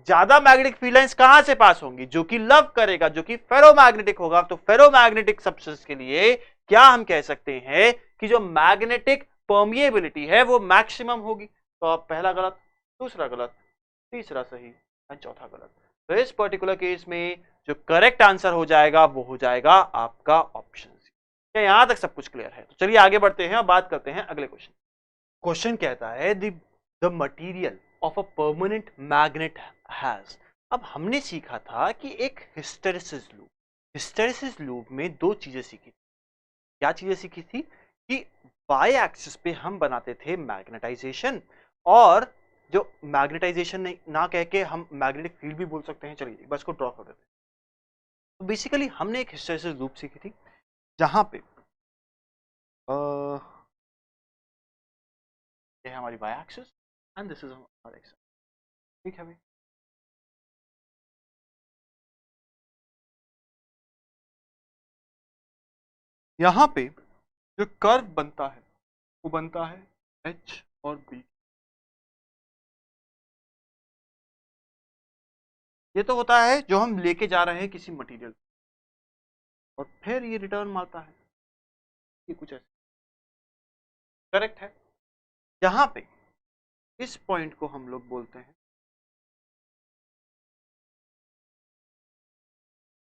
A: ज्यादा मैग्नेटिक फील्ड लाइंस कहां से पास होंगी? जो कि लव करेगा, जो कि फेरोमैग्नेटिक होगा। तो फेरोमैग्नेटिक सब्सटेंस के लिए क्या हम कह सकते हैं कि जो मैग्नेटिक परमिएबिलिटी है वो मैक्सिमम होगी। तो अब पहला गलत, दूसरा गलत, तीसरा सही और चौथा गलत। तो इस पर्टिकुलर केस में जो करेक्ट आंसर हो जाएगा वो हो जाएगा आपका ऑप्शन सी। क्या यहां तक सब कुछ क्लियर है? तो चलिए आगे बढ़ते हैं और बात करते हैं अगले क्वेश्चन। क्वेश्चन कहता है the material of a permanent magnet has. अब हमने सीखा था कि एक हिस्टेरेसिस लूप, हिस्टेरेसिस लूप में दो चीजें सीखी थी। क्या चीजें सीखी थी? कि वाई एक्सिस पे हम बनाते थे मैग्नेटाइजेशन, और जो मैग्नेटाइजेशन ना कह के हम मैग्नेटिक फील्ड भी बोल सकते हैं। चलिए बस को ड्रॉ कर देते हैं। तो बेसिकली हमने एक हिस्टेरेसिस लूप सीखी थी जहां पे ये है हमारी Y axis and this is our axis, ठीक है भाई। यहां पे जो कर्व बनता है वो बनता है एच और बी। ये तो होता है जो हम लेके जा रहे हैं किसी मटेरियल, और फिर ये रिटर्न मारता है, ये कुछ ऐसे। करेक्ट है। यहां पे इस पॉइंट को हम लोग बोलते हैं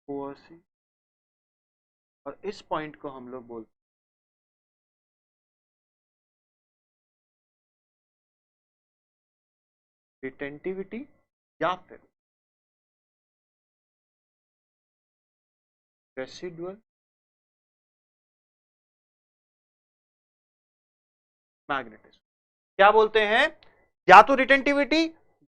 A: कोअर्सिव, और इस पॉइंट को हम लोग बोलते हैं रिटेंटिविटी या फिर रेसिडुअल मैग्नेटिज्म। क्या बोलते हैं? या तो रिटेंटिविटी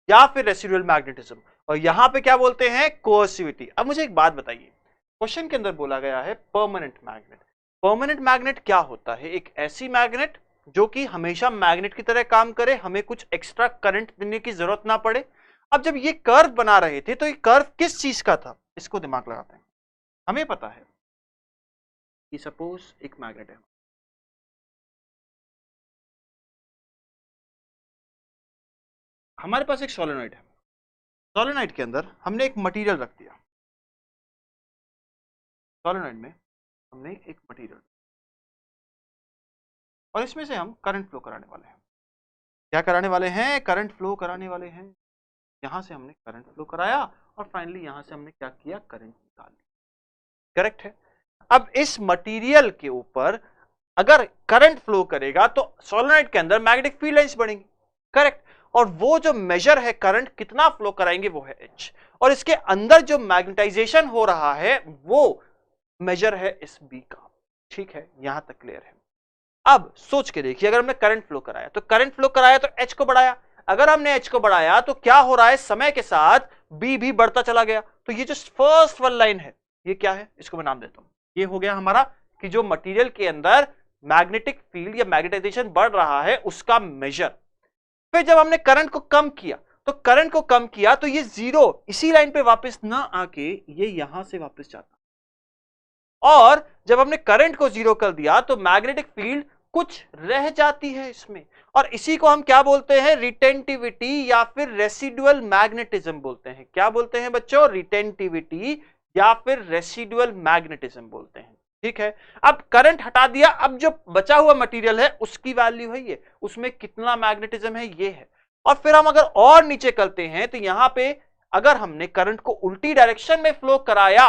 A: या फिर रेसिडुअल मैग्नेटिज्म। और यहां पे क्या बोलते हैं, कोर्सिविटी। अब मुझे एक बात बताइए, क्वेश्चन के अंदर बोला गया है परमानेंट मैग्नेट। परमानेंट मैग्नेट क्या होता है? एक ऐसी मैग्नेट जो कि हमेशा मैग्नेट की तरह काम करे, हमें कुछ एक्स्ट्रा करंट देने की जरूरत ना पड़े। अब जब ये कर्व बना रहे थे तो ये कर्व किस चीज का था, इसको दिमाग लगाते हैं। हमें पता है कि सपोज एक मैग्नेट है, हमारे पास एक सोलेनॉइड है, सोलेनॉइड के अंदर हमने एक मटेरियल रख दिया, सोलेनॉइड में हमने एक मटेरियल, और इसमें से हम करंट फ्लो कराने वाले हैं। क्या कराने वाले हैं? करंट फ्लो कराने वाले हैं। यहां से हमने करंट फ्लो कराया और फाइनली यहां से हमने क्या किया, करंट निकाल लिया। करेक्ट है। अब इस मटेरियल के ऊपर अगर करंट फ्लो करेगा तो सोलेनॉइड के अंदर मैग्नेटिक फील्ड लाइंस बढ़ेंगी। करेक्ट। और वो जो मेजर है करंट कितना फ्लो कराएंगे वो है H, और इसके अंदर जो मैग्नेटाइजेशन हो रहा है वो मेजर है इस B का। ठीक है, यहां तक क्लियर है। अब सोच के देखिए, अगर हमने करंट फ्लो कराया तो करंट फ्लो कराया तो H को बढ़ाया, अगर हमने H को बढ़ाया तो क्या हो रहा है, समय के साथ B भी बढ़ता चला गया। तो ये जो फर्स्ट वन लाइन है ये क्या है, इसको मैं नाम देता हूं, ये हो गया हमारा कि जो मटेरियल के अंदर मैग्नेटिक फील्ड या मैग्नेटाइजेशन बढ़ रहा है उसका मेजर। फिर जब हमने करंट को कम किया तो करंट को कम किया तो ये जीरो इसी लाइन पे वापस ना आके ये यहां से वापस जाता, और जब हमने करंट को जीरो कर दिया तो मैग्नेटिक फील्ड कुछ रह जाती है इसमें, और इसी को हम क्या बोलते हैं, रिटेंटिविटी या फिर रेसिडुअल मैग्नेटिज्म बोलते हैं। क्या बोलते हैं बच्चों, रिटेंटिविटी या फिर रेसिडुअल मैग्नेटिज्म बोलते हैं। ठीक है, अब करंट हटा दिया, अब जो बचा हुआ मटेरियल है उसकी वैल्यू है ये, उसमें कितना मैग्नेटिज्म है ये है। और फिर हम अगर और नीचे करते हैं तो यहां पे अगर हमने करंट को उल्टी डायरेक्शन में फ्लो कराया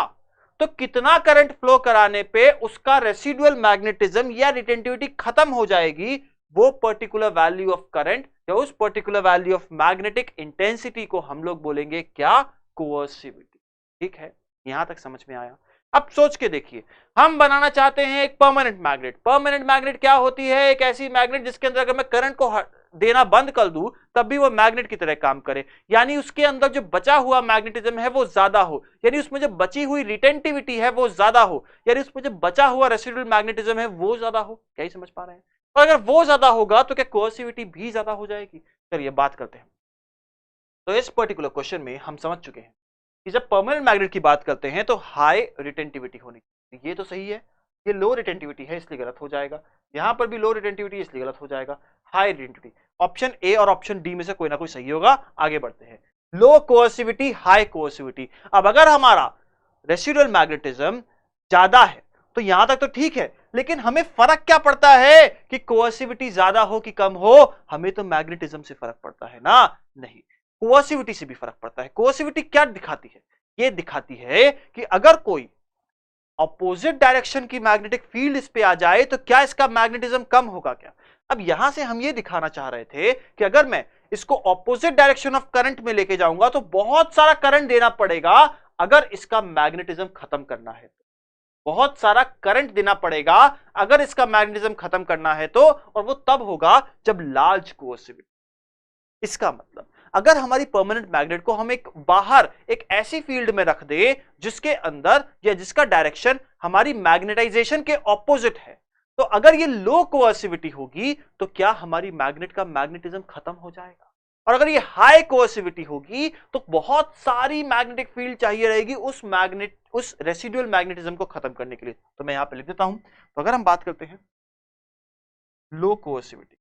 A: तो कितना करंट फ्लो कराने पे उसका रेसिडुअल मैग्नेटिज्म या रिटेंटिविटी खत्म हो जाएगी, वो पर्टिकुलर वैल्यू ऑफ करंट या उस particular value of magnetic intensity को हम लोग बोलेंगे क्या, कोअर्सिविटी। ठीक है, यहां तक समझ में आया। अब सोच के देखिए, हम बनाना चाहते हैं एक परमानेंट मैग्नेट। परमानेंट मैग्नेट क्या होती है, एक ऐसी मैग्नेट जिसके अंदर अगर मैं करंट को देना बंद कर दूं तब भी वो मैग्नेट की तरह काम करे, यानी उसके अंदर जो बचा हुआ मैग्नेटिज्म है वो ज्यादा हो, यानी उसमें जो बची हुई रिटेंटिविटी है वो ज्यादा हो, यानी उसमें जो बचा हुआ रेसिडुअल मैग्नेटिज्म है वो ज्यादा हो। क्या ही समझ पा रहे हैं? और अगर वो ज्यादा होगा तो क्या कोअर्सिविटी भी ज्यादा हो जाएगी? चलिए बात करते हैं। तो इस पर्टिकुलर क्वेश्चन में हम समझ चुके हैं कि जब परमानेंट मैग्नेट की बात करते हैं तो हाई रिटेंटिविटी होनी चाहिए। ये तो सही है, ये लो रिटेंटिविटी है इसलिए गलत हो जाएगा, यहां पर भी लो रिटेंटिविटी इसलिए गलत हो जाएगा। हाई रिटेंटिविटी, ऑप्शन ए और ऑप्शन डी में से कोई ना कोई सही होगा। आगे बढ़ते हैं, लो कोअर्सिविटी, हाई कोअर्सिविटी। अब अगर हमारा रेसिडुअल मैग्नेटिज्म ज्यादा है तो यहां तक तो ठीक है, लेकिन हमें फर्क क्या पड़ता है कि कोअर्सिविटी ज्यादा हो कि कम हो, हमें तो मैग्नेटिज्म से फर्क पड़ता है ना। नहीं, कोअर्सिविटी से भी फर्क पड़ता है। कोअर्सिविटी क्या दिखाती है, ये दिखाती है कि अगर कोई अपोजिट डायरेक्शन की मैग्नेटिक फील्ड इस पे आ जाए तो क्या इसका मैग्नेटिज्म कम होगा क्या। अब यहां से हम ये दिखाना चाह रहे थे कि अगर मैं इसको ऑपोजिट डायरेक्शन ऑफ करंट में लेके जाऊंगा तो बहुत सारा करंट देना पड़ेगा अगर इसका मैग्नेटिज्म खत्म करना है, बहुत सारा करंट देना पड़ेगा अगर इसका मैग्नेटिज्म खत्म करना है तो, और वो तब होगा जब लार्ज कोअर्सिविटी। इसका मतलब अगर हमारी परमानेंट मैग्नेट को हम एक बाहर एक ऐसी फील्ड में रख दे जिसके अंदर या जिसका डायरेक्शन हमारी मैग्नेटाइजेशन के ऑपोजिट है, तो अगर ये लो कोअर्सिविटी होगी तो क्या हमारी मैग्नेट का मैग्नेटिज्म खत्म हो जाएगा, और अगर ये हाई कोअर्सिविटी होगी तो बहुत सारी मैग्नेटिक फील्ड चाहिए रहेगी उस रेसिडुअल मैग्नेटिज्म को खत्म करने के लिए। तो मैं यहां पे लिख देता हूं। तो अगर हम बात करते हैं लो कोअर्सिविटी,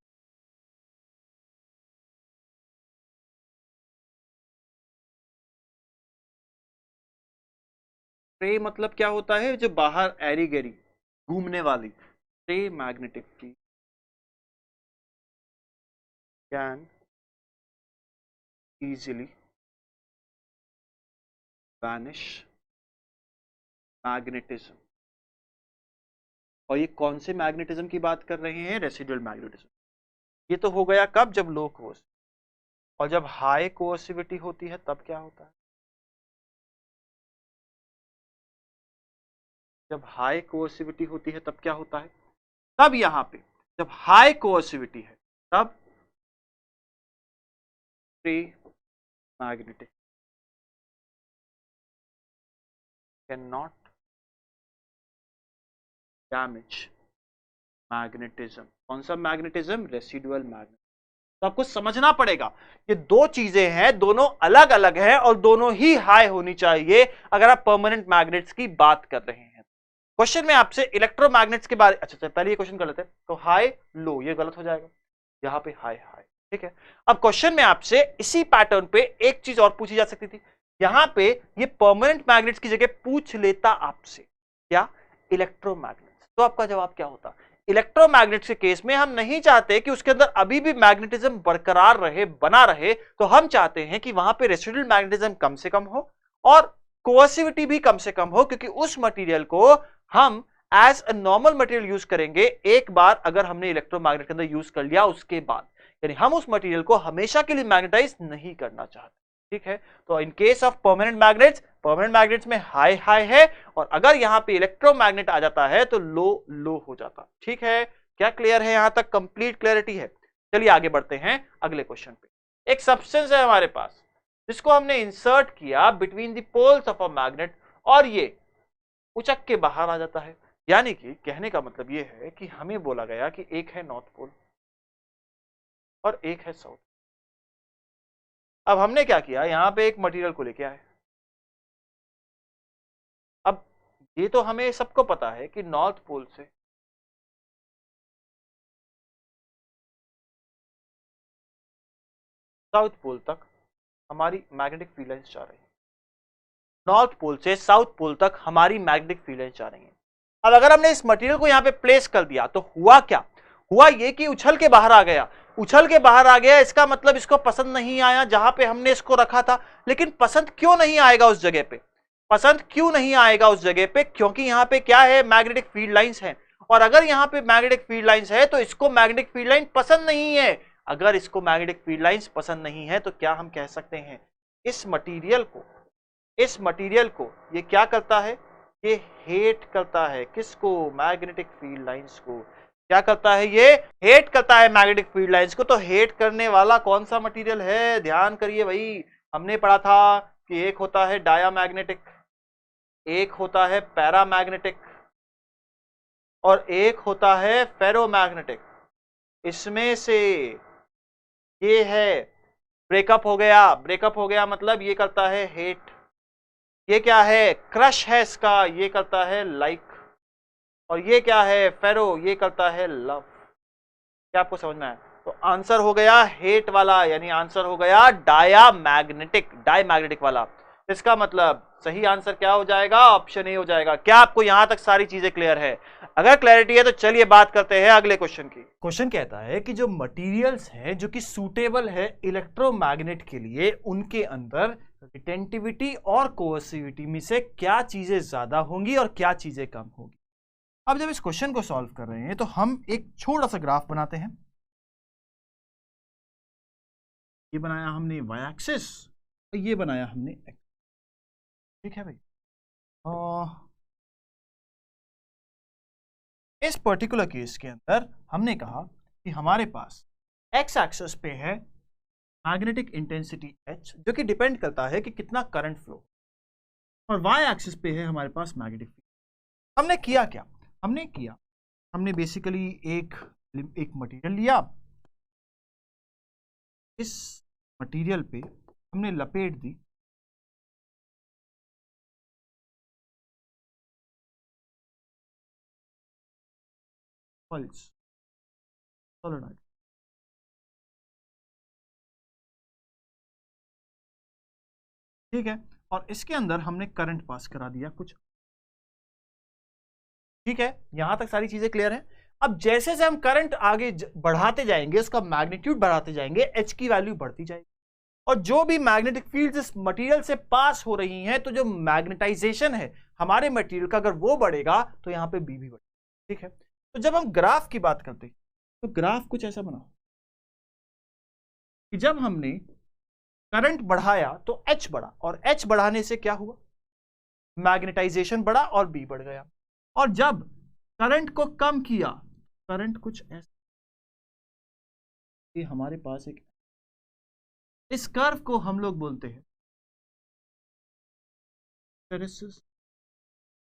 A: ट्रे मतलब क्या होता है, जो बाहर एरी गेरी घूमने वाली, tray magnetic field can easily vanish magnetism. और ये कौन से मैग्नेटिज्म की बात कर रहे हैं, रेसिडुअल मैग्नेटिज्म। ये तो हो गया कब, जब लो कोर्स, और जब हाई कोर्सिविटी होती है तब क्या होता है, जब हाई कोर्सिविटी होती है तब क्या होता है, तब यहां पे जब हाई कोर्सिविटी है तब pre magnetic can not damage magnetism. कौन सा मैग्नेटिज्म? Residual magnetism. तो आपको समझना पड़ेगा ये दो चीजें हैं, दोनों अलग अलग हैं और दोनों ही हाई होनी चाहिए अगर आप परमानेंट मैग्नेट्स की बात कर रहे हैं। क्वेश्चन में आपसे इलेक्ट्रोमैग्नेट्स के बारे, अच्छा पहले ये क्वेश्चन कर लेते हैं। तो हाई लो ये गलत हो जाएगा, यहां पे हाई हाई, ठीक है। अब क्वेश्चन में आपसे इसी पैटर्न पे एक चीज और पूछी जा सकती थी, यहां पे ये परमानेंट मैग्नेट्स की जगह पूछ लेता आपसे क्या? इलेक्ट्रोमैग्नेट्स। तो आपका जवाब क्या होता? इलेक्ट्रोमैग्नेट्स के केस में हम नहीं चाहते कि उसके अंदर अभी भी मैग्नेटिज्म बरकरार रहे, बना रहे, तो हम चाहते हैं कि वहां पे रेसिडुअल मैग्नेटिज्म कम से कम हो और कोएसिविटी भी कम से कम हो, क्योंकि उस मटेरियल को हम as a normal material use करेंगे एक बार अगर हमने इलेक्ट्रोमैग्नेट के अंदर यूज कर लिया उसके बाद, यानी हम उस मटेरियल को हमेशा के लिए मैग्नेटाइज नहीं करना चाहते, ठीक है। तो in case of permanent magnets में हाई हाई है और अगर यहां पे इलेक्ट्रोमैग्नेट आ जाता है तो लो लो हो जाता, ठीक है। क्या क्लियर है? यहां तक कंप्लीट क्लैरिटी है। चलिए आगे बढ़ते हैं अगले क्वेश्चन पे। एक सब्सटेंस है हमारे पास जिसको हमने इंसर्ट किया between the poles of a magnet और ये उचक के बाहर आ जाता है, यानी कि कहने का मतलब ये है कि हमें बोला गया कि एक है नॉर्थ पोल और एक है साउथ। अब हमने क्या किया, यहां पे एक मटेरियल को लेके आए। अब ये तो हमें सबको पता है कि नॉर्थ पोल से साउथ पोल तक हमारी मैग्नेटिक फील्ड लाइंस जा रही है। नॉर्थ पोल से साउथ पोल तक हमारी मैग्नेटिक फील्ड लाइंस जा रही है। अब अगर हमने इस मटेरियल को यहां पे प्लेस कर दिया तो हुआ क्या? हुआ ये कि उछल के बाहर आ गया। उछल के बाहर आ गया इसका मतलब इसको पसंद नहीं आया जहां पे हमने इसको रखा था। लेकिन पसंद क्यों नहीं आएगा उस जगह पे? पसंद क्यों नहीं आएगा उस जगह पे? क्योंकि यहां पे क्या है? मैग्नेटिक फील्ड लाइंस है, और अगर यहां पे मैग्नेटिक फील्ड लाइंस है तो इसको मैग्नेटिक फील्ड लाइन पसंद नहीं है। अगर इसको मैग्नेटिक फील्ड लाइंस पसंद नहीं है तो क्या हम कह सकते हैं इस मटेरियल को ये क्या करता है? ये हेट करता है। किसको? मैग्नेटिक फील्ड लाइंस को। क्या करता है? ये हेट करता है मैग्नेटिक फील्ड लाइंस को। तो हेट करने वाला कौन सा मटेरियल है? ध्यान करिए भाई, हमने पढ़ा था कि एक होता है डायामैग्नेटिक, एक होता है पैरामैग्नेटिक और एक होता है फेरोमैग्नेटिक। इसमें से ये है ब्रेकअप हो गया। ब्रेकअप हो गया मतलब ये करता है हेट। ये क्या है? क्रश है इसका, ये करता है लाइक। और ये क्या है? फेरो, ये करता है लव। क्या आपको समझ में आया? तो आंसर हो गया हेट वाला, यानी आंसर हो गया डायमैग्नेटिक वाला। इसका मतलब सही आंसर क्या हो जाएगा? ऑप्शन ए हो जाएगा। क्या आपको यहां तक सारी चीजें क्लियर है? अगर क्लैरिटी है तो चलिए बात करते हैं अगले क्वेश्चन की। क्वेश्चन कहता है कि जो मटेरियल्स हैं जो कि सूटेबल है इलेक्ट्रोमैग्नेट के लिए, उनके अंदर रिटेंटिविटी और कोएसिविटी में से क्या चीजें ज्यादा होंगी और क्या चीजें कम होंगी। अब जब इस क्वेश्चन को सॉल्व कर रहे हैं तो हम एक छोटा सा ग्राफ बनाते हैं। ये बनाया हमने y एक्सिस और ये बनाया हमने x, ठीक है भाई। इस पर्टिकुलर केस के अंदर हमने कहा कि हमारे पास x एक्सिस पे है मैग्नेटिक इंटेंसिटी h, जो कि डिपेंड करता है कि कितना करंट फ्लो, और y एक्सिस पे है हमारे पास मैग्नेटिक फील्ड। हमने किया क्या? हमने बेसिकली एक मटेरियल लिया, इस मटेरियल पे हमने लपेट दी पल्स सोलेनॉइड, ठीक है, और इसके अंदर हमने करंट पास करा दिया कुछ, ठीक है। यहां तक सारी चीजें क्लियर है। अब जैसे जैसे हम करंट आगे बढ़ाते जाएंगे, उसका मैग्नीट्यूड बढ़ाते जाएंगे, एच की वैल्यू बढ़ती जाएगी, और जो भी मैग्नेटिक फील्ड इस मटेरियल से पास हो रही हैं, तो जो मैग्नेटाइजेशन है हमारे मटेरियल का अगर वो बढ़ेगा तो यहां पे बी भी बढ़ेगा, ठीक है। तो जब हम ग्राफ की बात करते हैं तो ग्राफ कुछ ऐसा बना कि जब हमने करंट बढ़ाया तो एच बढ़ा, और एच बढ़ाने से क्या हुआ? मैग्नेटाइजेशन बढ़ा और बी बढ़ गया। और जब करंट को कम किया, करंट कुछ ऐसा, ये हमारे पास एक, इस कर्व को हम लोग बोलते हैं हिस्टैरिसीस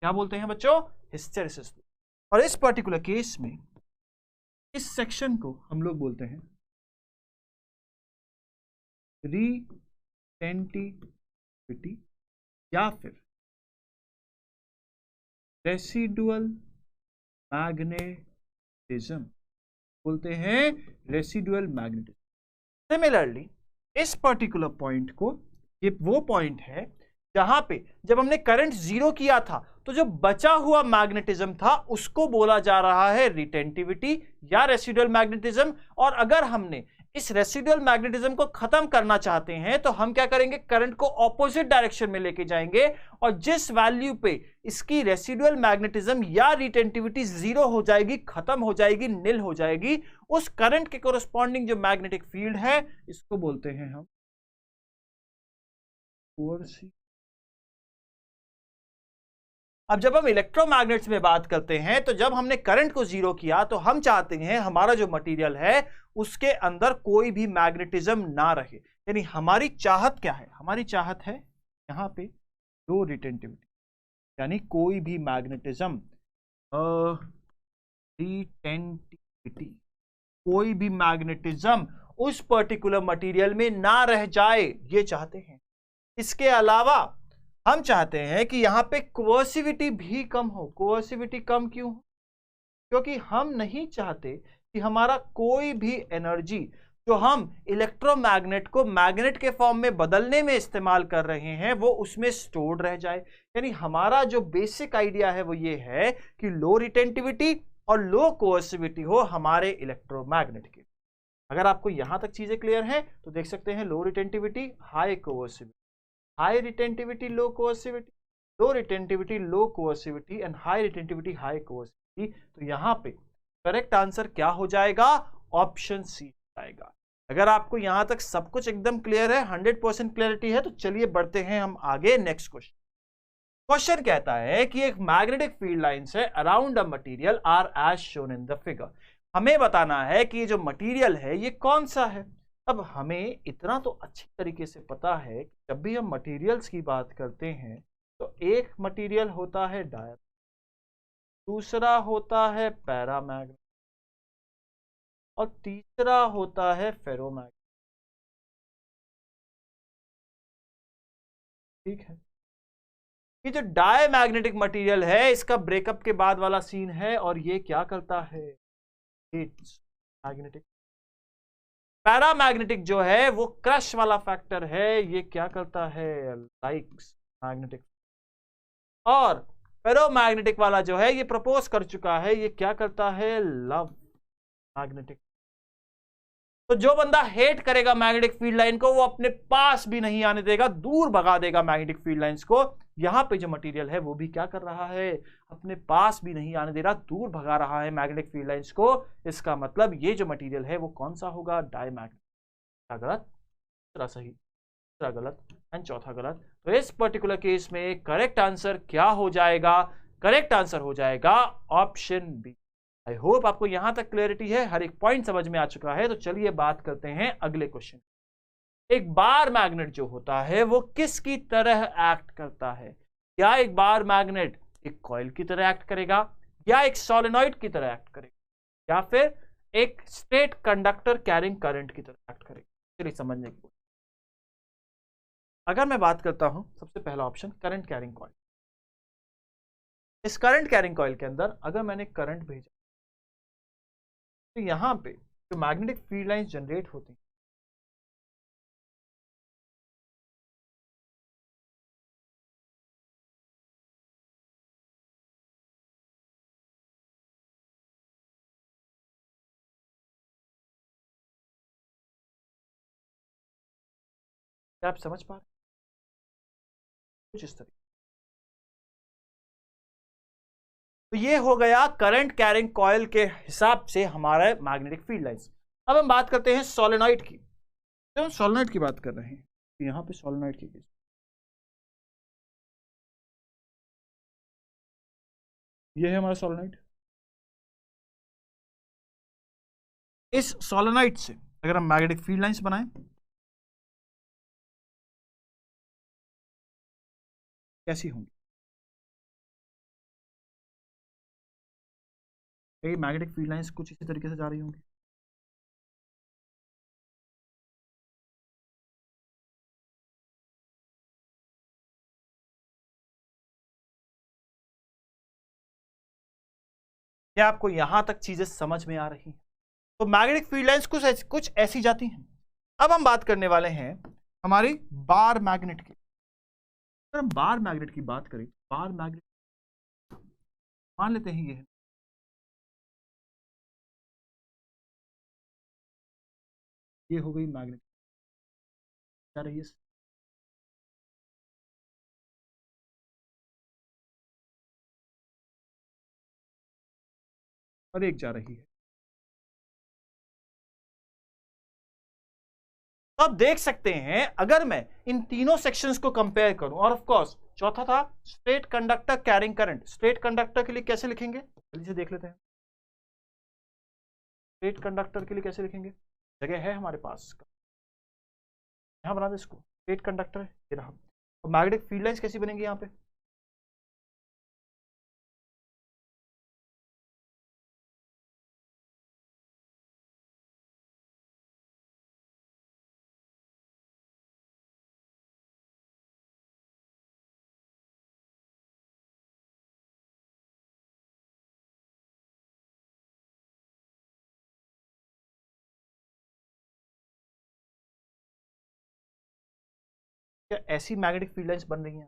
A: क्या बोलते हैं बच्चों? हिस्टेरेसिस। और इस पर्टिकुलर केस में इस सेक्शन को हम लोग बोलते हैं रिटेंटिविटी या फिर रेसिडुअल मैग्नेटिज्म, बोलते हैं रेसिडुअल मैग्नेटिज्म। सिमिलरली इस पर्टिकुलर पॉइंट को, ये वो पॉइंट है जहां पे जब हमने करंट जीरो किया था तो जो बचा हुआ मैग्नेटिज्म था उसको बोला जा रहा है रिटेंटिविटी या रेसिडुअल मैग्नेटिज्म। और अगर हमने इस रेसिडुअल मैग्नेटिज्म को खत्म करना चाहते हैं तो हम क्या करेंगे? करंट को ऑपोजिट डायरेक्शन में लेके जाएंगे और जिस वैल्यू पे इसकी रेसिडुअल मैग्नेटिज्म या रिटेंटिविटी जीरो हो जाएगी, खत्म हो जाएगी, निल हो जाएगी, उस करंट के कोरस्पॉन्डिंग जो मैग्नेटिक फील्ड है इसको बोलते हैं हम कोएर्सिव। अब जब हम इलेक्ट्रोमैग्नेट्स में बात करते हैं तो जब हमने करंट को जीरो किया तो हम चाहते हैं हमारा जो मटेरियल है उसके अंदर कोई भी मैग्नेटिज्म ना रहे। यानी हमारी चाहत क्या है? हमारी चाहत है यहां पे लो रिटेंटिविटी, यानी कोई भी मैग्नेटिज्म, रिटेंटिविटी, कोई भी मैग्नेटिज्म उस पर्टिकुलर मटेरियल में ना रह जाए, ये चाहते हैं। इसके अलावा हम चाहते हैं कि यहां पे कोवर्सिविटी भी कम हो। कोवर्सिविटी कम क्यों हो? क्योंकि हम नहीं चाहते कि हमारा कोई भी एनर्जी जो हम इलेक्ट्रोमैग्नेट को मैग्नेट के फॉर्म में बदलने में इस्तेमाल कर रहे हैं वो उसमें स्टोर्ड रह जाए। यानी हमारा जो बेसिक आइडिया है वो ये है कि लो रिटेंटिविटी और लो कोवर्सिविटी हो हमारे इलेक्ट्रोमैग्नेट की। अगर आपको यहां तक चीजें क्लियर हैं तो देख सकते हैं low retentivity, high coercivity, high retentivity, low coercivity, low retentivity, low coercivity and high retentivity, high coercivity. तो यहां पे करेक्ट आंसर क्या हो जाएगा? ऑप्शन सी हो जाएगा। अगर आपको यहां तक सब कुछ एकदम क्लियर है, 100% क्लियरिटी है, तो चलिए बढ़ते हैं हम आगे। Next question. क्वेश्चन कहता है कि एक मैग्नेटिक फील्ड लाइंस है around a material are as shown in the figure. हमें बताना है कि ये जो मटेरियल है ये कौन सा है। अब हमें इतना तो अच्छी तरीके से पता है कि जब भी हम मटेरियल्स की बात करते हैं तो एक मटेरियल होता है डायमंड, दूसरा होता है पैरामैग्नेट और तीसरा होता है फेरोमैग्नेट। ठीक है, ये जो डायमैग्नेटिक मटेरियल है इसका ब्रेकअप के बाद वाला सीन है और ये क्या करता है? मैग्नेटिक। पैरामैग्नेटिक जो है वो क्रश वाला फैक्टर है, ये क्या करता है? Likes magnetic. और फेरोमैग्नेटिक वाला जो है ये प्रपोज कर चुका है, ये क्या करता है? Love magnetic. तो जो बंदा हेट करेगा मैग्नेटिक फील्ड लाइन को वो अपने पास भी नहीं आने देगा, दूर भगा देगा मैग्नेटिक फील्ड लाइंस को। यहां पे जो मटेरियल है वो भी क्या कर रहा है? अपने पास भी नहीं आने दे रहा, दूर भगा रहा है मैग्नेटिक फील्ड लाइंस को। इसका मतलब ये जो मटेरियल है वो कौन सा होगा? डायमैग्नेटिक। गलत, तीसरा सही, तीसरा गलत एंड चौथा गलत। तो इस पर्टिकुलर केस में करेक्ट आंसर क्या हो जाएगा? करेक्ट आंसर हो जाएगा ऑप्शन बी। आई होप आपको यहां तक क्लियरिटी है, हर एक पॉइंट समझ में आ चुका है। तो चलिए बात करते हैं अगले क्वेश्चन। एक बार मैग्नेट जो होता है वो किसकी तरह एक्ट करता है? क्या एक बार मैग्नेट एक कॉइल की तरह एक्ट करेगा, या एक सोलेनॉइड की तरह एक्ट करेगा, या फिर एक स्ट्रेट कंडक्टर कैरिंग करंट की तरह एक्ट करेगा? चलिए समझने की कोशिश। अगर मैं बात करता हूं सबसे पहला ऑप्शन करंट कैरिंग कॉइल। इस करंट कैरिंग कॉइल के अंदर अगर मैंने करंट भेजा तो यहां पे जो मैग्नेटिक फील्ड लाइंस जनरेट होती हैं क्या आप समझ पा रहे हैं? कुछ इस तरीके। तो ये हो गया करंट कैरिंग कॉइल के हिसाब से हमारा मैग्नेटिक फील्ड लाइंस। अब हम बात करते हैं सोलेनॉइड की। तो हम सोलेनॉइड की बात कर रहे हैं, तो यहां पे सोलेनॉइड की केस, ये है हमारा सोलेनॉइड। इस सोलेनॉइड से अगर हम मैग्नेटिक फील्ड लाइंस बनाएं कैसी होंगी?
B: ये मैग्नेटिक फील्ड लाइंस कुछ इसी तरीके से जा रही होंगी। क्या आपको यहां तक चीजें समझ में आ रही हैं? तो मैग्नेटिक फील्ड लाइंस कुछ ऐसी जाती हैं। अब हम बात करने वाले हैं हमारी बार मैग्नेट की। अगर हम बार मैग्नेट की बात करें, बार मैग्नेट मान लेते हैं ये है, ये हो गई मैग्नेट, क्या रही है, और एक जा रही है। तो आप देख सकते हैं अगर मैं इन तीनों सेक्शंस को कंपेयर करूं, और ऑफ कोर्स चौथा था straight conductor carrying current. Straight conductor के लिए कैसे लिखेंगे, जल्दी से देख लेते हैं। स्ट्रेट कंडक्टर के लिए कैसे लिखेंगे, जगह है हमारे पास, यहां बना दे इसको। स्ट्रेट कंडक्टर है ये रहा। तो मैग्नेटिक फील्ड लाइंस कैसी बनेंगी यहां पे, क्या ऐसी मैग्नेटिक फील्ड लाइंस बन रही हैं?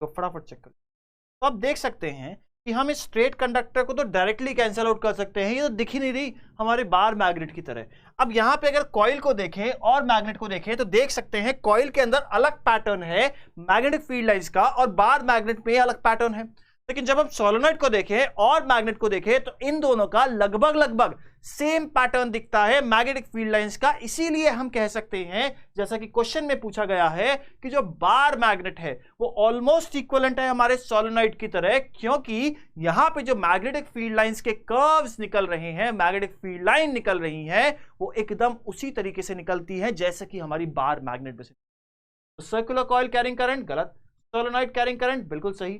B: तो फटाफट चेक कर। तो आप देख सकते हैं कि हम इस स्ट्रेट कंडक्टर को तो डायरेक्टली कैंसिल आउट कर सकते हैं, ये तो दिख ही नहीं रही हमारे बार मैग्नेट की तरह। अब यहां पे अगर कॉइल को देखें और मैग्नेट को देखें तो देख सकते हैं कॉइल के अंदर अलग पैटर्न है मैग्नेटिक फील्ड लाइंस का, और बार मैग्नेट में अलग पैटर्न है। लेकिन जब हम सोलेनॉइड को देखें और मैग्नेट को देखें तो इन दोनों का लगभग लगभग सेम पैटर्न दिखता है मैग्नेटिक फील्ड लाइंस का। इसीलिए हम कह सकते हैं, जैसा कि क्वेश्चन में पूछा गया है, कि जो बार मैग्नेट है वो ऑलमोस्ट इक्विवेलेंट है हमारे सोलेनॉइड की तरह, क्योंकि यहां पे जो मैग्नेटिक फील्ड लाइंस के कर्व्स निकल रहे हैं, मैग्नेटिक फील्ड लाइन निकल रही है, वो एकदम उसी तरीके से निकलती है जैसे कि हमारी बार मैग्नेट में से। तो सर्कुलर कॉइल कैरिंग करंट गलत, सोलेनॉइड कैरिंग करंट बिल्कुल सही,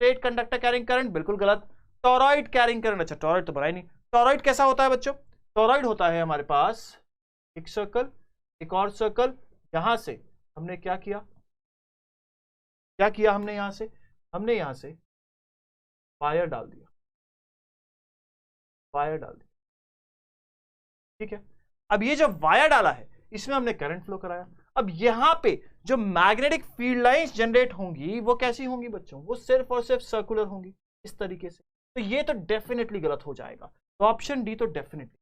B: स्ट्रेट कंडक्टर कैरिंग करंट बिल्कुल गलत, टॉरॉइड कैरिंग करंट, अच्छा टॉरॉइड तो बनाई नहीं। टॉरॉइड कैसा होता है बच्चों, टॉरॉइड होता है हमारे पास एक सर्कल, एक और सर्कल, यहां से हमने क्या किया, हमने यहां से वायर डाल दिया, ठीक है। अब ये जो वायर डाला है इसमें हमने करंट फ्लो कराया। अब यहां पे जो मैग्नेटिक फील्ड लाइंस जनरेट होंगी वो कैसी होंगी बच्चों, वो सिर्फ और सिर्फ सर्कुलर होंगी इस तरीके से। तो ये तो डेफिनेटली गलत हो जाएगा, तो ऑप्शन डी तो डेफिनेटली।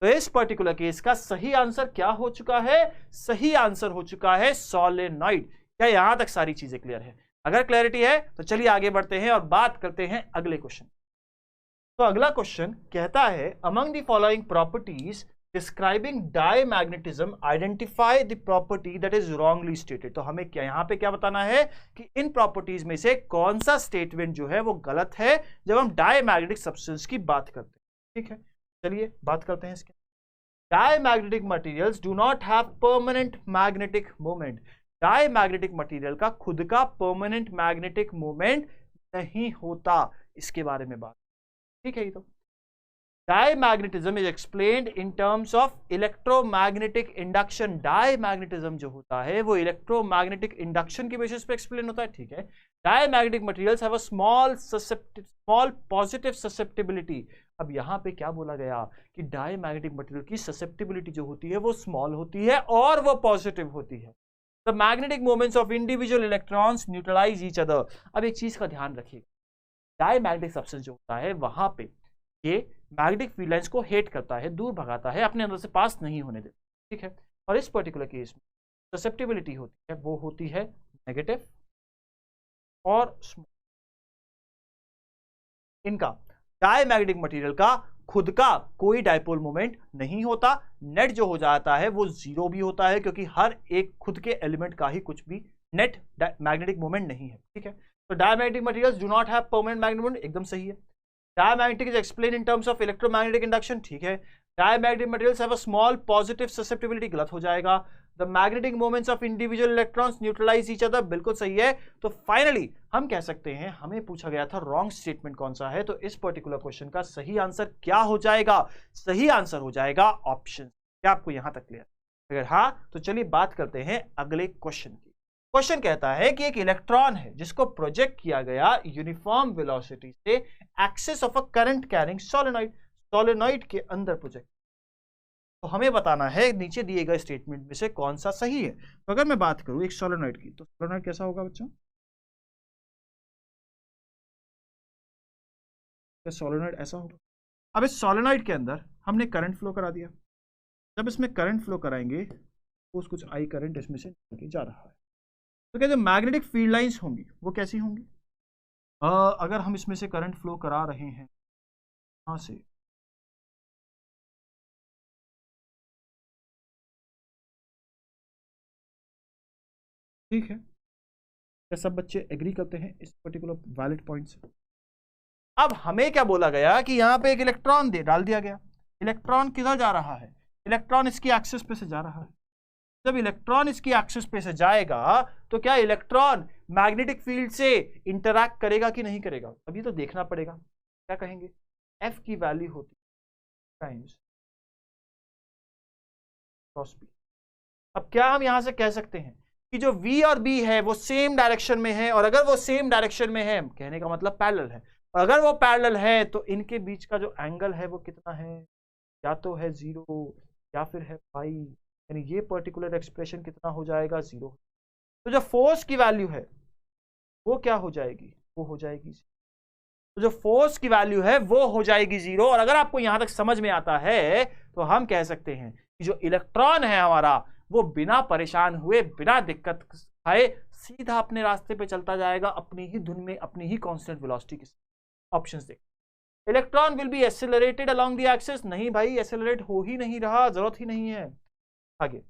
B: तो इस पर्टिकुलर केस का सही आंसर क्या हो चुका है, सही आंसर हो चुका है सोलेनॉइड। क्या यहां तक सारी चीजें क्लियर है? अगर क्लैरिटी है तो चलिए आगे बढ़ते हैं और बात करते हैं अगले क्वेश्चन। तो अगला क्वेश्चन कहता है, among the following properties describing diamagnetism identify the property that is wrongly stated. तो हमें क्या यहां पे क्या बताना है कि इन प्रॉपर्टीज में से कौन सा स्टेटमेंट जो है वो गलत है जब हम डायमैग्नेटिक सब्सटेंस की बात करते हैं। ठीक है, चलिए बात करते हैं इसके। Diamagnetic materials do not have permanent magnetic moment. Diamagnetic material का खुद का परमानेंट मैग्नेटिक मोमेंट नहीं होता, इसके बारे में बात, ठीक है। ये तो diamagnetism is explained in terms of electromagnetic induction. Diamagnetism जो होता है वो इलेक्ट्रोमैग्नेटिक इंडक्शन की बेसिस पे एक्सप्लेन होता है, ठीक है। Diamagnetic materials have a small positive susceptibility. अब यहां पे क्या बोला गया कि डायमैग्नेटिक मटेरियल की ससेप्टिबिलिटी जो होती है वो स्मॉल होती है और वो पॉजिटिव होती है। The magnetic moments of individual electrons neutralize each other. अब एक चीज का ध्यान रखिएगा, डायमैग्नेटिक सब्सटेंस जो होता है वहां पे ये मैग्नेटिक फील्ड लाइंस को हेट करता है, दूर भगाता है, अपने अंदर से पास नहीं होने देता, ठीक है। और इस पर्टिकुलर केस में ससेप्टिबिलिटी होती है वो होती है नेगेटिव और स्मॉल। इनका डायमैग्नेटिक मटेरियल का खुद का कोई डायपोल मोमेंट नहीं होता, नेट जो हो जाता है वो जीरो भी होता है, क्योंकि हर एक खुद के एलिमेंट का ही कुछ भी नेट मैग्नेटिक मोमेंट नहीं है, ठीक है। तो diamagnetic materials do not have permanent magnetic moment, एकदम सही है। Diamagnetic is explain in terms of electromagnetic induction, ठीक है। Diamagnetic materials have a small positive susceptibility, गलत हो जाएगा। The magnetic moments of individual electrons neutralize each other, बिल्कुल सही है। तो फाइनली हम कह सकते हैं, हमें पूछा गया था रॉन्ग स्टेटमेंट कौन सा है, तो इस पर्टिकुलर क्वेश्चन का सही आंसर क्या हो जाएगा? सही आंसर हो जाएगा ऑप्शन। क्या आपको यहां तक क्लियर? अगर हाँ तो चलिए बात करते हैं अगले क्वेश्चन की। क्वेश्चन कहता है कि एक इलेक्ट्रॉन है जिसको प्रोजेक्ट किया गया यूनिफॉर्म वेलोसिटी से axis of a current carrying solenoid, solenoid के अंदर प्रोजेक्ट। तो हमें बताना है नीचे दिए गए स्टेटमेंट में से कौन सा सही है। तो अगर मैं बात करूं एक सोलेनॉइड की, तो सोलेनॉइड कैसा होगा बच्चों? सोलेनॉइड ऐसा होगा। अब इस सोलेनॉइड के अंदर हमने करंट फ्लो करा दिया। जब इसमें करंट फ्लो कराएंगे तो कुछ आई करंट इसमें से निकल के जा रहा है। तो क्या जो मैग्नेटिक फील्ड लाइंस होंगी वो कैसी होंगी? अगर हम इसमें से करंट फ्लो करा रहे हैं यहां से, ठीक है, क्या सब बच्चे एग्री करते हैं इस पर्टिकुलर वैलिड पॉइंट से? अब हमें क्या बोला गया कि यहां पे एक इलेक्ट्रॉन डाल दिया गया। इलेक्ट्रॉन किधर जा रहा है? इलेक्ट्रॉन इसकी एक्सिस पे से जा रहा है। जब इलेक्ट्रॉन इसकी एक्सिस पे से जाएगा तो क्या इलेक्ट्रॉन मैग्नेटिक फील्ड से इंटरैक्ट करेगा कि नहीं करेगा? अभी तो देखना पड़ेगा। क्या कहेंगे? एफ की वैल्यू होती है टाइम्स क्रॉस बी। अब क्या हम यहां से कह सकते हैं कि जो V और B है वो सेम डायरेक्शन में है, और अगर वो सेम डायरेक्शन में है कहने का मतलब पैरेलल है, और अगर वो पैरेलल है तो इनके बीच का जो एंगल है वो कितना है? या तो है 0 या फिर है पाई, यानी ये पर्टिकुलर एक्सप्रेशन कितना हो जाएगा? 0। तो जो फोर्स की वैल्यू है वो क्या हो जाएगी? वो हो जाएगी, तो जो फोर्स की वैल्यू है वो हो जाएगी 0। और अगर आपको यहां तक समझ में आता है तो हम कह सकते हैं कि जो इलेक्ट्रॉन है हमारा वो बिना परेशान हुए, बिना दिक्कत आए सीधा अपने रास्ते पे चलता जाएगा, अपनी ही धुन में, अपनी ही कांस्टेंट वेलोसिटी के साथ। ऑप्शंस देख, electron will be accelerated along the axis. नहीं भाई, एक्सेलरेट हो ही नहीं रहा, जरूरत ही नहीं है। आगे,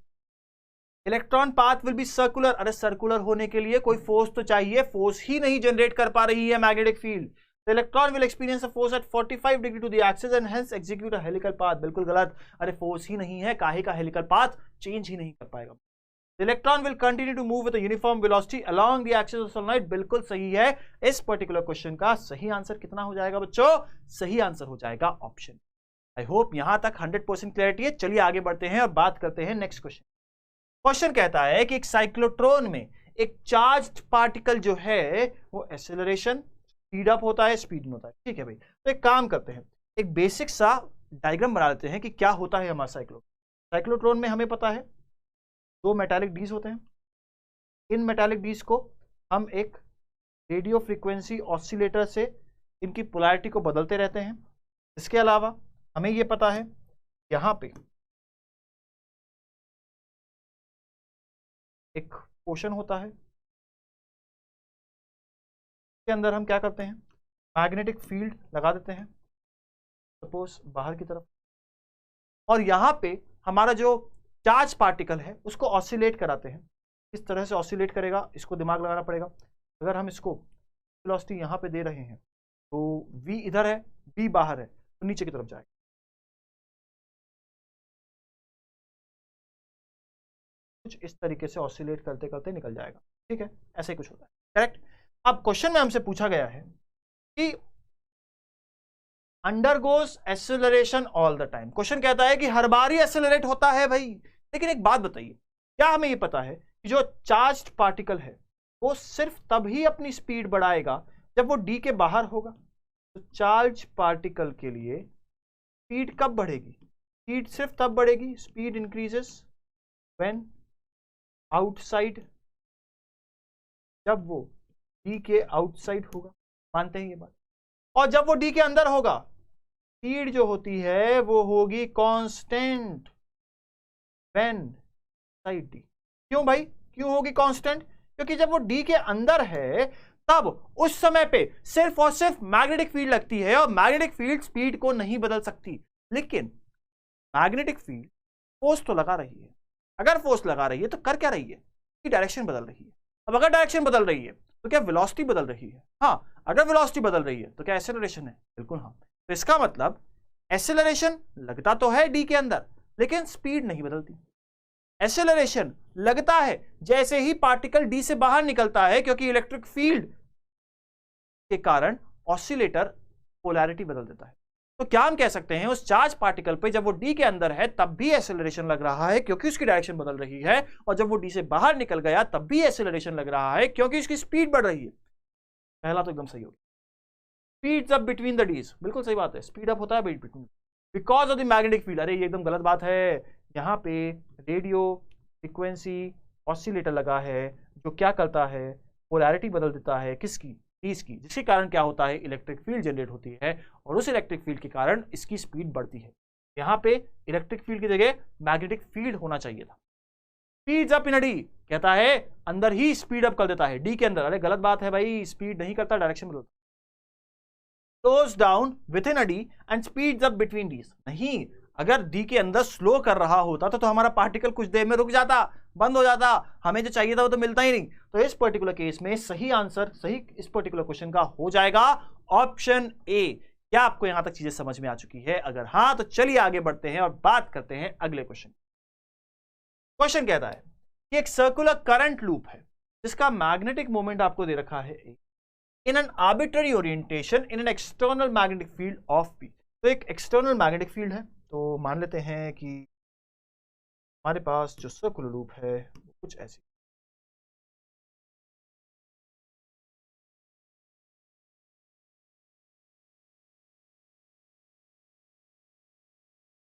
B: electron path will be circular. अरे सर्कुलर होने के लिए कोई फोर्स तो चाहिए, फोर्स ही नहीं जनरेट कर पा रही है magnetic field. The electron will experience a force at 45 degree to the axis and hence execute a helical path। बिल्कुल गलत। अरे फोर्स ही नहीं है, काहे का हेलिकल पाथ चेंज ही नहीं कर पाएगा। The electron will continue to move with a uniform velocity along the axis of solenoid। बिल्कुल सही है। इस पर्टिकुलर क्वेश्चन का सही आंसर कितना हो जाएगा बच्चों? सही आंसर हो जाएगा ऑप्शन। आई होप यहां तक 100% क्लैरिटी है। चलिए आगे बढ़ते हैं और बात करते हैं नेक्स्ट क्वेश्चन। क्वेश्चन कहता है कि एक साइक्लोट्रॉन में एक चार्ज्ड पार्टिकल जो है वो एक्सेलरेशन, स्पीड अप होता है, स्पीड में होता है। ठीक है भाई, तो एक काम करते हैं, एक बेसिक सा डायग्राम बना लेते हैं कि क्या होता है हमारा साइक्लोट्रॉन में। हमें पता है 2 मेटालिक डीज होते हैं। इन मेटालिक डीज को हम एक रेडियो फ्रीक्वेंसी ऑसिलेटर से इनकी पोलैरिटी को बदलते रहते हैं। इसके अलावा हमें यह पता है यहां पे एक पोर्शन होता है, के अंदर हम क्या करते हैं? मैग्नेटिक फील्ड लगा देते हैं सपोज बाहर की तरफ, और यहां पे हमारा जो चार्ज पार्टिकल है उसको ऑसिलेट कराते हैं। किस तरह से ऑसिलेट करेगा इसको दिमाग लगाना पड़ेगा। अगर हम इसको वेलोसिटी यहां पे दे रहे हैं तो V इधर है, B बाहर है, तो नीचे की तरफ जाएगा। कुछ इस तरीके से ऑसिलेट करते करते निकल जाएगा। ठीक है, ऐसे ही कुछ होता है, करेक्ट। अब क्वेश्चन में हमसे पूछा गया है कि undergoes acceleration all the time. Question कहता है कि हर बार ही एक्सेलरेट होता है भाई। लेकिन एक बात बताइए, क्या हमें यह पता है कि जो चार्ज्ड पार्टिकल है वो सिर्फ तभी अपनी स्पीड बढ़ाएगा जब वो डी के बाहर होगा? तो चार्ज पार्टिकल के लिए स्पीड कब बढ़ेगी? स्पीड सिर्फ तब बढ़ेगी, स्पीड इंक्रीजेस व्हेन आउटसाइड, जब वो डी के आउटसाइड होगा। मानते हैं ये बात? और जब वो डी के अंदर होगा स्पीड जो होती है वो होगी कांस्टेंट व्हेन साइड डी। क्यों भाई, क्यों होगी कांस्टेंट? क्योंकि जब वो डी के अंदर है तब उस समय पे सिर्फ और सिर्फ मैग्नेटिक फील्ड लगती है, और मैग्नेटिक फील्ड स्पीड को नहीं बदल सकती। लेकिन मैग्नेटिक फील्ड फोर्स तो लगा रही है। अगर फोर्स लगा रही है तो कर क्या रही है? कि डायरेक्शन बदल रही है। अब अगर डायरेक्शन बदल रही है तो क्या वेलोसिटी बदल रही है? हाँ, अगर वेलोसिटी बदल रही है तो क्या एक्सेलरेशन है? बिल्कुल हाँ। तो इसका मतलब एक्सेलरेशन लगता तो है डी के अंदर लेकिन स्पीड नहीं बदलती। एक्सेलरेशन लगता है जैसे ही पार्टिकल डी से बाहर निकलता है, क्योंकि इलेक्ट्रिक फील्ड के कारण ऑसिलेटर पोलैरिटी बदल देता है। तो क्या हम कह सकते हैं उस चार्ज पार्टिकल पे जब वो डी के अंदर है तब भी एक्सेलरेशन लग रहा है क्योंकि उसकी डायरेक्शन बदल रही है, और जब वो डी से बाहर निकल गया तब भी एक्सेलरेशन लग रहा है क्योंकि उसकी स्पीड बढ़ रही है। पहला तो एकदम सही हो गया, स्पीड अप बिटवीन द डीज, बिल्कुल सही बात है, स्पीड अप होता है between because of the magnetic field. अरे ये एकदम गलत बात है, यहाँ पे रेडियो फ्रीक्वेंसी ऑसिलेटर लगा है जो क्या करता है, पोलैरिटी बदल देता है किसकी, डीज की, जिसके कारण क्या होता है, इलेक्ट्रिक फील्ड जनरेट होती है और उस इलेक्ट्रिक फील्ड के कारण इसकी स्पीड बढ़ती है। यहाँ पे इलेक्ट्रिक फील्ड की जगह मैग्नेटिक फील्ड होना चाहिए था। स्पीड अप इन डी कहता है अंदर ही स्पीड अप कर देता है डी के अंदर। अरे गलत बात है भाई, स्पीड नहीं करता, डायरेक्शन बदलता। slows down within a D and speeds up between D's। नहीं, अगर डी के अंदर स्लो कर रहा होता तो हमारा पार्टिकल कुछ देर में रुक जाता, बंद हो जाता, हमें जो चाहिए था वो तो मिलता ही नहीं। तो इस पर्टिकुलर केस में सही आंसर, सही इस पर्टिकुलर क्वेश्चन का हो जाएगा ऑप्शन ए। क्या आपको यहां तक चीजें समझ में आ चुकी है? अगर हाँ तो चलिए आगे बढ़ते हैं और बात करते हैं अगले क्वेश्चन। क्वेश्चन कहता है कि एक सर्कुलर करंट लूप है जिसका मैग्नेटिक मोमेंट आपको दे रखा है ए, in an arbitrary orientation in an external magnetic field of P। तो एक एक्सटर्नल मैग्नेटिक फील्ड है, तो मान लेते हैं कि हमारे पास जो सर्कुलर लूप है वो कुछ ऐसी,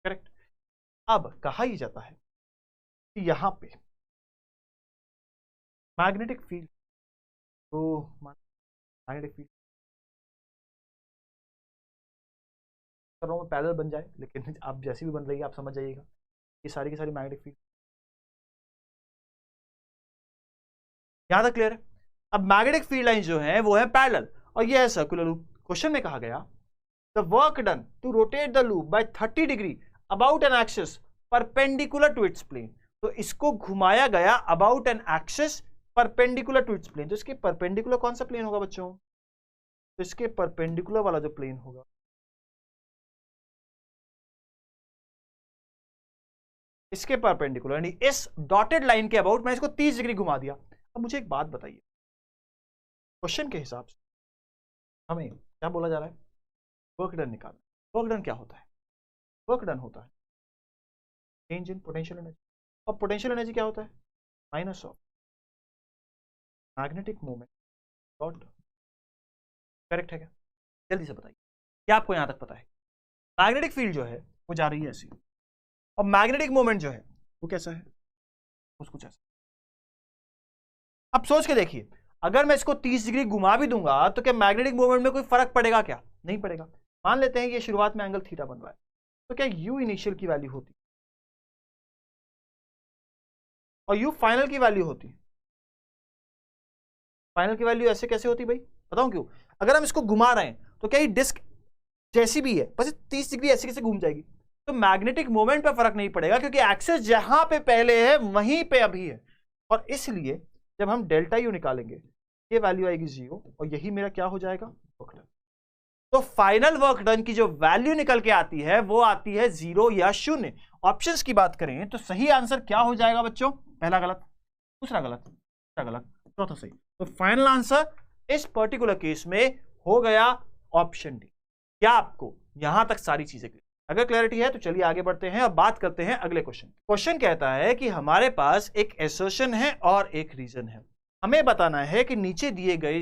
B: करेक्ट। अब कहा ही जाता है कि यहां पे मैग्नेटिक फील्ड, तो मैग्नेटिक फील्ड कर रहा हूं पैरेलल बन जाए, लेकिन आप जैसी भी बन रही है आप समझ जाइएगा ये सारी की सारी मैग्नेटिक फील्ड। यहां तक क्लियर है? अब मैग्नेटिक फील्ड लाइन जो है वो है पैरेलल और ये है सर्कुलर लूप। क्वेश्चन में कहा गया the work done to rotate the loop by 30 degree about an axis perpendicular to its plane. तो इसको घुमाया गया about an axis perpendicular to its plane. तो इसके परपेंडिकुलर कौन सा प्लेन होगा बच्चों? तो इसके परपेंडिकुलर वाला जो प्लेन होगा, इसके परपेंडिकुलर, यानी इस डॉटेड लाइन के अबाउट मैंने इसको 30 डिग्री घुमा दिया। अब मुझे एक बात बताइए, क्वेश्चन के हिसाब से हमें क्या बोला जा रहा है? वर्क डन निकालना। वर्क डन क्या होता है? वर्क डन होता है चेंज इन पोटेंशियल एनर्जी, और पोटेंशियल एनर्जी क्या होता है? Minus of magnetic moment dot. Correct है क्या? जल्दी से बताइए, क्या आपको यहां तक पता है? मैग्नेटिक फील्ड जो है वो जा रही है ऐसी, और मैग्नेटिक मोमेंट जो है वो कैसा है? उसको ऐसा। अब सोच के देखिए, अगर मैं इसको 30 डिग्री घुमा भी दूंगा तो क्या मैग्नेटिक मोमेंट में कोई फर्क पड़ेगा क्या? नहीं पड़ेगा। मान लेते हैं कि ये शुरुआत में एंगल थीटा बन रहा है, तो क्या यू इनिशियल की वैल्यू होती और यू फाइनल की वैल्यू होती? फाइनल की वैल्यू ऐसे कैसे होती भाई? बताऊं क्यों? अगर हम इसको घुमा रहे हैं तो क्या ये डिस्क जैसी भी है बस 30 डिग्री ऐसे कैसे घूम जाएगी, तो मैग्नेटिक मोमेंट पे फर्क नहीं पड़ेगा क्योंकि एक्सेस जहां पे पहले है वहीं पे अभी है। और इसलिए जब हम डेल्टा यू निकालेंगे ये वैल्यू आएगी 0 और यही मेरा क्या हो जाएगा? Work done. तो फाइनल वर्क डन की जो वैल्यू निकल के आती है वो आती है 0 या 0। ऑप्शंस की बात करें तो सही आंसर क्या हो जाएगा बच्चों? पहला गलत, दूसरा गलत, तीसरा गलत, चौथा सही। तो फाइनल आंसर इस पर्टिकुलर केस में हो गया ऑप्शन डी। क्या आपको यहां तक सारी चीजें क्लियर? अगर क्लैरिटी है तो चलिए आगे बढ़ते हैं और बात करते हैं अगले क्वेश्चन। क्वेश्चन कहता है कि हमारे पास एक एसर्शन है और एक रीजन है। हमें बताना है कि नीचे दिए गए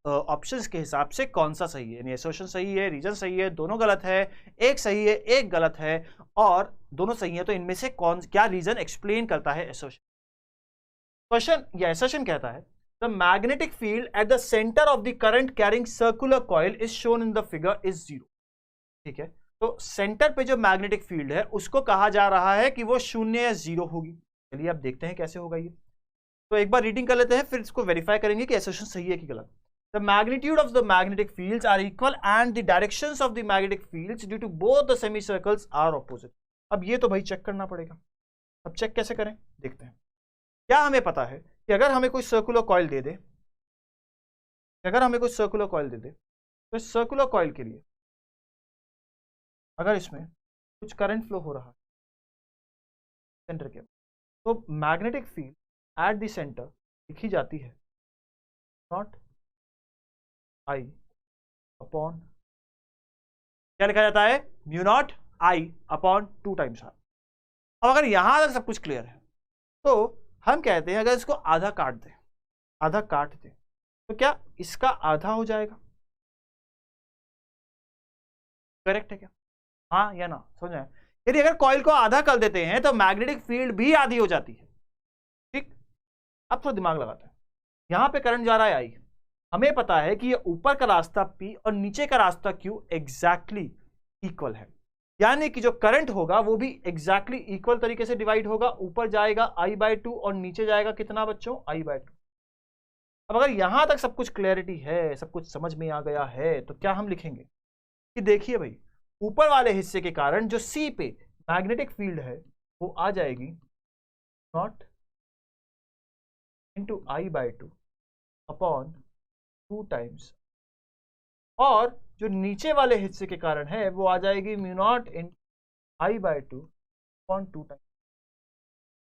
B: ऑप्शंस के हिसाब से कौन सा सही है, यानी एसर्शन सही है, रीजन सही है, दोनों गलत है, एक सही है, एक गलत है, और दोनों सही है, तो इनमें से कौन क्या रीजन एक्सप्लेन करता है एसर्शन? क्वेश्चन या एसर्शन कहता है the magnetic field at the centre of the current carrying circular coil is shown in the figure is 0। ठीक है, तो सेंटर पे जो मैग्नेटिक फील्ड है उसको कहा जा रहा है कि वो 0 या 0 होगी। चलिए अब देखते हैं कैसे होगा ये। तो एक बार रीडिंग कर लेते हैं, फिर इसको वेरीफाई करेंगे कि एसर्शन सही है कि गलत। The magnitude of the magnetic fields are equal and the directions of the magnetic fields due to both the semicircles are opposite। अब ये तो भाई चेक करना पड़ेगा। अब चेक कैसे करें देखते हैं। क्या हमें पता है कि अगर हमें कोई सर्कुलर कॉइल दे दे, तो इस सर्कुलर कॉइल के लिए अगर इसमें कुछ करंट फ्लो हो रहा है सेंटर के, तो magnetic field at the centre लिखी जाती है नॉट आई अपॉन, क्या लिखा जाता है, mu naught I upon 2 times R. अब अगर यहां तक सब कुछ क्लियर है तो हम कहते हैं अगर इसको आधा काट दें, आधा काट दें तो क्या इसका आधा हो जाएगा? करेक्ट है क्या? हाँ या ना, समझ आए? यदि अगर कॉइल को आधा कर देते हैं तो मैग्नेटिक फील्ड भी आधी हो जाती है। ठीक, अब थोड़ा दिमाग लगाते हैं। यहां पे करंट जा रहा है आई, हमें पता है कि ये ऊपर का रास्ता P और नीचे का रास्ता Q एग्जैक्टली इक्वल है, यानी कि जो करंट होगा वो भी एग्जैक्टली इक्वल तरीके से डिवाइड होगा। ऊपर जाएगा I/2 और नीचे जाएगा कितना बच्चों, I/2। अब अगर यहां तक सब कुछ क्लैरिटी है, सब कुछ समझ में आ गया है, तो क्या हम लिखेंगे कि देखिए भाई, ऊपर वाले हिस्से के कारण जो C पे मैग्नेटिक फील्ड है वो आ जाएगी not into I/2 upon 2 times, और जो नीचे वाले हिस्से के कारण है वो आ जाएगी mu not in I/2 upon 2 times.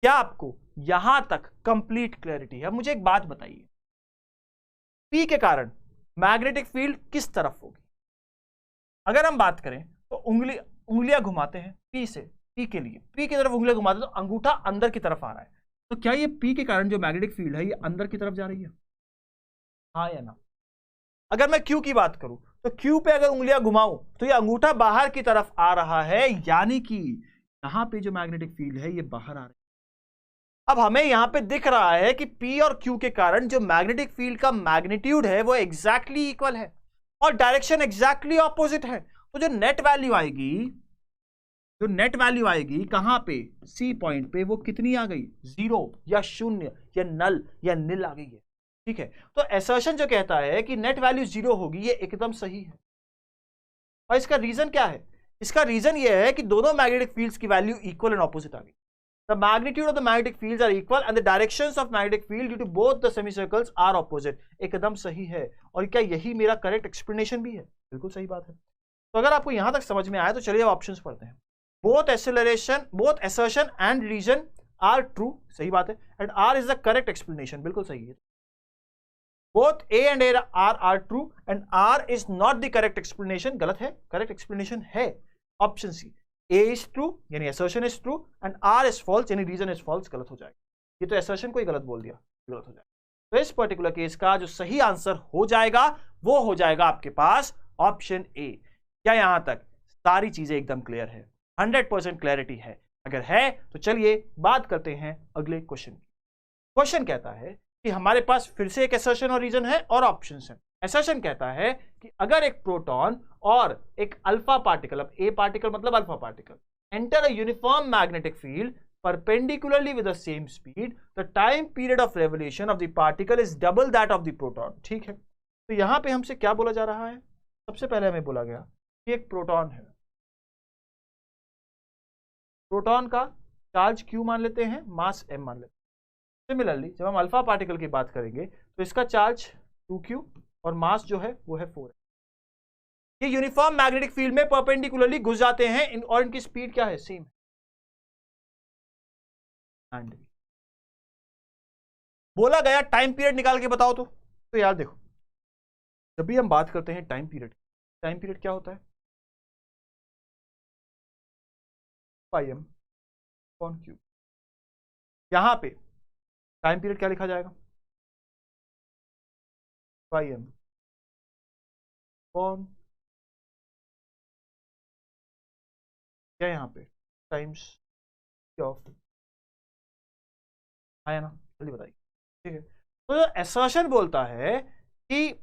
B: क्या आपको यहां तक कंप्लीट क्लैरिटी है? अब मुझे एक बात बताइए, P के कारण मैग्नेटिक फील्ड किस तरफ होगी? अगर हम बात करें तो उंगलियां घुमाते हैं P से, P के लिए, P की तरफ उंगलियां घुमाते हैं तो अंगूठा अंदर की तरफ आ रहा है, तो क्या ये P के कारण जो मैग्नेटिक फील्ड है ये अंदर की तरफ जा रही है? हाँ या ना? अगर मैं Q की बात करूं तो Q पे अगर उंगलियां घुमाऊं तो ये अंगूठा बाहर की तरफ आ रहा है, यानी कि यहां पे जो मैग्नेटिक फील्ड है ये बाहर आ रहा है। अब हमें यहां पे दिख रहा है कि P और Q के कारण जो मैग्नेटिक फील्ड का मैग्नीट्यूड है वो एग्जैक्टली इक्वल है और डायरेक्शन एग्जैक्टली ऑपोजिट है। तो जो नेट वैल्यू आएगी कहां पे, C पॉइंट पे, वो कितनी आ गई, 0 या 0 या नल या नील आ गई है। ठीक है, तो असर्शन जो कहता है कि नेट वैल्यू 0 होगी, ये एकदम सही है। और इसका रीजन क्या है? इसका रीजन ये है कि दोनों मैग्नेटिक फील्ड्स की वैल्यू इक्वल एंड ऑपोजिट आ गई। The magnitude of the magnetic fields are equal and the directions of magnetic field due to both the semicircles are opposite। एकदम सही है। और क्या यही मेरा करेक्ट एक्सप्लेनेशन भी है? बिल्कुल सही बात है। तो अगर आपको यहां तक समझ में आया तो चलिए अब ऑप्शंस पढ़ते हैं। Both assertion and reason are true, सही बात है, and R is the correct explanation, बिल्कुल सही है। Both A and R are true and R is not the correct explanation, गलत है, करेक्ट एक्सप्लेनेशन है option C. A is true यानी assertion is true and R is false यानी reason is false, गलत हो जाएगा। ये तो assertion को ही गलत बोल दिया, गलत हो जाएगा। तो इस पर्टिकुलर केस का जो सही आंसर हो जाएगा वो हो जाएगा आपके पास ऑप्शन ए। क्या यहां तक सारी चीजें एकदम क्लियर है? 100% क्लैरिटी है? अगर है तो चलिए बात करते हैं अगले क्वेश्चन की। क्वेश्चन कहता है कि हमारे पास फिर से एक assertion और रीजन है और ऑप्शंस हैं। assertion कहता है कि अगर एक प्रोटॉन और एक अल्फा पार्टिकल, अब ए पार्टिकल मतलब alpha particle, enter a uniform magnetic field perpendicularly with the same speed, the time period of revolution of the particle is double that of the proton। ठीक है, तो यहां पे हमसे क्या बोला जा रहा है? सबसे पहले हमें बोला गया कि एक प्रोटॉन है, प्रोटॉन का चार्ज Q मान लेते हैं, मास M मान लेते हैं। सिमिलरली जब हम अल्फा पार्टिकल की बात करेंगे तो इसका चार्ज 2Q और मास जो है वो है 4। ये यूनिफॉर्म मैग्नेटिक फील्ड में परपेंडिकुलरली घुस जाते हैं और इनकी स्पीड क्या है, सेम है। बोला गया टाइम पीरियड निकाल के बताओ तो यार देखो, जब भी हम बात करते हैं टाइम पीरियड क्या होता है, m अपॉन Q। यहां पे टाइम पीरियड क्या लिखा जाएगा, m अपॉन क्या, यहां पे टाइम्स ऑफ, आया ना, जल्दी बताइए। ठीक है, तो जो assertion बोलता है कि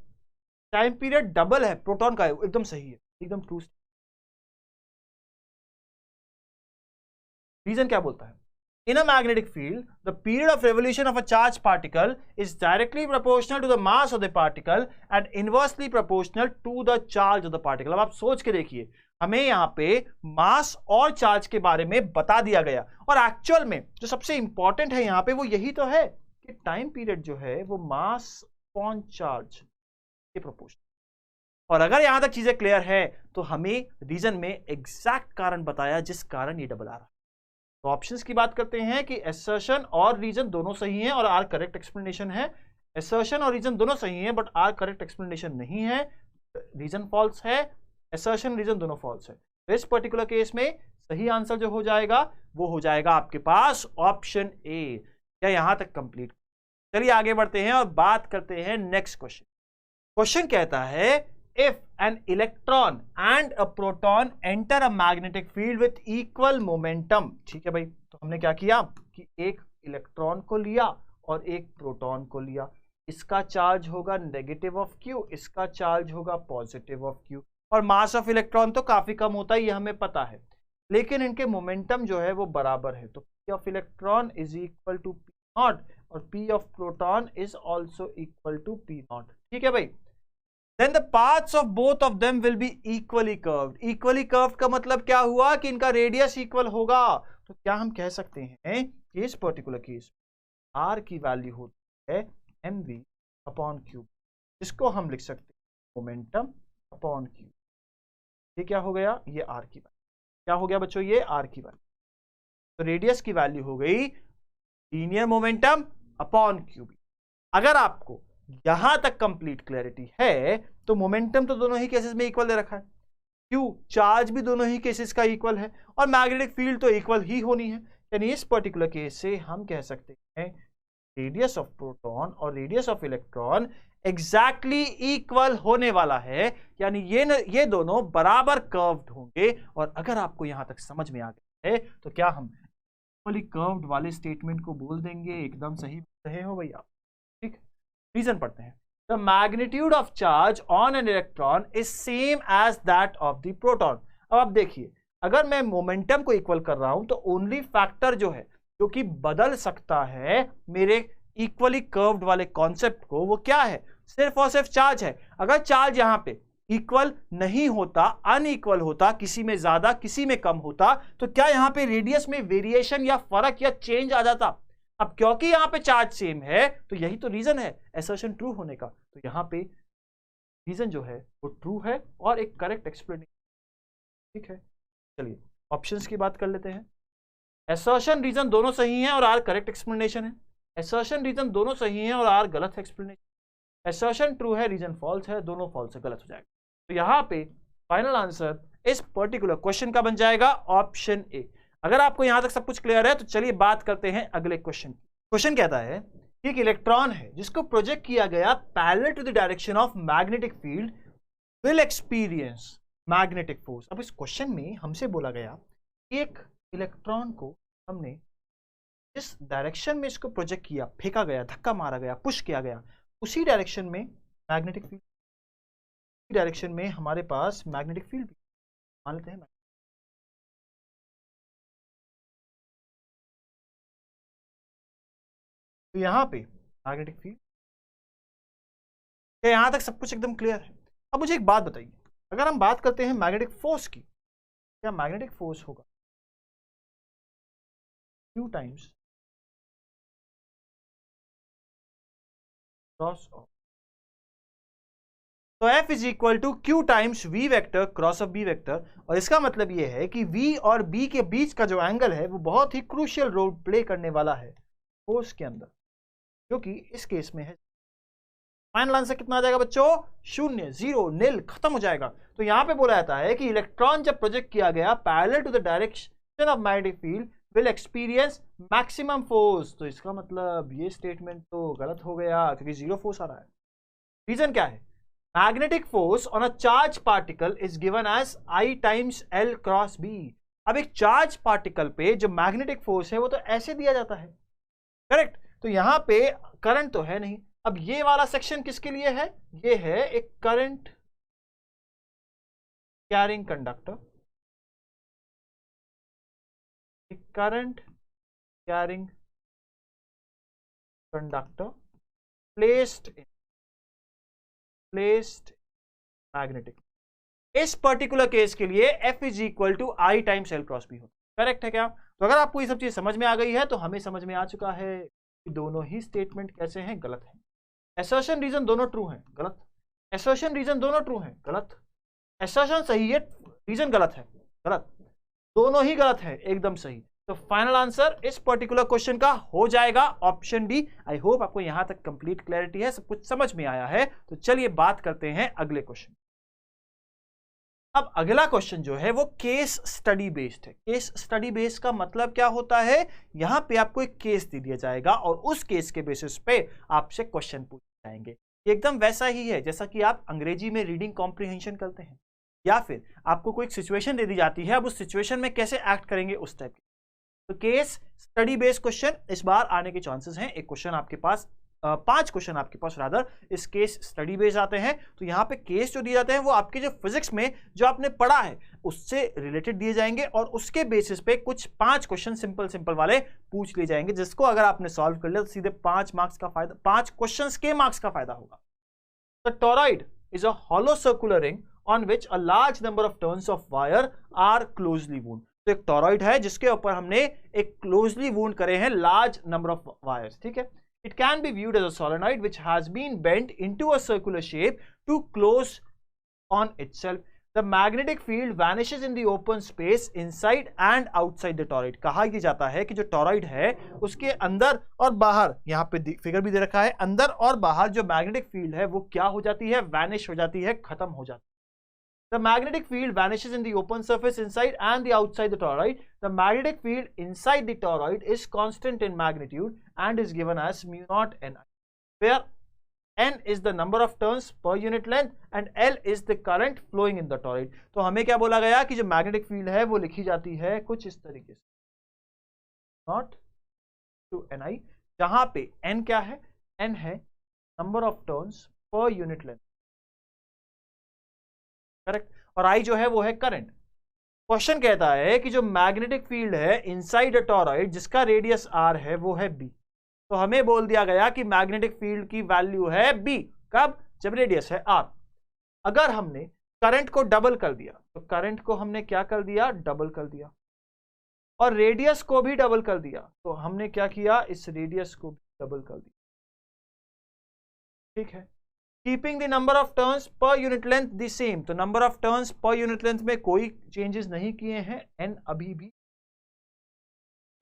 B: टाइम पीरियड डबल है प्रोटॉन का, एकदम सही है, एकदम ट्रू। रीजन क्या बोलता है? In a magnetic field, the period of revolution of a charged particle is directly proportional to the mass of the particle and inversely proportional to the charge of the particle। अब आप सोच के देखिए, हमें यहाँ पे मास और चार्ज के बारे में बता दिया गया और एक्चुअल में जो सबसे इंपॉर्टेंट है यहाँ पे वो यही तो है कि टाइम पीरियड जो है वो मास अपॉन चार्ज के प्रोपोर्शनल। और अगर यहां तक चीजें क्लियर है तो हमें रीजन में एग्जैक्ट कारण बताया जिस कारण ये डबल आ रहा है। तो ऑप्शंस की बात करते हैं कि assertion और रीजन दोनों सही हैं और आर करेक्ट एक्सप्लेनेशन है। assertion और रीजन दोनों सही हैं बट आर करेक्ट एक्सप्लेनेशन नहीं है, रीजन फॉल्स है, assertion रीजन दोनों फॉल्स है। तो इस पर्टिकुलर केस में सही आंसर जो हो जाएगा वो हो जाएगा आपके पास ऑप्शन ए। क्या यहां तक कंप्लीट? चलिए आगे बढ़ते हैं और बात करते हैं नेक्स्ट क्वेश्चन। क्वेश्चन कहता है if an electron and a proton enter a magnetic field with equal momentum. ठीक है भाई, तो हमने क्या किया कि एक इलेक्ट्रॉन को लिया और एक प्रोटॉन को लिया, इसका चार्ज होगा नेगेटिव ऑफ क्यू, इसका चार्ज होगा पॉजिटिव ऑफ क्यू, और मास ऑफ इलेक्ट्रॉन तो काफी कम होता है, ये हमें पता है, लेकिन इनके मोमेंटम जो है वो बराबर है। तो p of electron is equal to p not और p of proton is also equal to p not. ठीक है भाई, then the paths of both of them will be equally curved. Equally curved का मतलब क्या हुआ कि इनका रेडियस इक्वल होगा। तो क्या हम कह सकते हैं कि इस पर्टिकुलर केस आर की वैल्यू होती है एम वी अपॉन क्यूब, जिसको हम लिख सकते हैं मोमेंटम अपॉन क्यूब। ये क्या हो गया? ये आर की वैल्यू। क्या हो गया बच्चों? ये आर की वैल्यू। तो रेडियस की वैल्यू हो गई लीनियर मोमेंटम अपॉन क्यूब। अगर आपको यहां तक कंप्लीट क्लैरिटी है तो मोमेंटम तो दोनों ही केसेस में इक्वल दे रखा है, क्यू चार्ज भी दोनों ही केसेस का इक्वल है, और मैग्नेटिक फील्ड तो इक्वल ही होनी है। यानी इस पर्टिकुलर केस से हम कह सकते हैं रेडियस ऑफ प्रोटॉन और radius of electron exactly equal होने वाला है, यानी ये दोनों बराबर कर्व्ड होंगे। और अगर आपको यहां तक समझ में आ गया है तो क्या हम इक्वली कर्व्ड वाले स्टेटमेंट को बोल देंगे एकदम सही रहे हो भैया। ठीक, रीजन पढ़ते हैं। The magnitude of charge on an electron is same as that of the proton. अब आप देखिए, अगर मैं मोमेंटम को इक्वल कर रहा हूं तो ओनली फैक्टर जो है जो कि बदल सकता है मेरे इक्वली कर्व्ड वाले कॉन्सेप्ट को, वो क्या है? सिर्फ और सिर्फ चार्ज है। अगर चार्ज यहां पे इक्वल नहीं होता, अनइक्वल होता, किसी में ज्यादा किसी में कम होता, तो क्या यहां पे रेडियस में वेरिएशन या फर्क या चेंज आ जाता? अब क्योंकि यहां पे चार्ज सेम है तो यही तो रीजन है असर्शन ट्रू होने का। तो यहां पे रीजन जो है वो ट्रू है और एक करेक्ट एक्सप्लेनेशन। ठीक है, चलिए ऑप्शंस की बात कर लेते हैं। असर्शन रीजन दोनों सही हैं और आर करेक्ट एक्सप्लेनेशन है। असर्शन रीजन दोनों सही हैं और आर गलत एक्सप्लेनेशन। असर्शन ट्रू है, रीजन फॉल्स है, दोनों फॉल्स है, गलत हो जाएगा। तो यहां पे फाइनल आंसर इस पर्टिकुलर क्वेश्चन का बन जाएगा ऑप्शन ए। अगर आपको यहां तक सब कुछ क्लियर है तो चलिए बात करते हैं अगले क्वेश्चन। क्वेश्चन कहता है कि एक इलेक्ट्रॉन है जिसको प्रोजेक्ट किया गया parallel to the direction of magnetic field will experience magnetic force. अब इस क्वेश्चन में हमसे बोला गया कि एक इलेक्ट्रॉन को हमने जिस डायरेक्शन में इसको प्रोजेक्ट किया, फेंका गया, धक्का मारा गया, पुश किया गया, उसी डायरेक्शन में मैग्नेटिक फील्ड, डायरेक्शन में हमारे पास मैग्नेटिक फील्ड भी मान लेते हैं। तो यहां पे मैग्नेटिक फील्ड, यहां तक सब कुछ एकदम क्लियर है। अब मुझे एक बात बताइए, अगर हम बात करते हैं मैग्नेटिक फोर्स की, क्या मैग्नेटिक फोर्स होगा Q टाइम्स क्रॉस ऑफ, तो F is equal to Q times V vector cross of B vector. और इसका मतलब यह है कि V और B के बीच का जो एंगल है वो बहुत ही क्रूशियल रोल प्ले करने वाला है फोर्स के अंदर, जो कि इस केस में है। फाइनल आंसर कितना आ जाएगा बच्चों? 0, 0, नील, खत्म हो जाएगा। तो यहां पे बोला जाता है कि इलेक्ट्रॉन जब प्रोजेक्ट किया गया parallel to the direction of magnetic field will experience maximum force. तो इसका मतलब ये स्टेटमेंट तो गलत हो गया क्योंकि 0 फोर्स आ रहा है। रीजन क्या है? Magnetic force on a charge particle is given as I times L cross B। अब एक चार्ज पार्टिकल पे जो मैग्नेटिक फोर्स है वो तो ऐसे दिया जाता है, करेक्ट? तो यहां पे करंट तो है नहीं। अब ये वाला सेक्शन किसके लिए है? ये है एक करंट कैरिंग कंडक्टर, एक current carrying conductor placed magnetic. इस पर्टिकुलर केस के लिए F is equal to I times L cross B हो। करेक्ट है क्या? तो अगर आपको ये सब चीज समझ में आ गई है तो हमें समझ में आ चुका है कि दोनों ही स्टेटमेंट कैसे हैं, गलत है। असर्शन रीजन दोनों ट्रू हैं, गलत। असर्शन रीजन दोनों ट्रू हैं, गलत। असर्शन सही है, रीजन गलत है, गलत। दोनों ही गलत है, एकदम सही। तो फाइनल आंसर इस पर्टिकुलर क्वेश्चन का हो जाएगा ऑप्शन डी। आई होप आपको यहां तक कंप्लीट क्लैरिटी है, सब कुछ समझ में आया है। तो चलिए बात करते हैं अगले क्वेश्चन। अब अगला क्वेश्चन जो है वो केस स्टडी बेस्ड है। केस स्टडी बेस्ड का मतलब क्या होता है, यहां पे आपको एक केस दे दिया जाएगा और उस केस के बेसिस पे आपसे क्वेश्चन पूछे जाएंगे। ये एकदम वैसा ही है जैसा कि आप अंग्रेजी में रीडिंग कॉम्प्रिहेंशन करते हैं, या फिर आपको कोई सिचुएशन दे दी जाती है, अब उस सिचुएशन में कैसे एक्ट करेंगे उस टाइप की। तो केस स्टडी बेस्ड क्वेश्चन इस बार आने के चांसेस हैं। एक क्वेश्चन आपके पास 5 क्वेश्चन आपके पास रादर इस केस स्टडी बेस्ड आते हैं। तो यहाँ पे केस जो दिए जाते हैं वो आपके जो फिजिक्स में जो आपने पढ़ा है उससे रिलेटेड दिए जाएंगे और उसके बेसिस पे कुछ 5 क्वेश्चन सिंपल वाले पूछ लिए जाएंगे, जिसको अगर आपने सॉल्व कर लिया तो सीधे 5 मार्क्स का फायदा, 5 क्वेश्चन के मार्क्स का फायदा होगा। The toroid is a hollow circular ring on which a large number of turns of wire are closely wound। तो एक टोरॉइड है जिसके ऊपर हमने एक क्लोजली वूंड करे हैं लार्ज नंबर ऑफ वायर्स, ठीक है। It can be viewed as a solenoid which has been bent into a circular shape to close on itself. The magnetic field vanishes in the open space inside and outside the toroid। कहा यह जाता है कि जो टोरॉइड है उसके अंदर और बाहर, यहाँ पे फिगर भी दे रखा है, अंदर और बाहर जो मैग्नेटिक फील्ड है वो क्या हो जाती है, वैनिश हो जाती है, खत्म हो जाती है। The magnetic field vanishes in the open surface inside and the outside the toroid. The magnetic field inside the toroid is constant in magnitude and is given as mu naught Ni, where N is the number of turns per unit length and L is the current flowing in the toroid। तो हमें क्या बोला गया कि जो मैग्नेटिक फील्ड है वो लिखी जाती है कुछ इस तरीके से, नॉट टू Ni, जहां पे N क्या है, N है number of turns per unit length, correct, और आई जो है वो है करंट। क्वेश्चन कहता है कि जो मैग्नेटिक फील्ड है इनसाइड अ टोरॉइड जिसका रेडियस आर है वो है बी। तो हमें बोल दिया गया कि मैग्नेटिक फील्ड की वैल्यू है बी, कब, जब रेडियस है आर। अगर हमने करंट को डबल कर दिया, तो करंट को हमने क्या कर दिया, डबल कर दिया, और रेडियस को भी डबल कर दिया, तो हमने क्या किया, इस रेडियस को भी डबल कर दिया, ठीक है। Keeping the number of turns per unit length the same, तो number of turns per unit length में कोई चेंजेस नहीं किए हैं, एन अभी भी।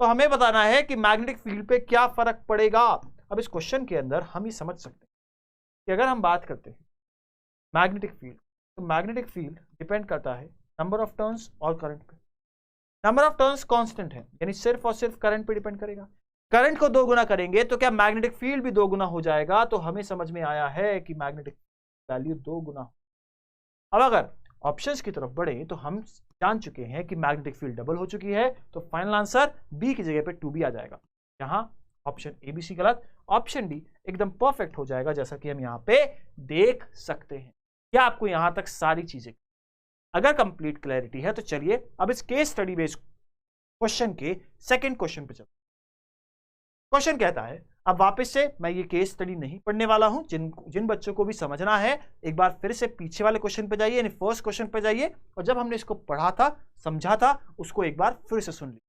B: तो हमें बताना है कि मैग्नेटिक फील्ड पे क्या फर्क पड़ेगा। अब इस क्वेश्चन के अंदर हम ये समझ सकते हैं कि अगर हम बात करते हैं मैग्नेटिक फील्ड, तो मैग्नेटिक फील्ड डिपेंड करता है नंबर ऑफ टर्न्स और करंट पे। नंबर ऑफ टर्न्स कांस्टेंट है, यानी सिर्फ और सिर्फ करंट पे डिपेंड करेगा। करंट को 2 गुना करेंगे तो क्या मैग्नेटिक फील्ड भी 2 गुना हो जाएगा। तो हमें समझ में आया है कि मैग्नेटिक वैल्यू 2 गुना। अब अगर ऑप्शंस की तरफ बढ़े तो हम जान चुके हैं कि मैग्नेटिक फील्ड डबल हो चुकी है, तो फाइनल आंसर बी की जगह पे 2b आ जाएगा। यहां ऑप्शन ए बी सी गलत, ऑप्शन डी एकदम परफेक्ट हो जाएगा, जैसा कि हम यहां पे देख सकते हैं। क्या आपको यहां तक सारी चीजें अगर कंप्लीट क्लैरिटी है, तो चलिए अब इस केस स्टडी बेस्ड क्वेश्चन के सेकंड क्वेश्चन पे चलते। क्वेश्चन कहता है, अब वापस से मैं ये केस स्टडी नहीं पढ़ने वाला हूं, जिन बच्चों को भी समझना है एक बार फिर से पीछे वाले क्वेश्चन पे जाइए, यानी फर्स्ट क्वेश्चन पे जाइए, और जब हमने इसको पढ़ा था, समझा था, उसको एक बार फिर से सुन लीजिए।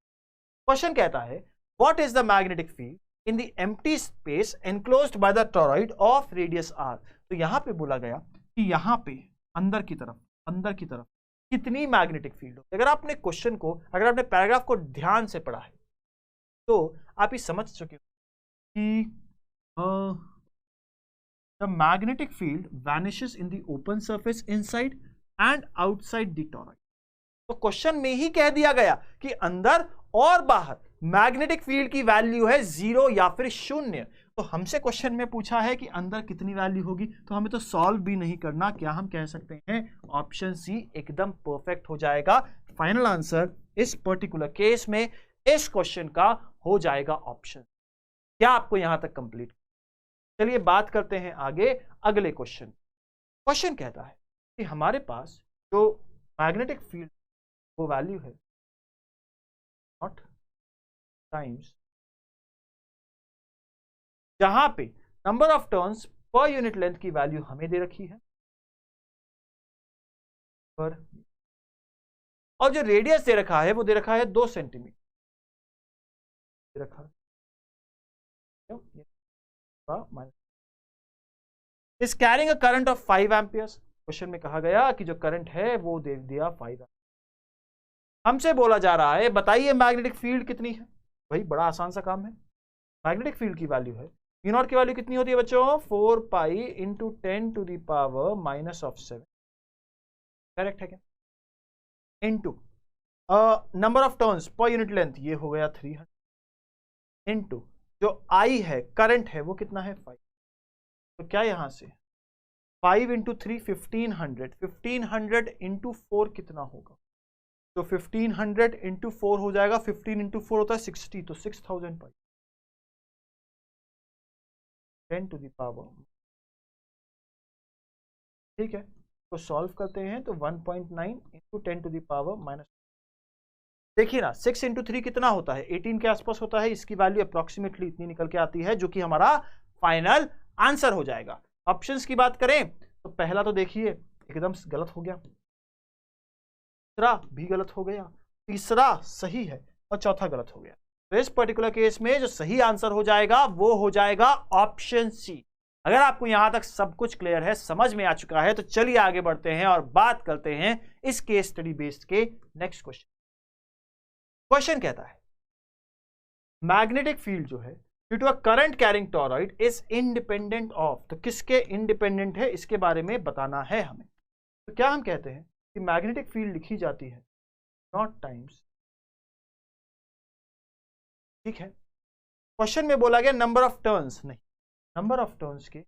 B: क्वेश्चन कहता है, what is the magnetic field in the empty space enclosed by the toroid of radius R. तो यहां पे बोला गया कि यहां पे अंदर की तरफ कितनी मैग्नेटिक फील्ड हो। अगर आपने क्वेश्चन को, अगर आपने पैराग्राफ को ध्यान से पढ़ा है तो आप ये समझ चुके हो कि the magnetic field vanishes in the open surface inside and outside the toroid. तो क्वेश्चन में ही कह दिया गया कि अंदर और बाहर मैग्नेटिक फील्ड की वैल्यू है 0 या फिर 0। तो हमसे क्वेश्चन में पूछा है कि अंदर कितनी वैल्यू होगी, तो हमें तो सॉल्व भी नहीं करना, क्या हम कह सकते हैं ऑप्शन सी एकदम परफेक्ट हो जाएगा। फाइनल आंसर इस पर्टिकुलर केस में इस क्वेश्चन का हो जाएगा ऑप्शन। क्या आपको यहां तक कंप्लीट। चलिए बात करते हैं आगे अगले क्वेश्चन। क्वेश्चन कहता है कि हमारे पास जो मैग्नेटिक फील्ड वो वैल्यू है नॉट टाइम्स, जहां पे number of turns per unit length की वैल्यू हमें दे रखी है पर, और जो रेडियस दे रखा है वो दे रखा है 2 सेंटीमीटर दे रखा है। Is carrying a current of 5 amperes. Question में कहा गया कि जो करंट है वो दे दिया 5 एम्पियर। हमसे बोला जा रहा है बताइए मैग्नेटिक फील्ड कितनी है। भाई बड़ा आसान सा काम है। मैग्नेटिक फील्ड की वैल्यू है, म्यू नॉट की वैल्यू कितनी होती है बच्चों, 4 pi into 10 to the power -7। Correct है क्या? Into number of turns per unit length, ये हो गया 300, इंटू जो आई है करंट है वो कितना है 5। तो क्या यहां से 5 इंटू 3 1500, 1500 इंटू 4 कितना होगा, तो 1500 इंटू 4 हो जाएगा, 15 इंटू 4 होता है 60, तो 6000 पाई 10 टू द पावर। ठीक है, तो सॉल्व करते हैं तो 1.9 इंटू 10 टू द पावर -। देखिए ना 6 इंटू 3 कितना होता है, 18 के आसपास होता है। इसकी वैल्यू अप्रोक्सीमेटली इतनी निकल के आती है जो कि हमारा फाइनल आंसर हो जाएगा। ऑप्शंस की बात करें तो पहला तो देखिए एकदम गलत हो गया, दूसरा भी गलत हो गया, तीसरा सही है और चौथा गलत हो गया। तो इस पर्टिकुलर केस में जो सही आंसर हो जाएगा वो हो जाएगा ऑप्शन सी। अगर आपको यहां तक सब कुछ क्लियर है, समझ में आ चुका है, तो चलिए आगे बढ़ते हैं और बात करते हैं इस केस स्टडी बेस्ड के नेक्स्ट क्वेश्चन। क्वेश्चन कहता है मैग्नेटिक फील्ड जो है due to a current carrying toroid is independent of, तो किसके इंडिपेंडेंट है इसके बारे में बताना है हमें। तो क्या हम कहते हैं कि मैग्नेटिक फील्ड लिखी जाती है नॉट टाइम्स, ठीक है। क्वेश्चन में बोला गया नंबर ऑफ टर्न्स, नहीं, नंबर ऑफ टर्न्स के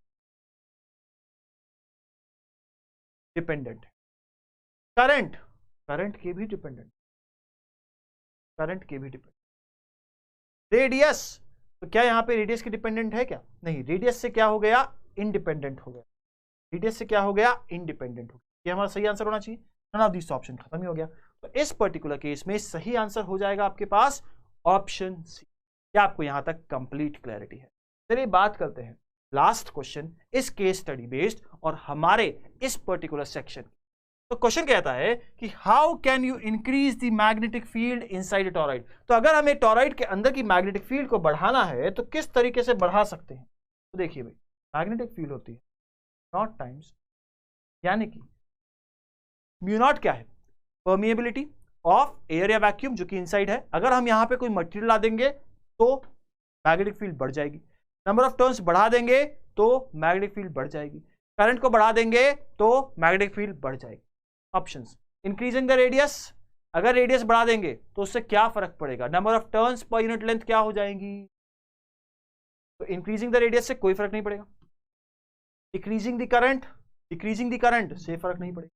B: डिपेंडेंट है। करंट, करंट के भी डिपेंडेंट, करंट के भी डिपेंडेंट। रेडियस, तो क्या यहां पे रेडियस की डिपेंडेंट है क्या, नहीं, रेडियस से क्या हो गया इंडिपेंडेंट हो गया, रेडियस से क्या हो गया इंडिपेंडेंट हो गया। ये हमारा सही आंसर होना चाहिए। नन ऑफ दिस ऑप्शन खत्म ही हो गया। तो इस पर्टिकुलर केस में सही आंसर हो जाएगा आपके पास ऑप्शन सी। क्या आपको यहां तक कंप्लीट क्लैरिटी है? चलिए बात करते हैं लास्ट क्वेश्चन इस केस स्टडी बेस्ड और हमारे इस पर्टिकुलर सेक्शन। तो क्वेश्चन कहता है कि how can you increase the magnetic field inside a torrid. तो अगर हमें टॉरॉइड के अंदर की मैग्नेटिक फील्ड को बढ़ाना है तो किस तरीके से बढ़ा सकते हैं। तो देखिए भाई, मैग्नेटिक फील्ड होती है नॉट टाइम्स, यानी कि म्यू नॉट क्या है, परमिएबिलिटी ऑफ एयर या वैक्यूम जो कि इनसाइड है। अगर हम यहां पे कोई मटेरियल ला देंगे तो मैग्नेटिक फील्ड बढ़ जाएगी। नंबर ऑफ टर्न्स बढ़ा देंगे तो मैग्नेटिक फील्ड बढ़ जाएगी। करंट को बढ़ा देंगे तो मैग्नेटिक फील्ड बढ़ जाएगी। ऑप्शंस, इंक्रीजिंग द रेडियस, अगर रेडियस बढ़ा देंगे तो उससे क्या फर्क पड़ेगा, number of turns per unit length क्या हो जाएंगी। तो इंक्रीजिंग द रेडियस से कोई फर्क नहीं पड़ेगा। Decreasing the current, decreasing the current से फर्क नहीं पड़ेगा,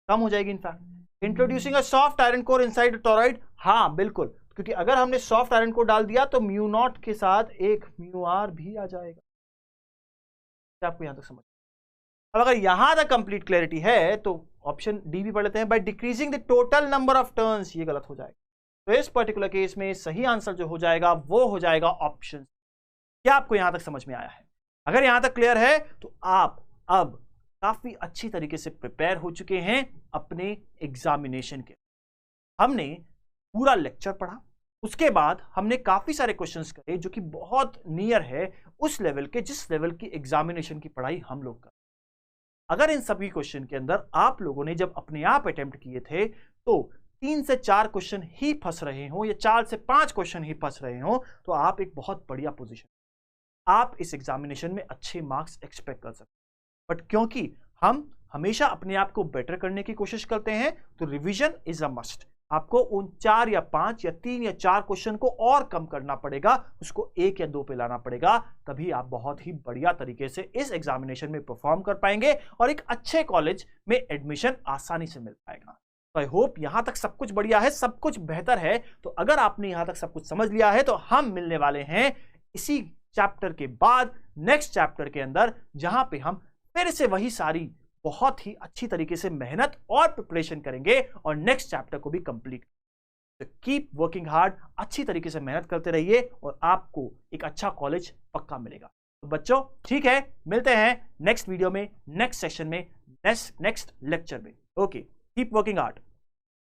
B: कम हो जाएगी in fact. Introducing a soft iron core inside torrid, हाँ बिल्कुल, क्योंकि अगर हमने सॉफ्ट आयरन कोर डाल दिया तो म्यू नॉट के साथ एक म्यू आर भी आ जाएगा। क्या आपको यहां तक समझ? अब अगर यहां तक कंप्लीट क्लैरिटी है तो ऑप्शन डी भी पढ़ लेते हैं, by decreasing the total number of turns, ये गलत हो जाएगा। तो इस पर्टिकुलर केस में सही आंसर जो हो जाएगा वो हो जाएगा ऑप्शन। क्या आपको यहां तक समझ में आया है? अगर यहां तक क्लियर है तो आप अब काफी अच्छी तरीके से प्रिपेयर हो चुके हैं अपने एग्जामिनेशन के। हमने पूरा लेक्चर पढ़ा, उसके बाद हमने काफी सारे क्वेश्चंस करे जो कि बहुत नियर है उस लेवल के जिस लेवल की एग्जामिनेशन की पढ़ाई हम लोग कर। अगर इन सभी क्वेश्चन के अंदर आप लोगों ने जब अपने आप अटेम्प्ट किए थे तो 3 से 4 क्वेश्चन ही फंस रहे हो या 4 से 5 क्वेश्चन ही फंस रहे हो तो आप एक बहुत बढ़िया पोजीशन, आप इस एग्जामिनेशन में अच्छे मार्क्स एक्सपेक्ट कर सकते हैं। बट क्योंकि हम हमेशा अपने आप को बेटर करने की कोशिश करते हैं तो रिवीजन इज अ मस्ट। आपको उन 4 या 5 या 3 या 4 क्वेश्चन को और कम करना पड़ेगा, उसको 1 या 2 पे लाना पड़ेगा, तभी आप बहुत ही बढ़िया तरीके से इस एग्जामिनेशन में परफॉर्म कर पाएंगे और एक अच्छे कॉलेज में एडमिशन आसानी से मिल पाएगा। तो आई होप यहां तक सब कुछ बढ़िया है, सब कुछ बेहतर है। तो अगर आपने यहां तक सब कुछ समझ लिया है तो हम मिलने वाले हैं इसी चैप्टर के बाद नेक्स्ट चैप्टर के अंदर, जहां पे हम फिर से वही सारी बहुत ही अच्छी तरीके से मेहनत और प्रिपरेशन करेंगे और नेक्स्ट चैप्टर को भी कंप्लीट। तो कीप वर्किंग हार्ड, अच्छी तरीके से मेहनत करते रहिए और आपको एक अच्छा कॉलेज पक्का मिलेगा। तो बच्चों ठीक है, मिलते हैं नेक्स्ट वीडियो में, नेक्स्ट सेशन में, नेक्स्ट लेक्चर में। Okay, keep working hard.